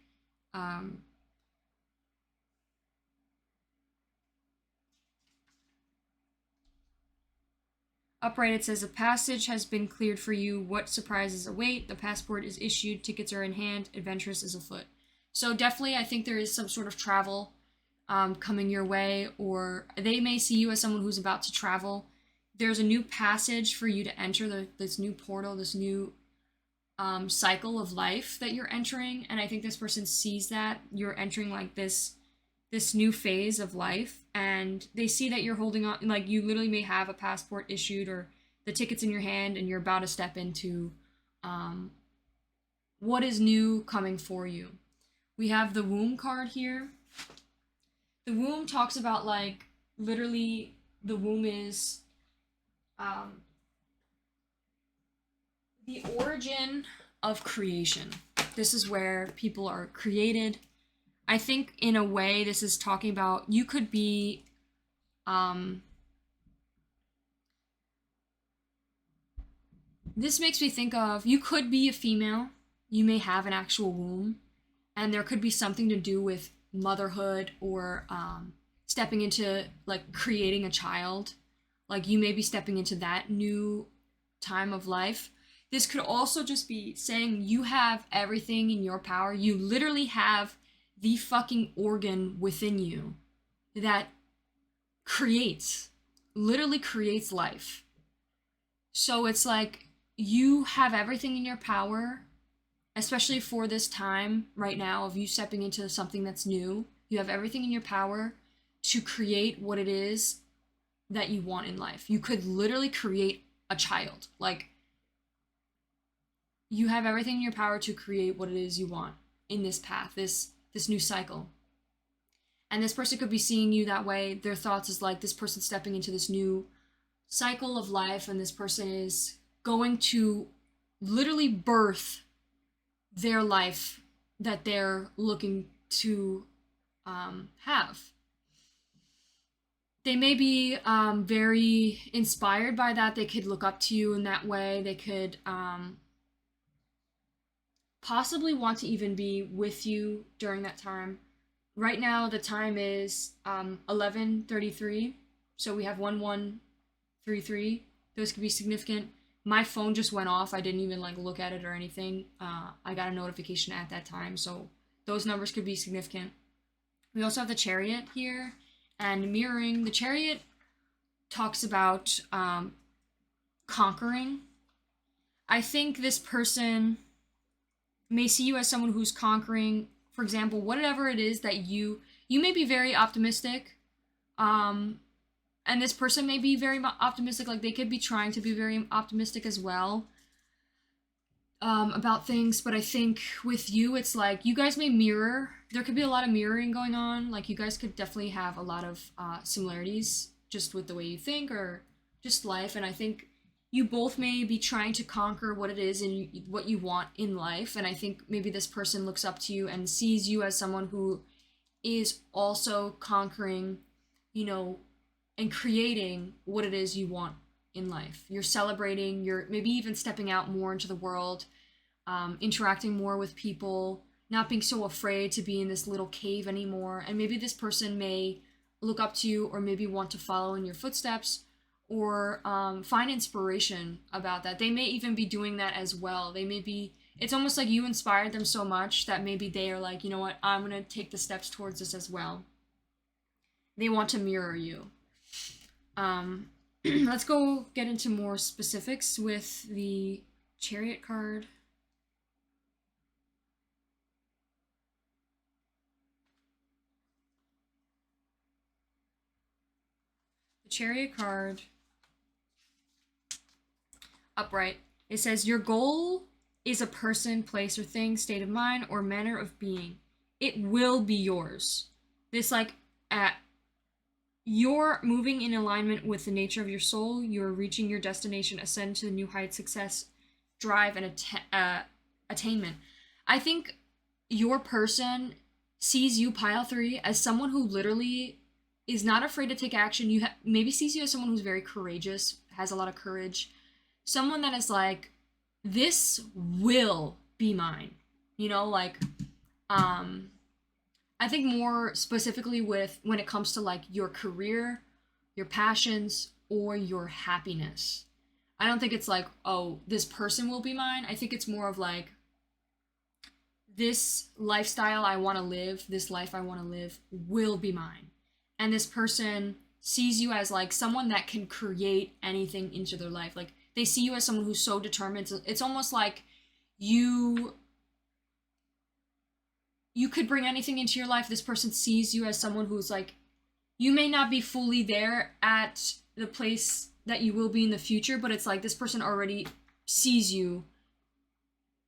upright. It says a passage has been cleared for you. What surprises await? The passport is issued. Tickets are in hand. Adventurous is afoot. So definitely, I think there is some sort of travel coming your way, or they may see you as someone who's about to travel. There's a new passage for you to enter, this new portal, this new cycle of life that you're entering, and I think this person sees that you're entering like this new phase of life, and they see that you're holding on, like you literally may have a passport issued or the tickets in your hand, and you're about to step into what is new coming for you. We have the womb card here. The womb talks about like literally the womb is the origin of creation. This is where people are created. I think in a way this is talking about you could be this makes me think of, you could be a female, you may have an actual womb, and there could be something to do with motherhood or stepping into like creating a child. Like you may be stepping into that new time of life. This could also just be saying you have everything in your power. You literally have the fucking organ within you that creates, literally creates life. So it's like you have everything in your power, especially for this time right now of you stepping into something that's new. You have everything in your power to create what it is that you want in life. You could literally create a child. Like, you have everything in your power to create what it is you want in this path, this new cycle. And this person could be seeing you that way. Their thoughts is like this person stepping into this new cycle of life, and this person is going to literally birth their life that they're looking to have. They may be very inspired by that. They could look up to you in that way. They could possibly want to even be with you during that time. Right now, the time is 11:33, so we have 1133. Those could be significant. My phone just went off. I didn't even like look at it or anything. I got a notification at that time, so those numbers could be significant. We also have the Chariot here, and mirroring. The Chariot talks about conquering. I think this person may see you as someone who's conquering. For example, whatever it is that you may be very optimistic, and this person may be very optimistic. Like they could be trying to be very optimistic as well. about things, but I think with you, it's like you guys may mirror. There could be a lot of mirroring going on. Like you guys could definitely have a lot of similarities just with the way you think or just life. And I think you both may be trying to conquer what it is and what you want in life. And I think maybe this person looks up to you and sees you as someone who is also conquering, you know, and creating what it is you want in life. You're celebrating, you're maybe even stepping out more into the world, interacting more with people, not being so afraid to be in this little cave anymore. And maybe this person may look up to you or maybe want to follow in your footsteps or find inspiration about that. They may even be doing that as well. They may be, it's almost like you inspired them so much that maybe they are like, you know what, I'm going to take the steps towards this as well. They want to mirror you. Let's go get into more specifics with the Chariot card. The Chariot card, upright. It says, your goal is a person, place, or thing, state of mind, or manner of being. It will be yours. This, like, you're moving in alignment with the nature of your soul. You're reaching your destination, ascend to the new heights, success, drive, and attainment. I think your person sees you, pile 3, as someone who literally is not afraid to take action. You maybe sees you as someone who's very courageous, has a lot of courage. Someone that is like, this will be mine. You know, like, I think more specifically with when it comes to like your career, your passions, or your happiness. I don't think it's like, oh, this person will be mine. I think it's more of like, this lifestyle I want to live, this life I want to live will be mine. And this person sees you as like someone that can create anything into their life. Like they see you as someone who's so determined. It's almost like you could bring anything into your life. This person sees you as someone who's like, you may not be fully there at the place that you will be in the future, but it's like this person already sees you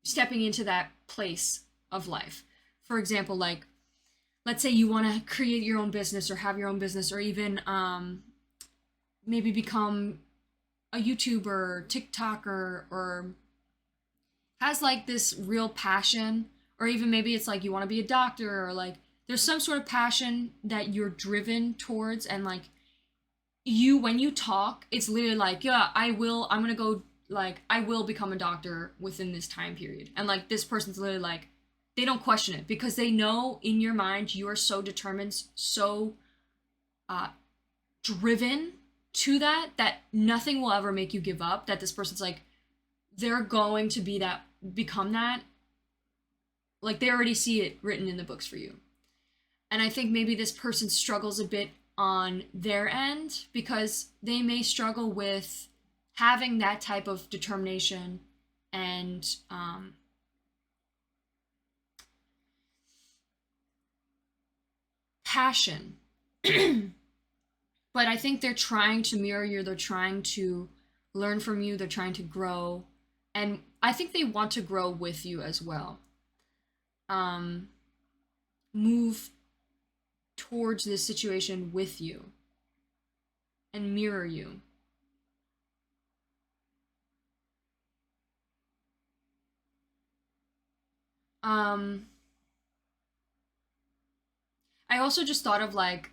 stepping into that place of life. For example, like, let's say you want to create your own business or have your own business or even maybe become a YouTuber, TikToker, or has like this real passion, or even maybe it's like you want to be a doctor, or like there's some sort of passion that you're driven towards, and like you, when you talk, it's literally like, yeah, I'm gonna go, like, I will become a doctor within this time period. And like this person's literally like, they don't question it because they know in your mind you are so determined, so driven to that nothing will ever make you give up. That this person's like, they're going to be that, become that. Like they already see it written in the books for you. And I think maybe this person struggles a bit on their end because they may struggle with having that type of determination and passion. But I think they're trying to mirror you, they're trying to learn from you, they're trying to grow, and I think they want to grow with you as well. Move towards this situation with you and mirror you. I also just thought of like,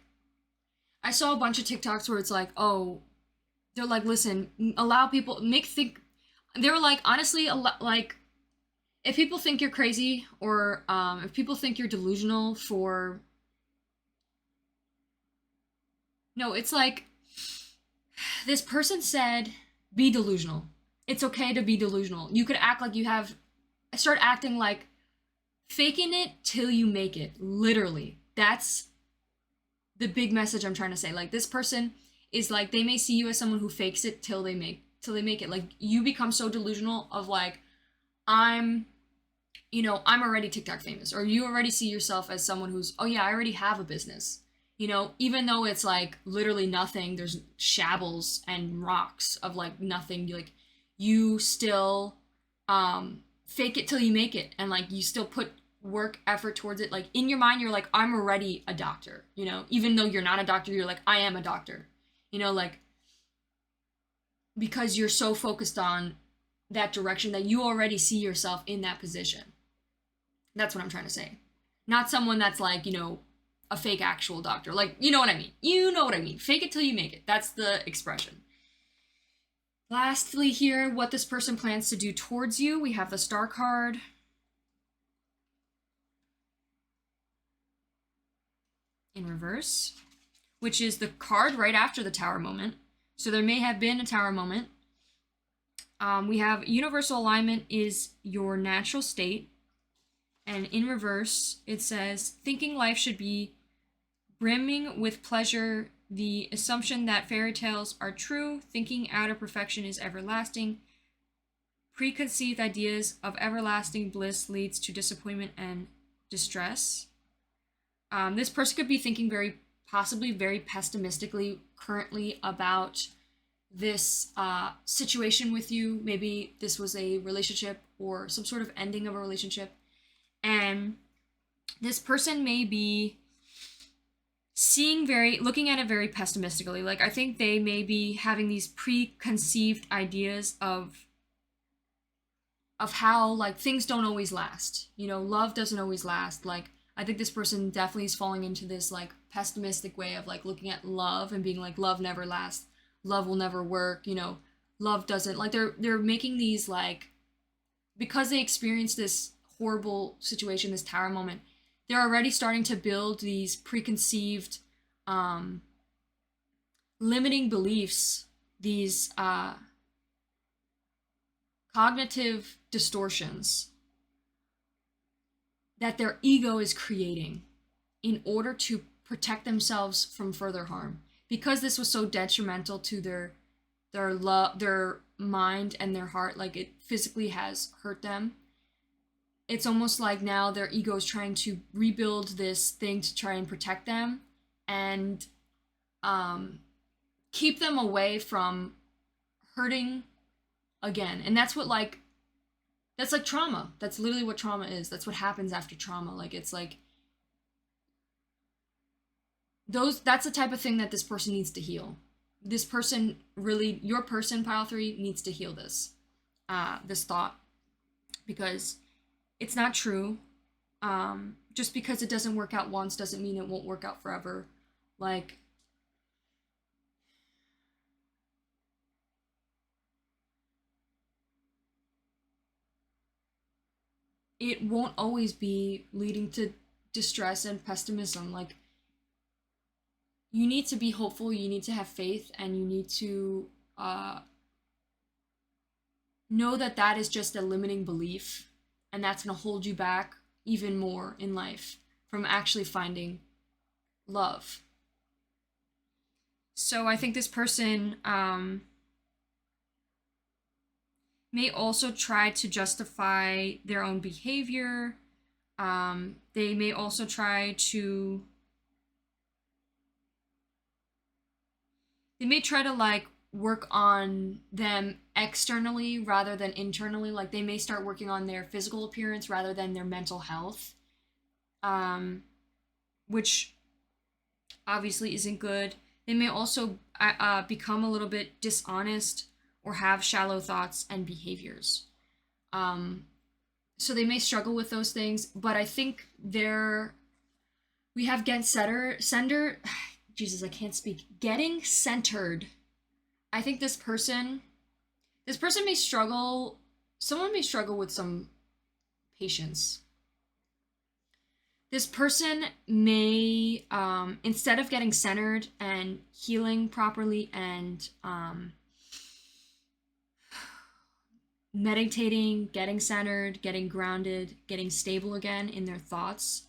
I saw a bunch of TikToks where it's like, oh, they're like, listen, allow people, make think, they were like, honestly, like, if people think you're crazy or if people think you're delusional for, no, it's like, this person said, be delusional. It's okay to be delusional. You could act like you have, start acting like, faking it till you make it. Literally. That's the big message I'm trying to say. Like this person is like, they may see you as someone who fakes it till they make it. Like you become so delusional of like, I'm already TikTok famous, or you already see yourself as someone who's, oh yeah, I already have a business. Even though it's like literally nothing, there's shambles and rocks of like nothing, like you still fake it till you make it, and like you still put work effort towards it. Like in your mind you're like, I'm already a doctor, you know, even though you're not a doctor, you're like, I am a doctor, you know, like because you're so focused on that direction that you already see yourself in that position. That's what I'm trying to say. Not someone that's like, you know, a fake actual doctor. Like, you know what I mean. You know what I mean. Fake it till you make it. That's the expression. Lastly here, what this person plans to do towards you. We have the Star card. In reverse, which is the card right after the Tower moment. So there may have been a Tower moment. We have universal alignment is your natural state. And in reverse, it says, thinking life should be brimming with pleasure, the assumption that fairy tales are true, thinking outer perfection is everlasting, preconceived ideas of everlasting bliss leads to disappointment and distress. This person could be thinking possibly very pessimistically currently about this situation with you. Maybe this was a relationship or some sort of ending of a relationship. And this person may be looking at it very pessimistically. Like, I think they may be having these preconceived ideas of how, like, things don't always last. You know, love doesn't always last. Like, I think this person definitely is falling into this, like, pessimistic way of, like, looking at love and being like, love never lasts. Love will never work. You know, love doesn't, like, they're making these, like, because they experienced this horrible situation, this Tower moment, they're already starting to build these preconceived limiting beliefs, these cognitive distortions that their ego is creating in order to protect themselves from further harm. Because this was so detrimental to their mind and their heart, like it physically has hurt them. It's almost like now their ego is trying to rebuild this thing to try and protect them and keep them away from hurting again. And that's like trauma. That's literally what trauma is. That's what happens after trauma. Like, it's like that's the type of thing that this person needs to heal. This person really, your person, pile 3, needs to heal this thought, because it's not true. Just because it doesn't work out once doesn't mean it won't work out forever. Like, it won't always be leading to distress and pessimism. Like, you need to be hopeful, you need to have faith, and you need to know that that is just a limiting belief, and that's going to hold you back even more in life from actually finding love. So I think this person may also try to justify their own behavior. They may also try to like work on them externally rather than internally. Like, they may start working on their physical appearance rather than their mental health, which obviously isn't good. They may also become a little bit dishonest or have shallow thoughts and behaviors. So they may struggle with those things, but I think we have sender, Jesus, I can't speak. Getting centered. I think this person may struggle, someone may struggle with some patience. This person may, instead of getting centered and healing properly and meditating, getting centered, getting grounded, getting stable again in their thoughts,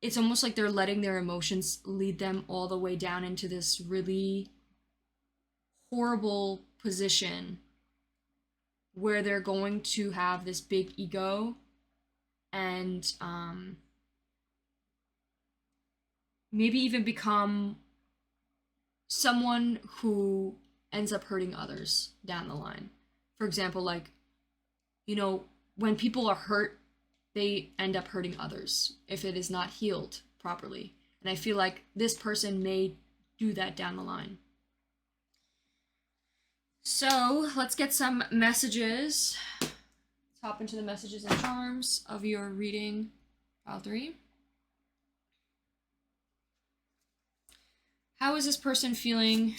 it's almost like they're letting their emotions lead them all the way down into this really horrible position where they're going to have this big ego and maybe even become someone who ends up hurting others down the line. For example, like, you know, when people are hurt, they end up hurting others if it is not healed properly. And I feel like this person may do that down the line. So let's get some messages. Let's hop into the messages and charms of your reading, pile 3. How is this person feeling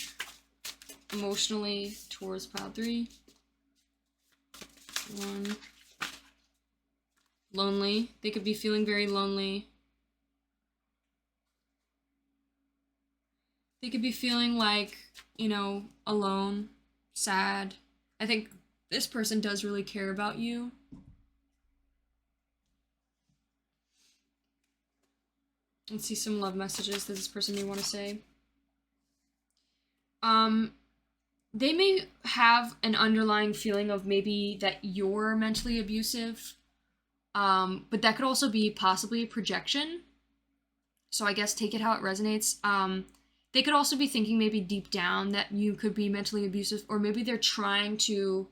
emotionally towards pile 3? 1. Lonely. They could be feeling very lonely. They could be feeling like, you know, alone, sad. I think this person does really care about you. Let's see some love messages that this person may want to say. They may have an underlying feeling of maybe that you're mentally abusive, but that could also be possibly a projection. So I guess take it how it resonates. They could also be thinking maybe deep down that you could be mentally abusive, or maybe they're trying to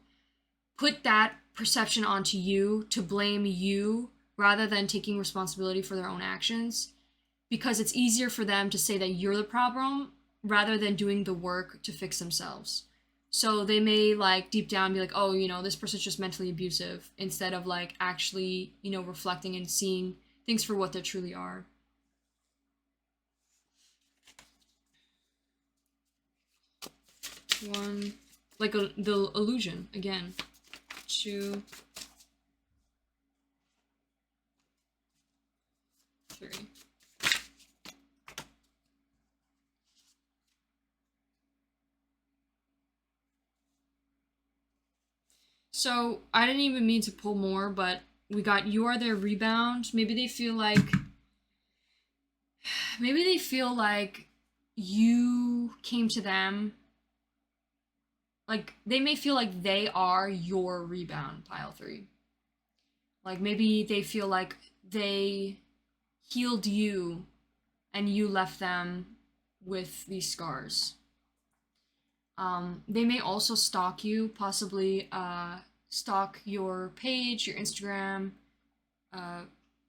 put that perception onto you, to blame you, rather than taking responsibility for their own actions, because it's easier for them to say that you're the problem rather than doing the work to fix themselves. So they may like deep down be like, oh, you know, this person's just mentally abusive, instead of like actually, you know, reflecting and seeing things for what they truly are. One, like the illusion again. 2, 3. So I didn't even mean to pull more, but we got you are their rebound. Maybe they feel like you came to them. Like they may feel like they are your rebound, pile 3. Like maybe they feel like they healed you and you left them with these scars. They may also stalk you, possibly stalk your page, your Instagram,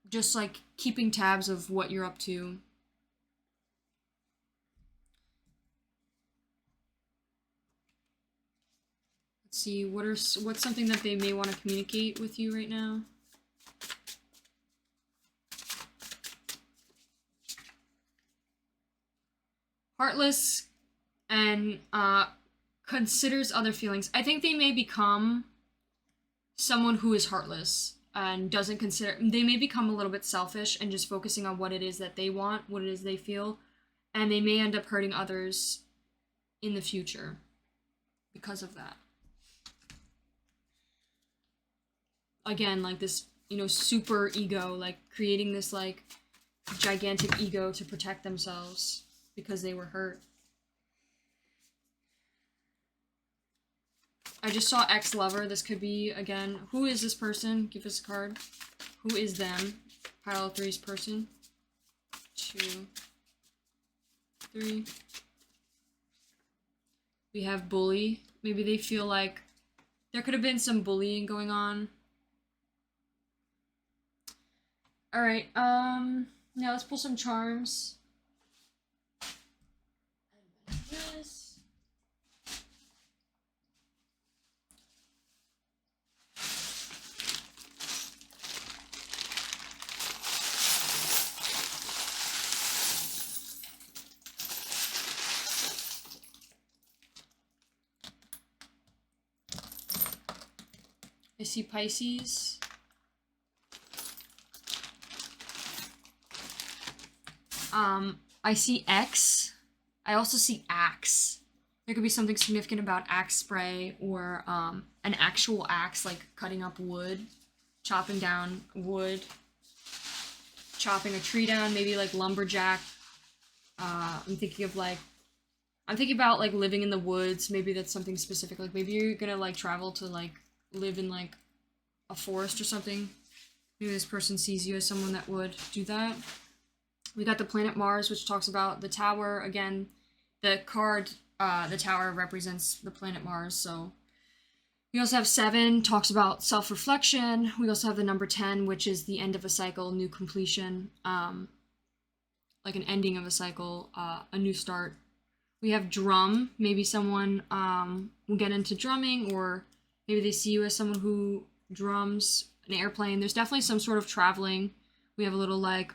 just like keeping tabs of what you're up to. Let's see, what's something that they may want to communicate with you right now? Heartless and considers other feelings. I think they may become someone who is heartless and doesn't consider. They may become a little bit selfish and just focusing on what it is that they want, what it is they feel, and they may end up hurting others in the future because of that. Again, like this, you know, super ego, like creating this like gigantic ego to protect themselves because they were hurt. I just saw ex-lover. This could be, again, who is this person? Give us a card. Who is them? Pile 3's person. 2, 3. We have bully. Maybe they feel like there could have been some bullying going on. Alright, now let's pull some charms. This. I see Pisces. I see X. I also see axe. There could be something significant about axe spray, or an actual axe, like cutting up wood, chopping down wood, chopping a tree down, maybe like lumberjack. I'm thinking about like living in the woods. Maybe that's something specific. Like maybe you're gonna like travel to like live in like a forest or something. Maybe this person sees you as someone that would do that. We got the planet Mars, which talks about the tower. Again, the card, the tower represents the planet Mars, so We also have 7, talks about self-reflection. We also have the number 10, which is the end of a cycle, new completion, like an ending of a cycle, a new start. We have drum. Maybe someone will get into drumming, or maybe they see you as someone who drums an airplane. There's definitely some sort of traveling. We have a little like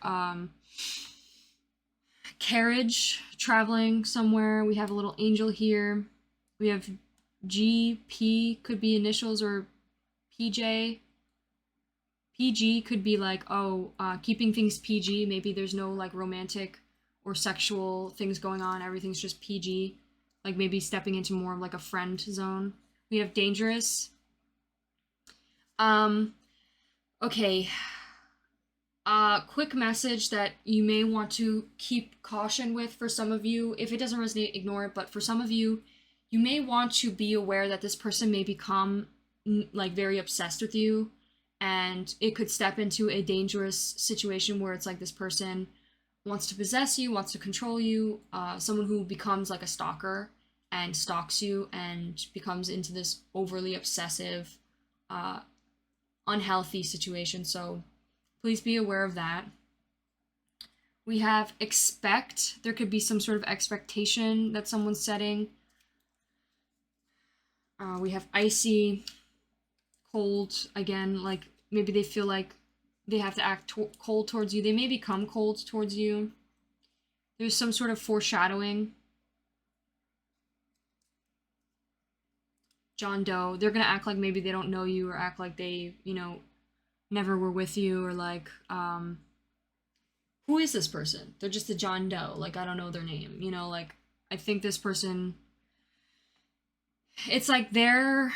carriage traveling somewhere. We have a little angel here. We have GP, could be initials, or PJ. PG could be like, oh, keeping things PG. Maybe there's no like romantic or sexual things going on. Everything's just PG. Like maybe stepping into more of like a friend zone. We have dangerous. Okay. Quick message that you may want to keep caution with for some of you. If it doesn't resonate, ignore it. But for some of you, you may want to be aware that this person may become like very obsessed with you, and it could step into a dangerous situation where it's like this person wants to possess you, wants to control you, someone who becomes like a stalker and stalks you and becomes into this overly obsessive, unhealthy situation. So please be aware of that. We have expect. There could be some sort of expectation that someone's setting. We have icy, cold. Again, like maybe they feel like they have to act cold towards you. They may become cold towards you. There's some sort of foreshadowing. John Doe. They're gonna act like maybe they don't know you, or act like they, never were with you, or like, who is this person? They're just a John Doe. Like, I don't know their name. Like, I think this person, it's like there's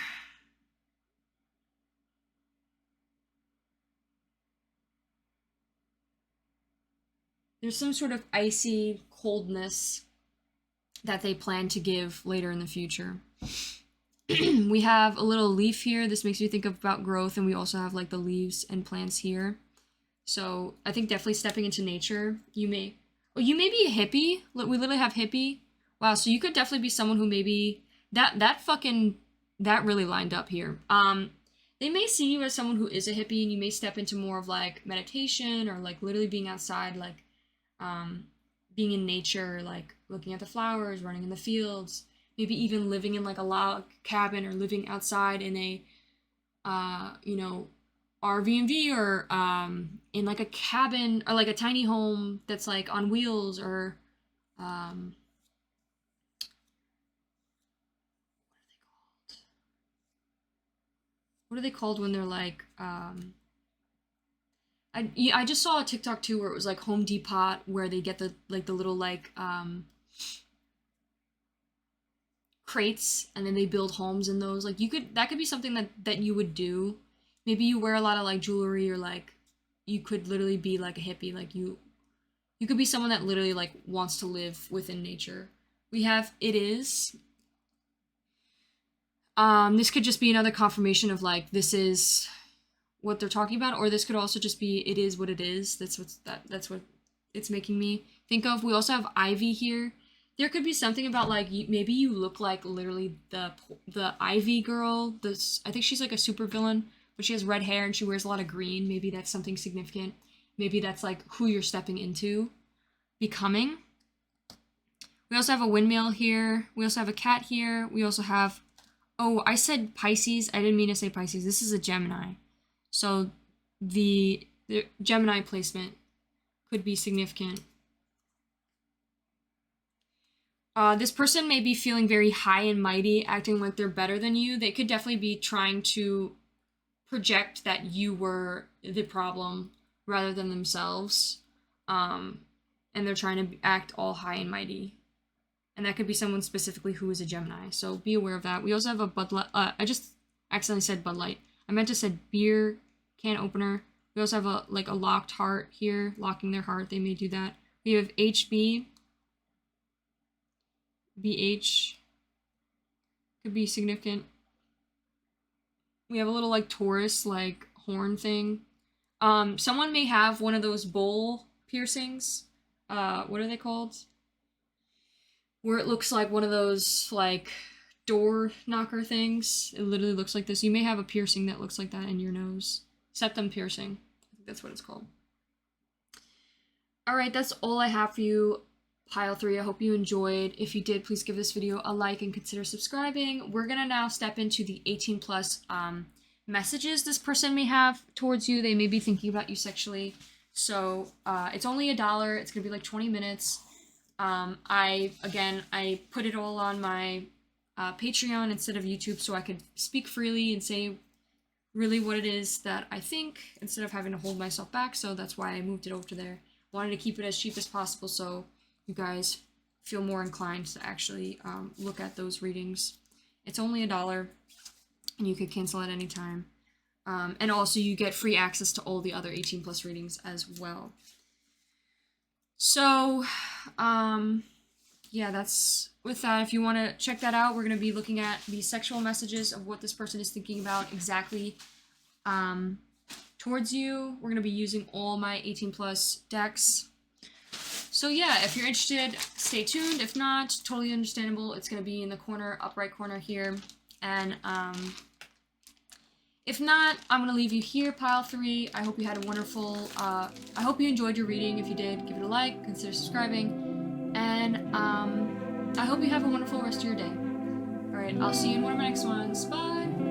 some sort of icy coldness that they plan to give later in the future. We have a little leaf here. This makes me think about growth, and we also have like the leaves and plants here. So I think definitely stepping into nature. You may be a hippie. We literally have hippie. Wow, so you could definitely be someone who maybe that really lined up here. They may see you as someone who is a hippie, and you may step into more of like meditation, or like literally being outside, like being in nature, like looking at the flowers, running in the fields, maybe even living in like a log cabin, or living outside in a Airbnb, or in like a cabin, or like a tiny home that's like on wheels, or what are they called when they're like I just saw a TikTok too where it was like Home Depot, where they get the little like crates, and then they build homes in those. Like that could be something that you would do. Maybe you wear a lot of like jewelry, or like you could literally be like a hippie. Like you could be someone that literally like wants to live within nature. We have it is. This could just be another confirmation of like this is what they're talking about, or this could also just be it is what it is. That's what it's making me think of. We also have Ivy here. There could be something about like maybe you look like literally the Ivy girl. I think she's like a super villain, but she has red hair and she wears a lot of green. Maybe that's something significant. Maybe that's like who you're stepping into becoming. We also have a windmill here. We also have a cat here. We also have, oh, I said Pisces. I didn't mean to say Pisces. This is a Gemini. So the Gemini placement could be significant. This person may be feeling very high and mighty, acting like they're better than you. They could definitely be trying to project that you were the problem rather than themselves. And they're trying to act all high and mighty. And that could be someone specifically who is a Gemini. So be aware of that. We also have a Bud Light. I just accidentally said Bud Light. I meant to say beer can opener. We also have a locked heart here, locking their heart. They may do that. We have HB. BH could be significant. We have a little like Taurus like horn thing. Someone may have one of those bowl piercings. What are they called? Where it looks like one of those like door knocker things. It literally looks like this. You may have a piercing that looks like that in your nose. Septum piercing. I think that's what it's called. Alright, that's all I have for you, Pile 3. I hope you enjoyed. If you did, please give this video a like and consider subscribing. We're gonna now step into the 18 plus messages this person may have towards you. They may be thinking about you sexually. So it's only $1. It's gonna be like 20 minutes. I put it all on my Patreon instead of YouTube so I could speak freely and say really what it is that I think instead of having to hold myself back. So that's why I moved it over to there. Wanted to keep it as cheap as possible so you guys feel more inclined to actually look at those readings. It's only $1 and you could cancel at any time. And also you get free access to all the other 18 plus readings as well. So, yeah, that's with that. If you want to check that out, we're going to be looking at the sexual messages of what this person is thinking about exactly towards you. We're going to be using all my 18 plus decks. So yeah, if you're interested, stay tuned. If not, totally understandable. It's going to be in the corner, up right corner here. And if not, I'm going to leave you here, Pile 3. I hope you had a wonderful, I hope you enjoyed your reading. If you did, give it a like, consider subscribing, and I hope you have a wonderful rest of your day. Alright, I'll see you in one of my next ones. Bye!